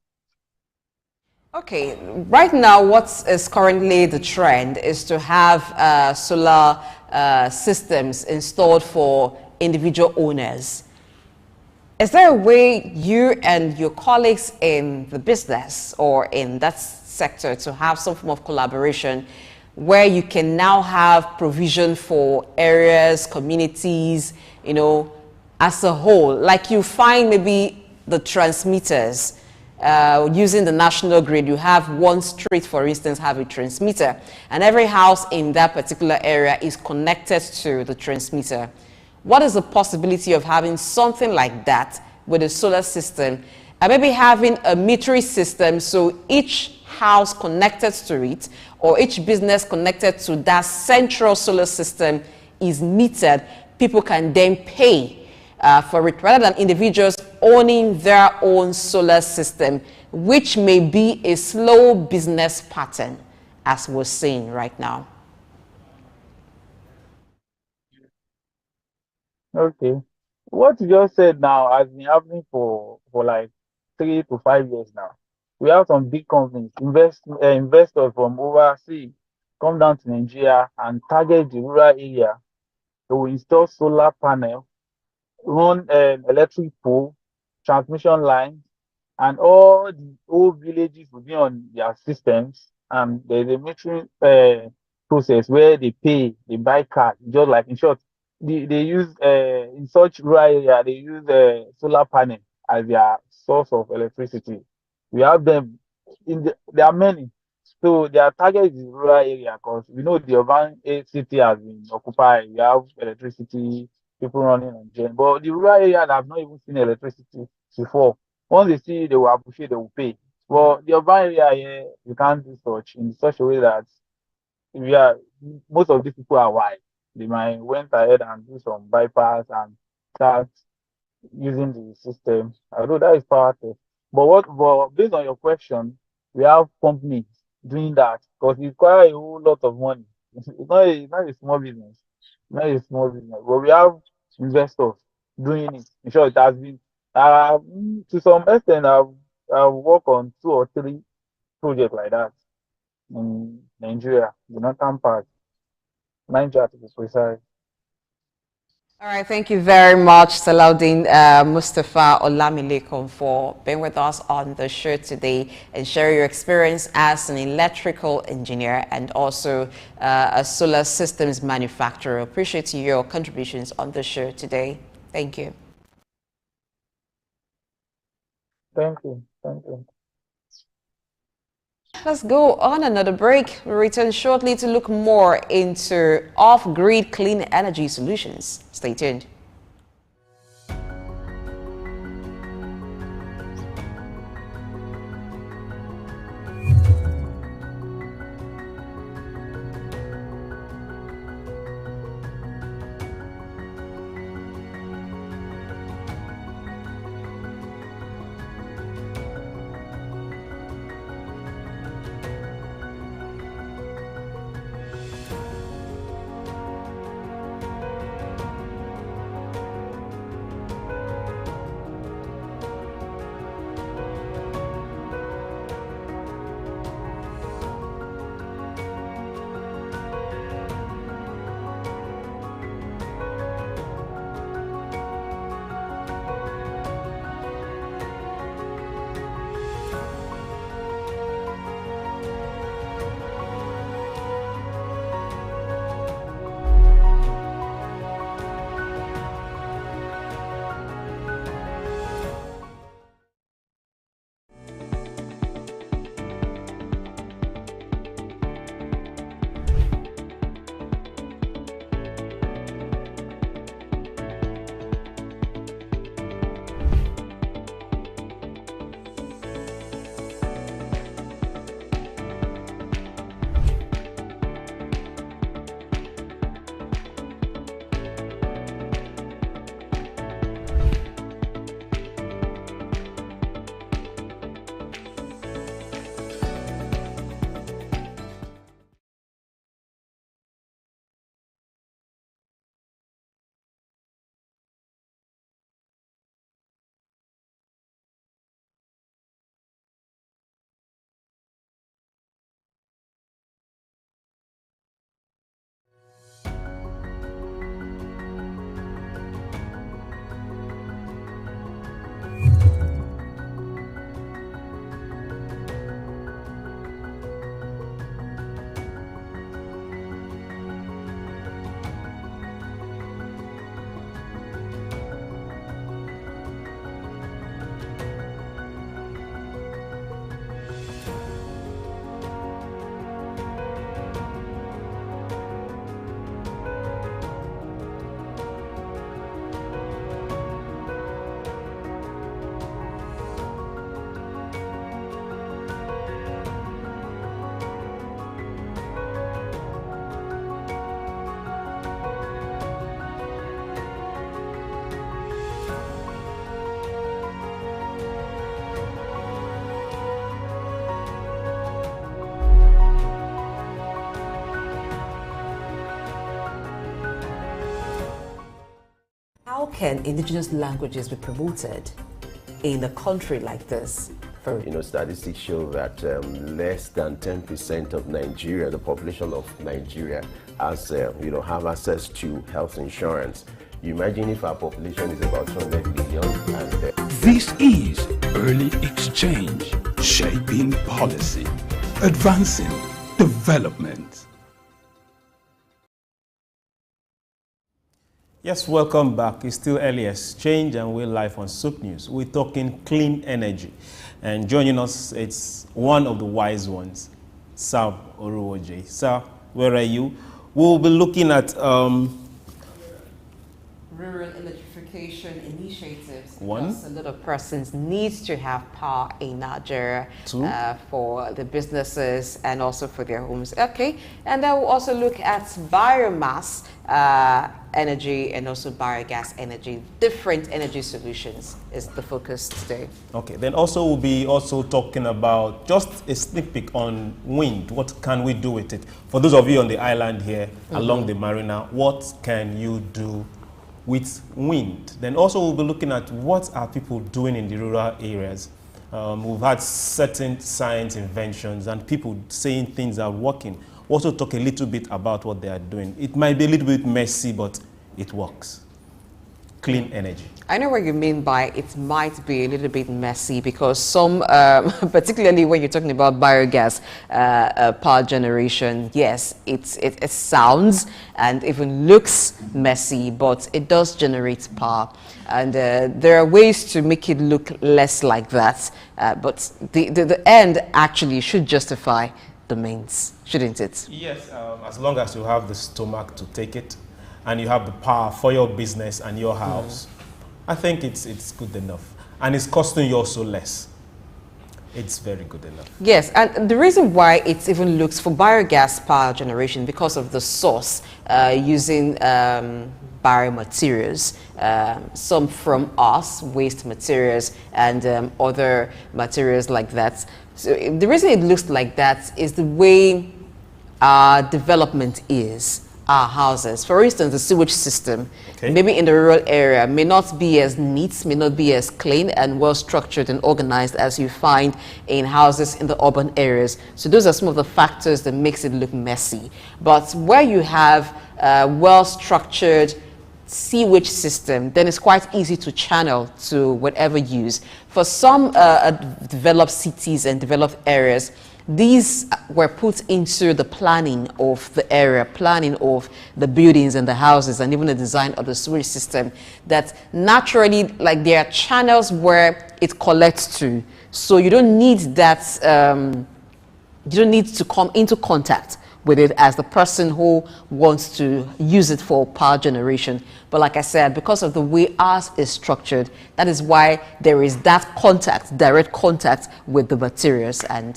Okay, right now what is currently the trend is to have solar systems installed for individual owners. Is there a way you and your colleagues in the business or in that sector to have some form of collaboration where you can now have provision for areas, communities, as a whole? Like you find maybe the transmitters, using the national grid, you have one street, for instance, have a transmitter, and every house in that particular area is connected to the transmitter. What is the possibility of having something like that with a solar system, and maybe having a metering system so each house connected to it or each business connected to that central solar system is metered? People can then pay for it rather than individuals owning their own solar system, which may be a slow business pattern as we're seeing right now. Okay. What you just said now has been happening for like 3 to 5 years now. We have some big companies, investors from overseas come down to Nigeria and target the rural area. They will install solar panel, run electric pole, transmission line, and all the old villages will be on their systems. And there's a metering process where they buy card, just like in short, they use in such rural area they use solar panel as their source of electricity. We have them there are many. So their target is rural area because we know the urban city has been occupied. We have electricity, people running on gen. But the rural area that have not even seen electricity before, once they see it, they will appreciate, they will pay. But the urban area here, you can't do such in such a way that we are most of these people are white. They might went ahead and do some bypass and start using the system. Although that is power test. But based on your question, we have companies doing that because it requires a whole lot of money. Not a small business. Not a small business. But we have investors doing it. In short, it has been to some extent I've worked on 2 or 3 projects like that in Nigeria, the northern part, Nigeria to be precise. All right, thank you very much, Salaudin Mustafa Olamilekan, for being with us on the show today and sharing your experience as an electrical engineer and also a solar systems manufacturer. Appreciate your contributions on the show today. Thank you. Thank you. Thank you. Let's go on another break. We'll return shortly to look more into off-grid clean energy solutions. Stay tuned. How can indigenous languages be promoted in a country like this? Statistics show that less than 10% of Nigeria, the population of Nigeria, has have access to health insurance. You imagine if our population is about 200 million and This is Early Exchange, shaping policy, advancing development. Yes, welcome back. It's still Early Exchange and we're live on Soup News. We're talking clean energy. And joining us, it's one of the wise ones, Sam Oruoje. Sir, where are you? We'll be looking at Rural electrification diversification initiatives. One. Because a lot of persons need to have power in Nigeria. Two. For the businesses and also for their homes. Okay, and then we'll also look at biomass energy and also biogas energy. Different energy solutions is the focus today. Okay, then also we'll be also talking about just a sneak peek on wind. What can we do with it? For those of you on the island here, along the marina, what can you do with wind? Then also we'll be looking at what are people doing in the rural areas. We've had certain science inventions and people saying things are working. Also talk a little bit about what they are doing. It might be a little bit messy, but it works. Clean energy. I know what you mean by it might be a little bit messy, because some, particularly when you're talking about biogas power generation, yes, it sounds and even looks messy, but it does generate power. And there are ways to make it look less like that, but the end actually should justify the means, shouldn't it? Yes, as long as you have the stomach to take it and you have the power for your business and your house, I think it's good enough. And it's costing you also less. It's very good enough. Yes, and the reason why it even looks for biogas power generation, because of the source using biomaterials, some from us, waste materials, and other materials like that. So the reason it looks like that is the way our development is, our houses. For instance, the sewage system, maybe in the rural area, may not be as neat, may not be as clean and well structured and organized as you find in houses in the urban areas. So those are some of the factors that makes it look messy. But where you have well structured sewage system, then it's quite easy to channel to whatever use. For some developed cities and developed areas, these were put into the planning of the area, planning of the buildings and the houses, and even the design of the sewage system, that naturally, like, there are channels where it collects to. So you don't need that, you don't need to come into contact with it as the person who wants to use it for power generation. But like I said, because of the way ours is structured, that is why there is that contact, direct contact with the materials and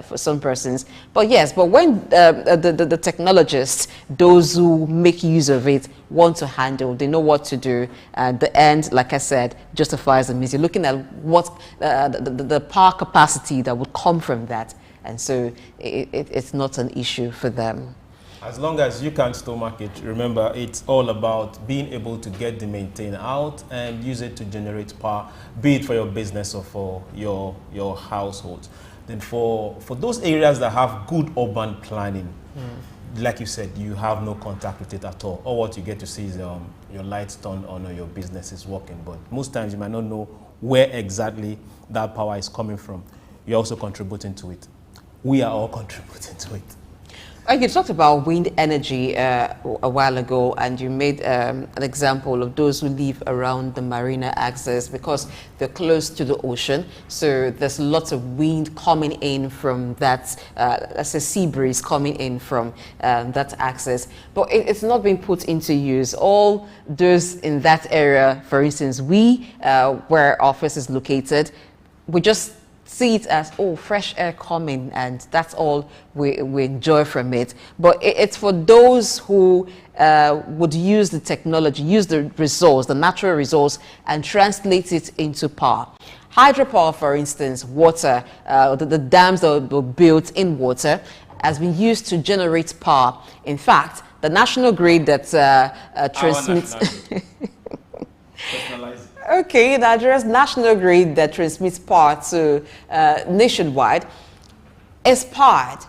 for some persons. But yes, but when the technologists, those who make use of it, want to handle, they know what to do. And the end, like I said, justifies the means. You're looking at what the power capacity that would come from that. And so it's not an issue for them. As long as you can stomach it, remember, it's all about being able to get the maintain out and use it to generate power, be it for your business or for your household. Then for those areas that have good urban planning, like you said, you have no contact with it at all. All what you get to see is your lights turned on or your business is working. But most times you might not know where exactly that power is coming from. You're also contributing to it. We are all contributing to it. You talked about wind energy a while ago, and you made an example of those who live around the marina access because they're close to the ocean. So there's lots of wind coming in from that, let's say sea breeze coming in from that access. But it's not being put into use. All those in that area, for instance, where our office is located, we just see it as, oh, fresh air coming, and that's all we enjoy from it. But it's for those who would use the technology, use the resource, the natural resource, and translate it into power. Hydropower, for instance, water, the dams that were built in water, has been used to generate power. In fact, the national grid that transmits... Okay, Nigeria's national grid that transmits power to nationwide is powered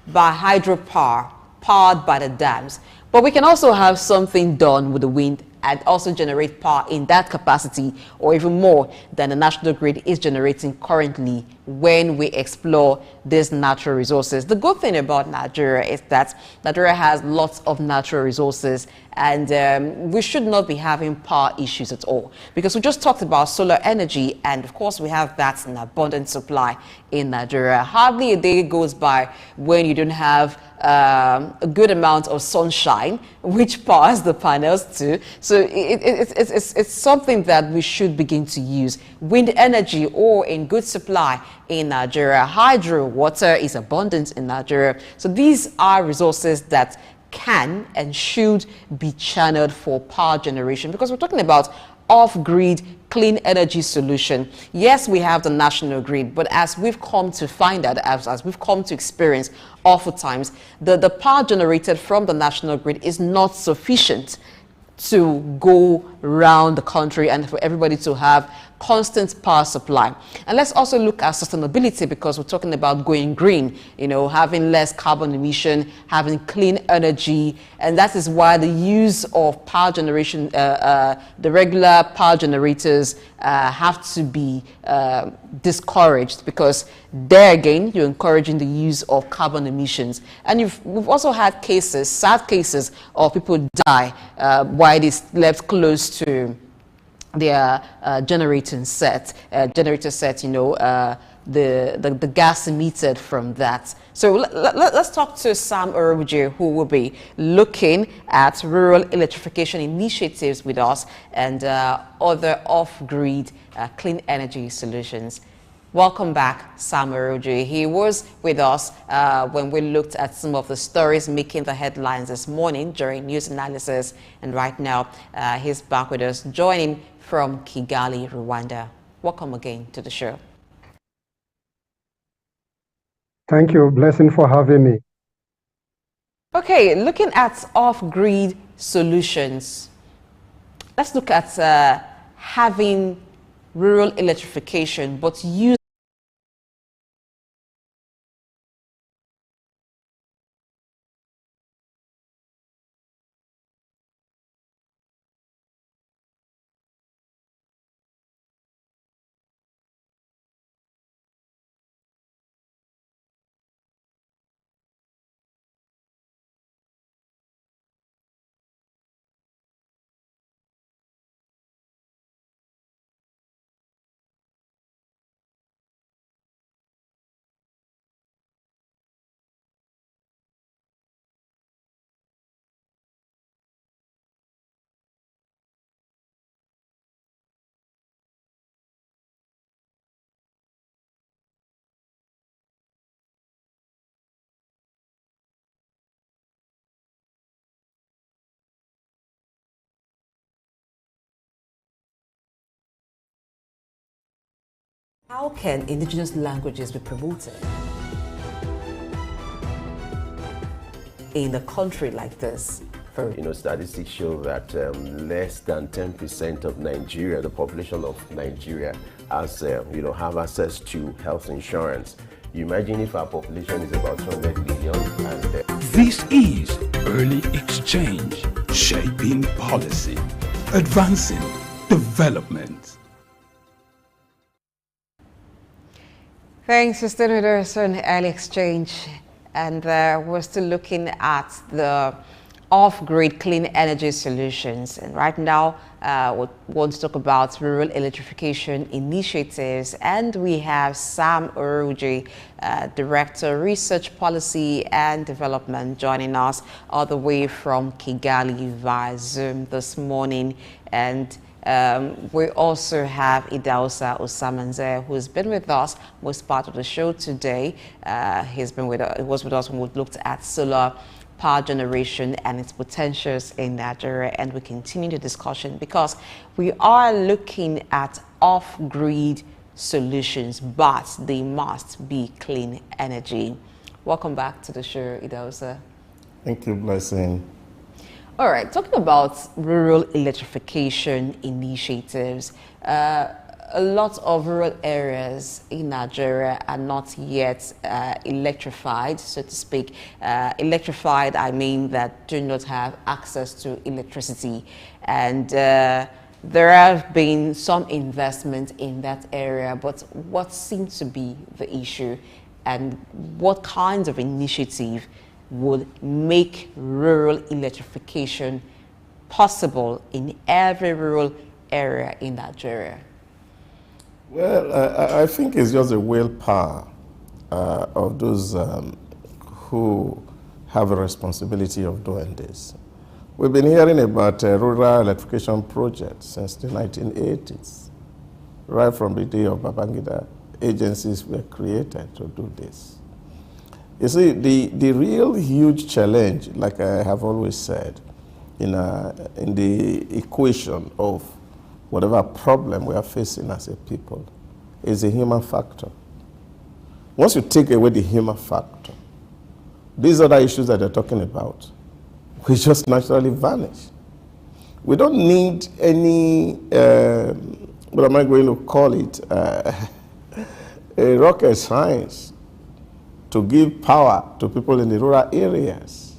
by hydropower, powered by the dams. But we can also have something done with the wind and also generate power in that capacity, or even more than the national grid is generating currently when we explore these natural resources. The good thing about Nigeria is that Nigeria has lots of natural resources, and we should not be having power issues at all, because we just talked about solar energy, and of course we have that in abundant supply in Nigeria. Hardly a day goes by when you don't have a good amount of sunshine, which powers the panels too. So it's something that we should begin to use. Wind energy, or in good supply in Nigeria. Hydro water is abundant in Nigeria. So these are resources that can and should be channeled for power generation, because we're talking about off-grid clean energy solution. Yes, we have the national grid, but as we've come to find out, as we've come to experience oftentimes, the power generated from the national grid is not sufficient to go around the country and for everybody to have constant power supply. And let's also look at sustainability, because we're talking about going green, you know, having less carbon emission, having clean energy, and that is why the use of power generation, the regular power generators have to be discouraged, because there again you're encouraging the use of carbon emissions. And we've also had cases, sad cases, of people die while they slept close to their generator set, you know, the gas emitted from that. So let's talk to Sam Orobuje, who will be looking at rural electrification initiatives with us and other off-grid clean energy solutions. Welcome back, Sam Orobuje. He was with us when we looked at some of the stories making the headlines this morning during news analysis, and right now he's back with us, joining from Kigali, Rwanda. Welcome again to the show. Thank you. Blessing for having me. Okay, looking at off-grid solutions, let's look at having rural electrification, but use How can indigenous languages be promoted in a country like this? You know, statistics show that less than 10% of Nigeria, the population of Nigeria, has, you know, have access to health insurance. You imagine if our population is about 200 million and... This is Early Exchange, shaping policy, advancing development. Thanks for staying with us on Early Exchange, and we're still looking at the off-grid clean energy solutions, and right now we want to talk about rural electrification initiatives, and we have Sam Orobuje, Director Research Policy and Development, joining us all the way from Kigali via Zoom this morning. And we also have Idausa Osamanze, who's been with us most part of the show today. He was with us when we looked at solar power generation and its potentials in Nigeria, and we continue the discussion because we are looking at off-grid solutions, but they must be clean energy. Welcome back to the show, Idausa. Thank you, Blessing. All right, talking about rural electrification initiatives, a lot of rural areas in Nigeria are not yet electrified, so to speak. Electrified, I mean that do not have access to electricity. And there have been some investment in that area, but what seems to be the issue, and what kinds of initiative would make rural electrification possible in every rural area in Nigeria? Well, I think it's just the willpower of those who have a responsibility of doing this. We've been hearing about rural electrification projects since the 1980s. Right from the day of Babangida, agencies were created to do this. You see, the real huge challenge, like I have always said, in the equation of whatever problem we are facing as a people, is the human factor. Once you take away the human factor, these other issues that they're talking about will just naturally vanish. We don't need any, what am I going to call it, a rocket science to give power to people in the rural areas.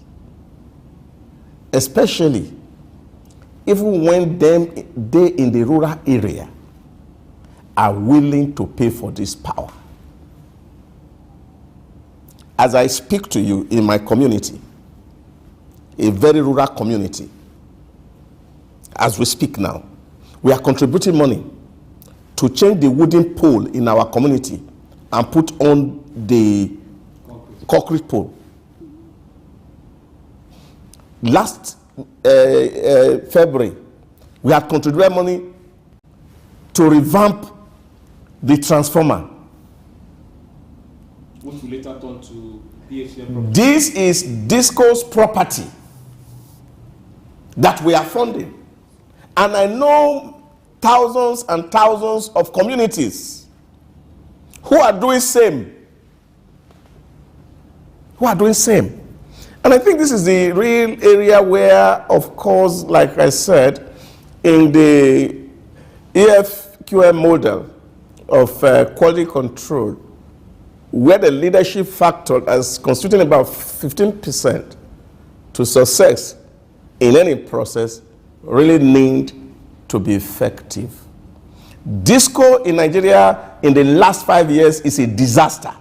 Especially even when they in the rural area are willing to pay for this power. As I speak to you in my community, a very rural community, as we speak now, we are contributing money to change the wooden pole in our community and put on the concrete pole. Last February, we had contributed money to revamp the transformer. Which will later turn to DHL property. This is Disco's property that we are funding. And I know thousands and thousands of communities who are doing same. And I think this is the real area where, of course, like I said, in the EFQM model of quality control, where the leadership factor is constituting about 15% to success in any process, really need to be effective. Disco in Nigeria in the last 5 years is a disaster.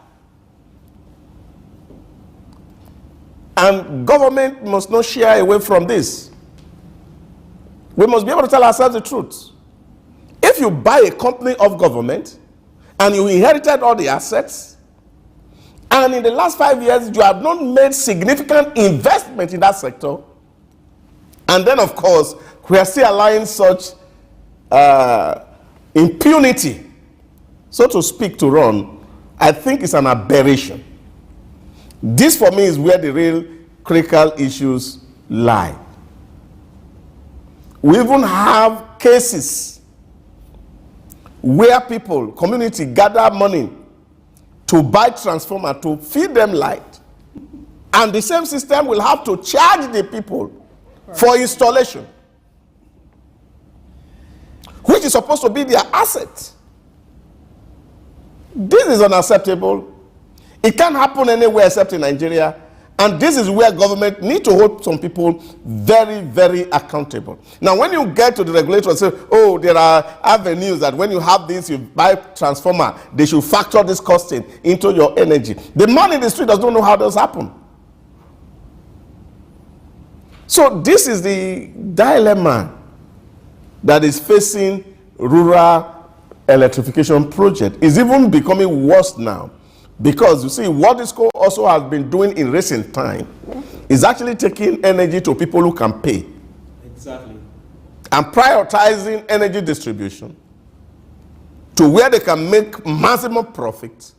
And government must not shy away from this. We must be able to tell ourselves the truth. If you buy a company of government and you inherited all the assets, and in the last 5 years you have not made significant investment in that sector, and then of course we are still allowing such impunity, so to speak, to run, I think it's an aberration. This for me is where the real critical issues lie. We even have cases where people, community, gather money to buy transformer to feed them light, and the same system will have to charge the people for installation, which is supposed to be their asset. This is unacceptable. It can't happen anywhere except in Nigeria, and this is where government need to hold some people very, very accountable. Now, when you get to the regulator and say, oh, there are avenues that when you have this, you buy transformer, they should factor this costing into your energy. The man in the street does not know how this happen. So this is the dilemma that is facing rural electrification project. It's even becoming worse now. Because you see, what Disco also has been doing in recent time is actually taking energy to people who can pay. Exactly. And prioritizing energy distribution to where they can make maximum profit,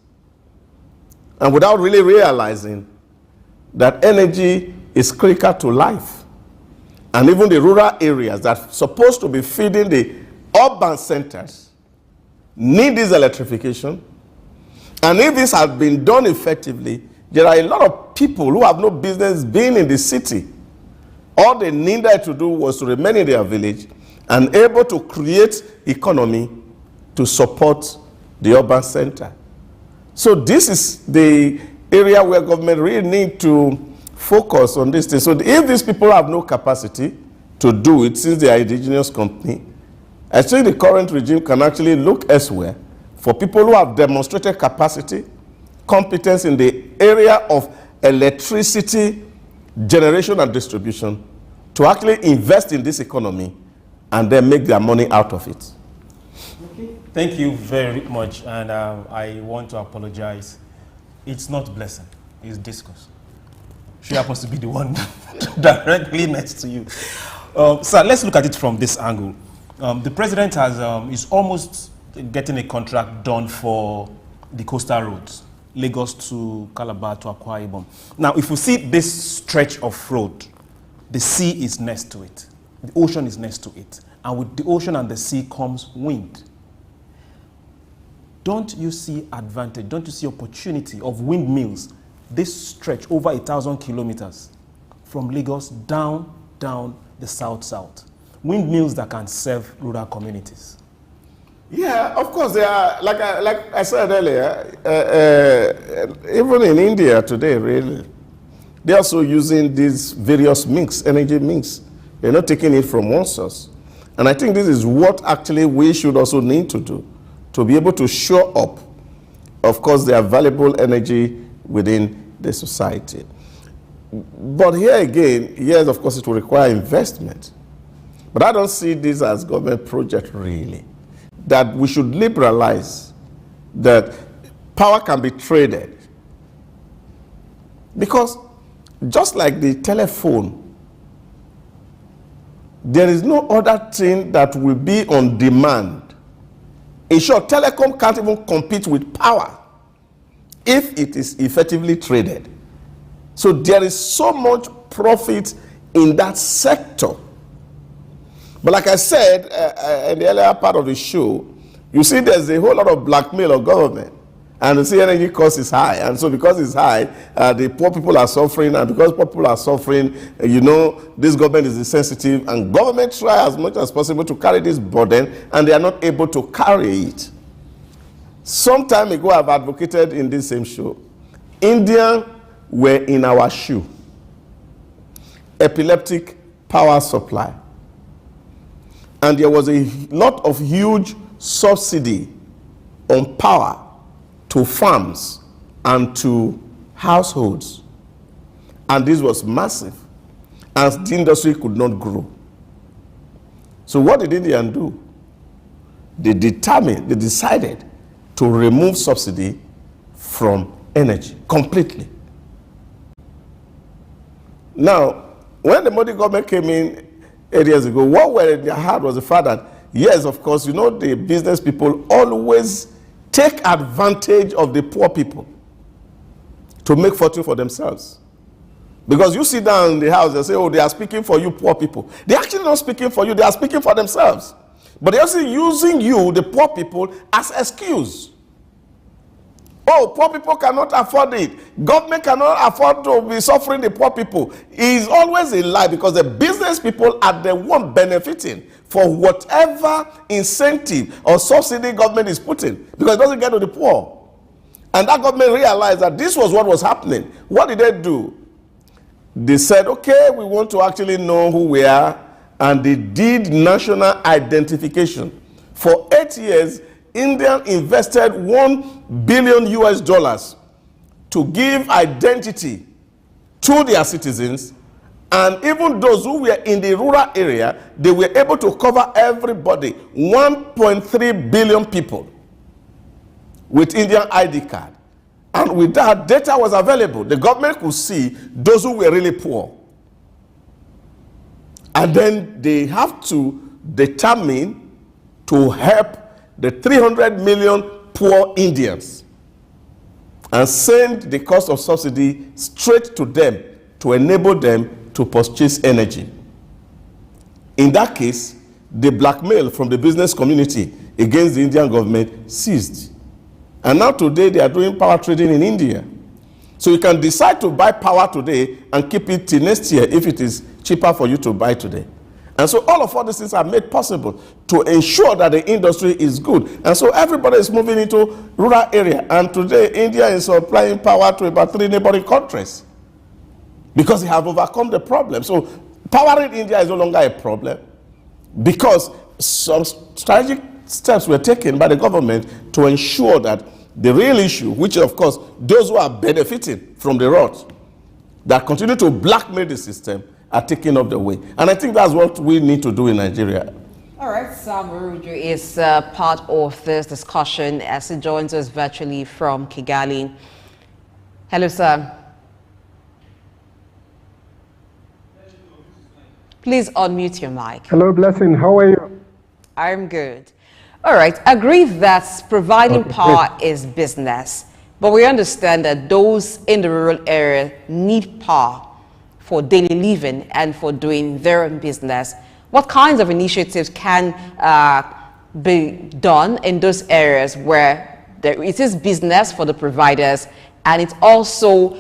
and without really realizing that energy is critical to life. And even the rural areas that are supposed to be feeding the urban centers need this electrification. And if this has been done effectively, there are a lot of people who have no business being in the city. All they needed to do was to remain in their village and able to create economy to support the urban center. So this is the area where government really need to focus on this thing. So if these people have no capacity to do it, since they are indigenous company, I think the current regime can actually look elsewhere for people who have demonstrated capacity, competence in the area of electricity generation and distribution to actually invest in this economy and then make their money out of it. Okay. Thank you very much, and I want to apologize. It's not Blessing, it's Discus. She happens to be the one directly next to you. Sir, let's look at it from this angle. The president is almost getting a contract done for the coastal roads, Lagos to Calabar to Akwa Ibom. Now, if you see this stretch of road, the sea is next to it. The ocean is next to it. And with the ocean and the sea comes wind. Don't you see advantage, don't you see opportunity of windmills, this stretch over 1,000 kilometers from Lagos down the south? Windmills that can serve rural communities. Yeah, of course, they are, like I said earlier, even in India today, really, they're also using these various energy mix. They're not taking it from one source. And I think this is what actually we should also need to do, to be able to show up, of course, their valuable energy within the society. But here again, yes, of course, it will require investment. But I don't see this as government project, really. That we should liberalize, that power can be traded. Because just like the telephone, there is no other thing that will be on demand. In short, telecom can't even compete with power if it is effectively traded. So there is so much profit in that sector. But like I said in the earlier part of the show, you see there's a whole lot of blackmail of government. And you see energy cost is high. And so because it's high, the poor people are suffering. And because poor people are suffering, you know, this government is insensitive. And government try as much as possible to carry this burden. And they are not able to carry it. Some time ago, I've advocated in this same show. India were in our shoe. Epileptic power supply. And there was a lot of huge subsidy on power to farms and to households. And this was massive, as the industry could not grow. So what did India do? They decided to remove subsidy from energy completely. Now, when the Modi government came in 8 years ago, what were in their heart was the fact that, yes, of course, you know, the business people always take advantage of the poor people to make fortune for themselves. Because you sit down in the house and say, oh, they are speaking for you poor people. They're actually not speaking for you, they are speaking for themselves. But they're also using you, the poor people, as excuse. Oh, poor people cannot afford it. Government cannot afford to be suffering the poor people. It is always a lie, because the business people are the one benefiting for whatever incentive or subsidy government is putting, because it doesn't get to the poor. And that government realized that this was what was happening. What did they do? They said, okay, we want to actually know who we are, and they did national identification. For 8 years, India invested $1 billion to give identity to their citizens, and even those who were in the rural area, they were able to cover everybody, 1.3 billion people, with Indian ID card. And with that, data was available. The government could see those who were really poor. And then they have to determine to help the 300 million poor Indians and send the cost of subsidy straight to them to enable them to purchase energy. In that case, the blackmail from the business community against the Indian government ceased. And now today they are doing power trading in India. So you can decide to buy power today and keep it till next year if it is cheaper for you to buy today. And so all of these things are made possible to ensure that the industry is good. And so everybody is moving into rural area. And today, India is supplying power to about 3 neighboring countries because they have overcome the problem. So power in India is no longer a problem because some strategic steps were taken by the government to ensure that the real issue, which of course those who are benefiting from the rot that continue to blackmail the system, are taken off the way. And I think that's what we need to do in Nigeria. All right, Sam Uruju is part of this discussion as he joins us virtually from Kigali. Hello, Sam. Please unmute your mic. Hello, Blessing. How are you? I'm good. All right, agree that providing power is business, but we understand that those in the rural area need power for daily living and for doing their own business. What kinds of initiatives can be done in those areas where it is business for the providers and it also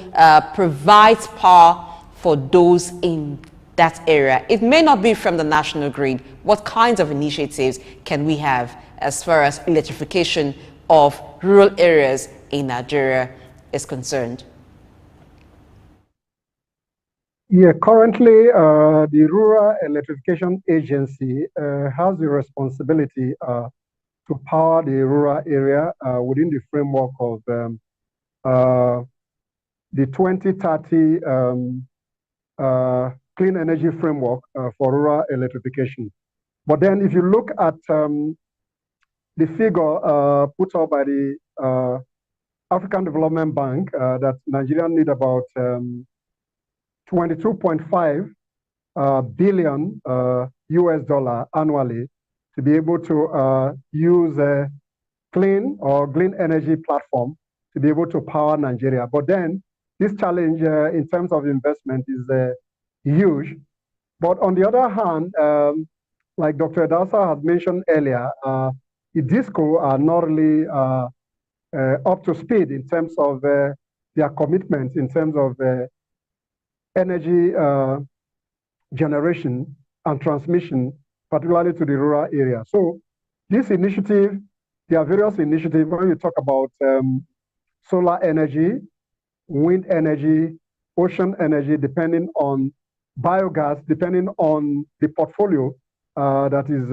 provides power for those in that area? It may not be from the national grid. What kinds of initiatives can we have as far as electrification of rural areas in Nigeria is concerned? Yeah, currently the Rural Electrification Agency has the responsibility to power the rural area within the framework of the 2030 Clean Energy Framework for rural electrification. But then if you look at the figure put out by the African Development Bank that Nigeria need about 22.5 billion US dollar annually to be able to use a clean or green energy platform to be able to power Nigeria. But then this challenge in terms of investment is huge. But on the other hand, like Dr. Edasa had mentioned earlier, the DISCO are not really up to speed in terms of their commitments in terms of energy generation and transmission, particularly to the rural area. So this initiative, there are various initiatives when you talk about solar energy, wind energy, ocean energy, depending on biogas, depending on the portfolio that is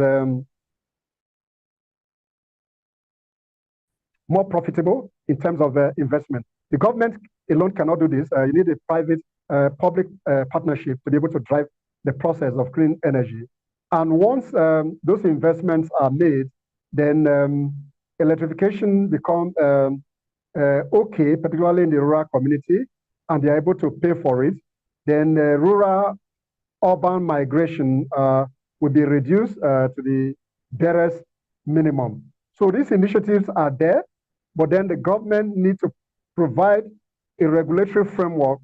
more profitable in terms of investment. The government alone cannot do this. You need a private public partnership to be able to drive the process of clean energy. And once those investments are made, then electrification becomes okay, particularly in the rural community, and they're able to pay for it. Then rural-urban migration will be reduced to the barest minimum. So these initiatives are there, but then the government needs to provide a regulatory framework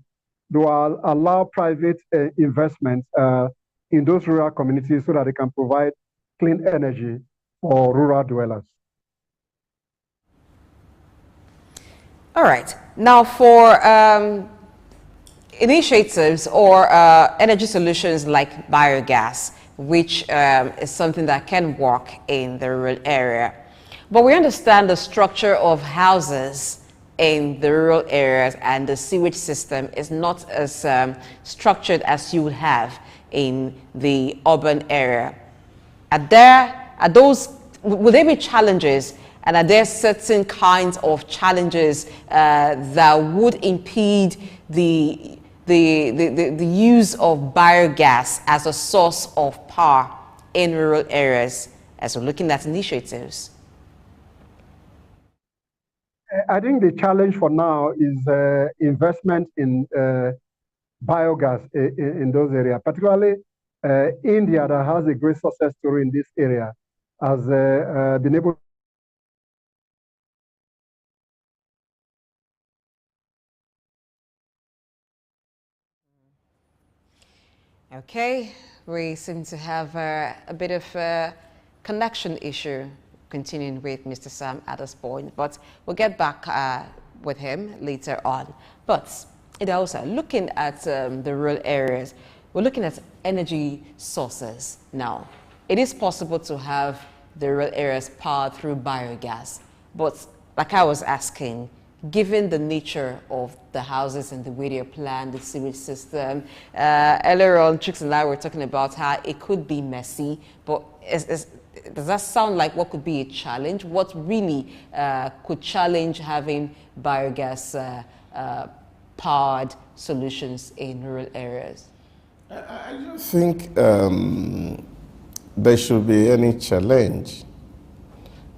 to allow private investment in those rural communities so that they can provide clean energy for rural dwellers. All right. Now for initiatives or energy solutions like biogas, which is something that can work in the rural area. But we understand the structure of houses in the rural areas and the sewage system is not as structured as you would have in the urban area. Would there be challenges, and are there certain kinds of challenges that would impede the use of biogas as a source of power in rural areas as we're looking at initiatives? I think the challenge for now is investment in biogas in those areas, particularly India, that has a great success story in this area, has been able. Okay, we seem to have a bit of a connection issue continuing with Mr. Sam at this point, but we'll get back with him later on. But also looking at the rural areas, we're looking at energy sources now. It is possible to have the rural areas powered through biogas, but like I was asking, given the nature of the houses and the way they're planned, the sewage system, earlier on, Trix and I were talking about how it could be messy, but does that sound like what could be a challenge? What really could challenge having biogas powered solutions in rural areas? I don't think there should be any challenge.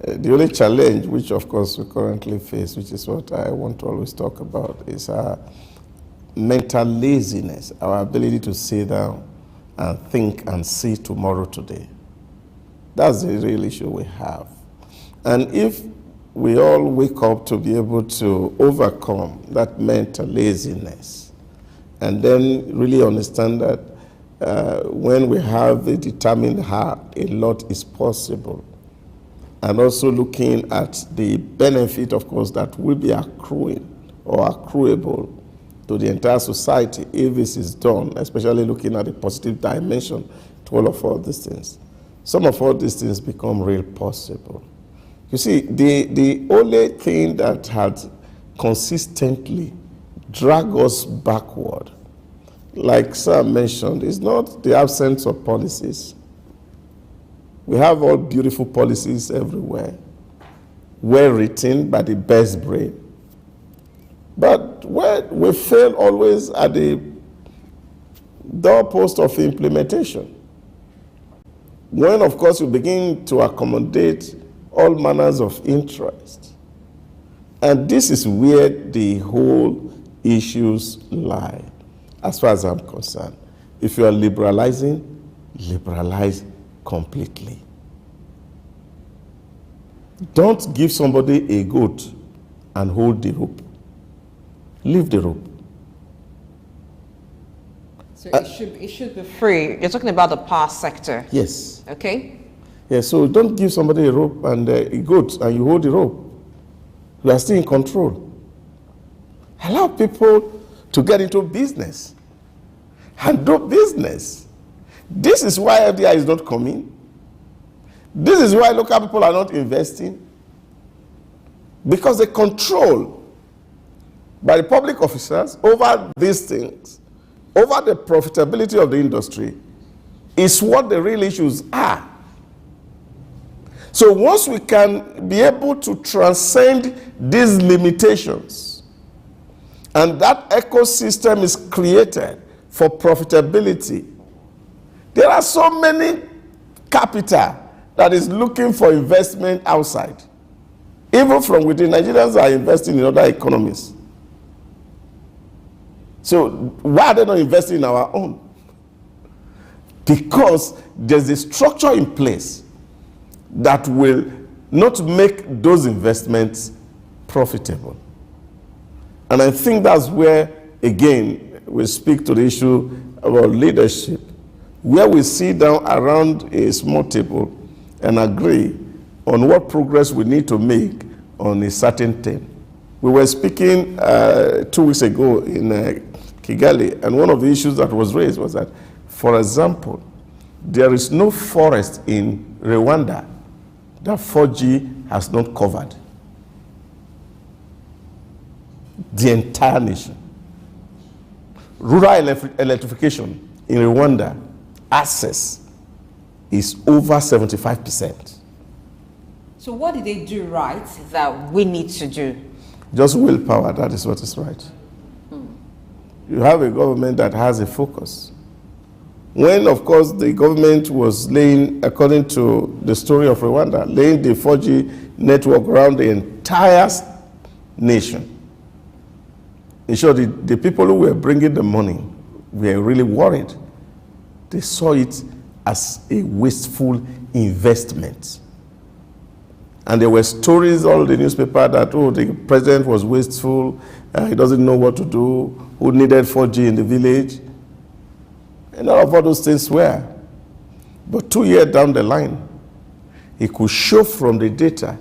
The only challenge, which of course we currently face, which is what I want to always talk about, is our mental laziness, our ability to sit down and think and see tomorrow today. That's the real issue we have. And if we all wake up to be able to overcome that mental laziness, and then really understand that when we have a determined heart, a lot is possible. And also looking at the benefit, of course, that will be accruing or accruable to the entire society if this is done, especially looking at the positive dimension to all these things. Some of all these things become real possible. You see, the only thing that had consistently dragged us backward, like Sam mentioned, is not the absence of policies. We have all beautiful policies everywhere, well written by the best brain. But we fail always at the doorpost of implementation. When, of course, we begin to accommodate all manners of interest. And this is where the whole issues lie, as far as I'm concerned. If you are liberalizing, liberalize completely. Don't give somebody a goat and hold the rope. Leave the rope. So it should be free. You're talking about the power sector. Yes. Okay. Yeah, so don't give somebody a rope and a goat and you hold the rope. You are still in control. Allow people to get into business and do business. This is why FDI is not coming. This is why local people are not investing. Because the control by the public officers over these things, over the profitability of the industry, is what the real issues are. So once we can be able to transcend these limitations, and that ecosystem is created for profitability, there are so many capital that is looking for investment outside. Even from within, Nigerians are investing in other economies. So why are they not investing in our own? Because there's a structure in place that will not make those investments profitable. And I think that's where, again, we speak to the issue about leadership, where we sit down around a small table and agree on what progress we need to make on a certain thing. We were speaking 2 weeks ago in Kigali, and one of the issues that was raised was that, for example, there is no forest in Rwanda that 4G has not covered. The entire nation. Rural electrification in Rwanda, access is over 75%. So what did they do right that we need to do? Just willpower, that is what is right. You have a government that has a focus. When, of course, the government was laying, according to the story of Rwanda, laying the 4G network around the entire nation, in short, the people who were bringing the money were really worried. They saw it as a wasteful investment. And there were stories all the newspaper that, oh, the president was wasteful, he doesn't know what to do, who needed 4G in the village. And all of those things were. But 2 years down the line, he could show from the data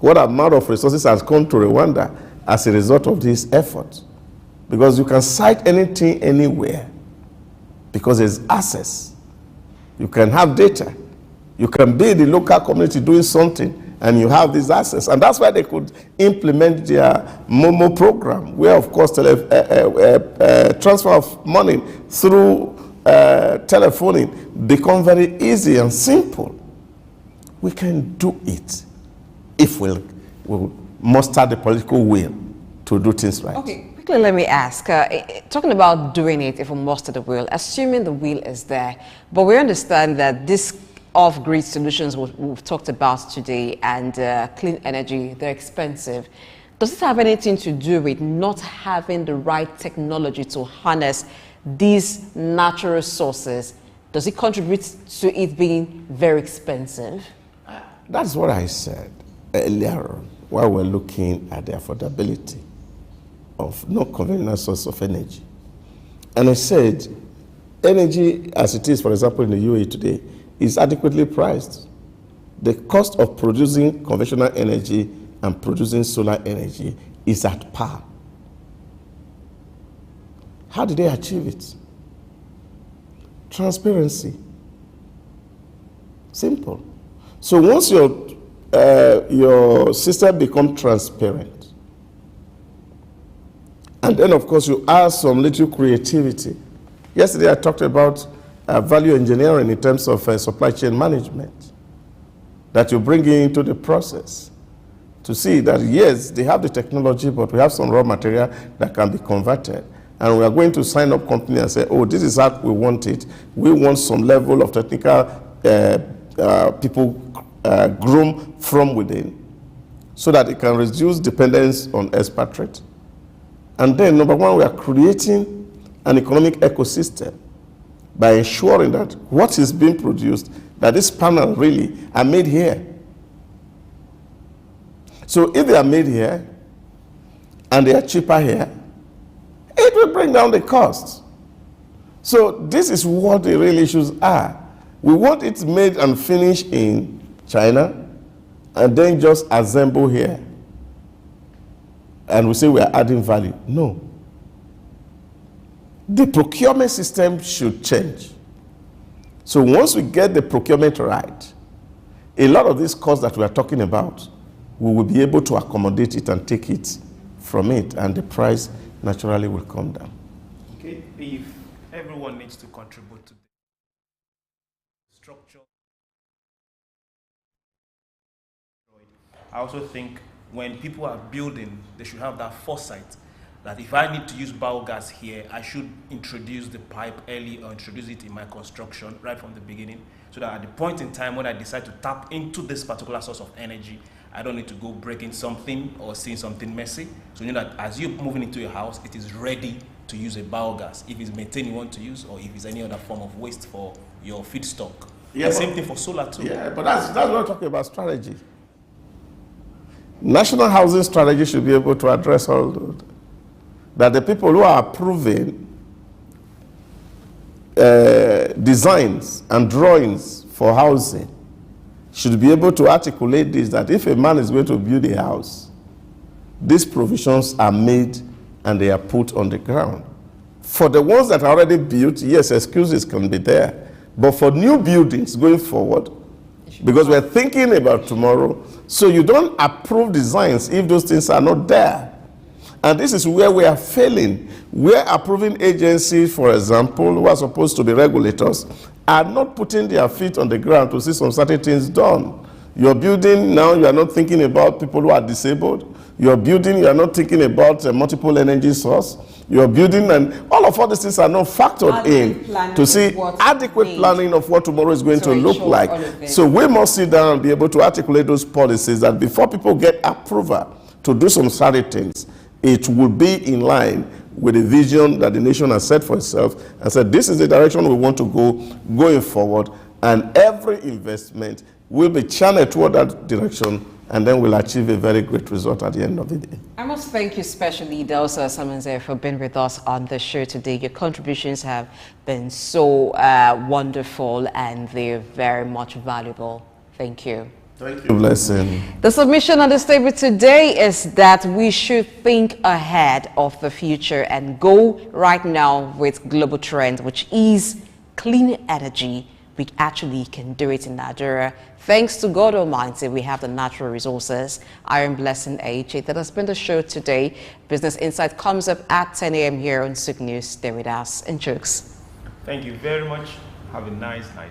what amount of resources has come to Rwanda as a result of this effort. Because you can cite anything anywhere because there's access. You can have data. You can be in the local community doing something and you have this access. And that's why they could implement their MOMO program, where, of course, transfer of money through telephoning become very easy and simple. We can do it if we'll muster the political will to do things right. Okay, quickly let me ask, talking about doing it if we muster the will, assuming the will is there, but we understand that this off-grid solutions we've talked about today and clean energy, they're expensive. Does it have anything to do with not having the right technology to harness these natural resources? Does it contribute to it being very expensive? That's what I said earlier on, while we're looking at the affordability of non-conventional source of energy. And I said, energy as it is, for example, in the UAE today, is adequately priced. The cost of producing conventional energy and producing solar energy is at par. How did they achieve it? Transparency. Simple. So once your system becomes transparent, and then of course you add some little creativity. Yesterday I talked about value engineering in terms of supply chain management that you bring into the process to see that yes, they have the technology, but we have some raw material that can be converted. And we are going to sign up company and say, oh, this is how we want it. We want some level of technical people groom from within so that it can reduce dependence on expatriate. And then, number one, we are creating an economic ecosystem by ensuring that what is being produced, that this panel really are made here. So if they are made here and they are cheaper here, it will bring down the cost. So this is what the real issues are. We want it made and finished in China and then just assemble here. And we say we are adding value. No. The procurement system should change. So once we get the procurement right, a lot of these costs that we are talking about, we will be able to accommodate it and take it from it, and the price naturally will come down. Okay, if everyone needs to contribute to the structure, I also think when people are building, they should have that foresight that if I need to use biogas here, I should introduce the pipe early or introduce it in my construction right from the beginning, so that at the point in time when I decide to tap into this particular source of energy, I don't need to go breaking something or seeing something messy. So you know that as you're moving into your house, it is ready to use a biogas, if it's methane you want to use, or if it's any other form of waste for your feedstock. Yeah, the same thing for solar too. Yeah, but that's what I'm talking about, strategy. National housing strategy should be able to address all those. That the people who are approving designs and drawings for housing should be able to articulate this, that if a man is going to build a house, these provisions are made and they are put on the ground. For the ones that are already built, yes, excuses can be there. But for new buildings going forward, because we're thinking about tomorrow, so you don't approve designs if those things are not there. And this is where we are failing. We're approving agencies, for example, who are supposed to be regulators, are not putting their feet on the ground to see some certain things done. You're building now, you are not thinking about people who are disabled. You're building, you are not thinking about multiple energy source. You're building, and all these things are not factored in to see adequate planning of what tomorrow is going to look like. So we must sit down and be able to articulate those policies that before people get approval to do some certain things, it will be in line with the vision that the nation has set for itself and said, this is the direction we want to go going forward, and every investment will be channeled toward that direction, and then we'll achieve a very great result at the end of the day. I must thank you especially, Delsa Samanze, for being with us on the show today. Your contributions have been so wonderful, and they're very much valuable. Thank you. Thank you, blessing. The submission on this table today is that we should think ahead of the future and go right now with global trend, which is clean energy. We actually can do it in Nigeria. Thanks to God Almighty, we have the natural resources. Iron Blessing AJ. That has been the show today. Business Insight comes up at 10 a.m. here on Sook News. Stay with us and Chooks. Thank you very much. Have a nice day.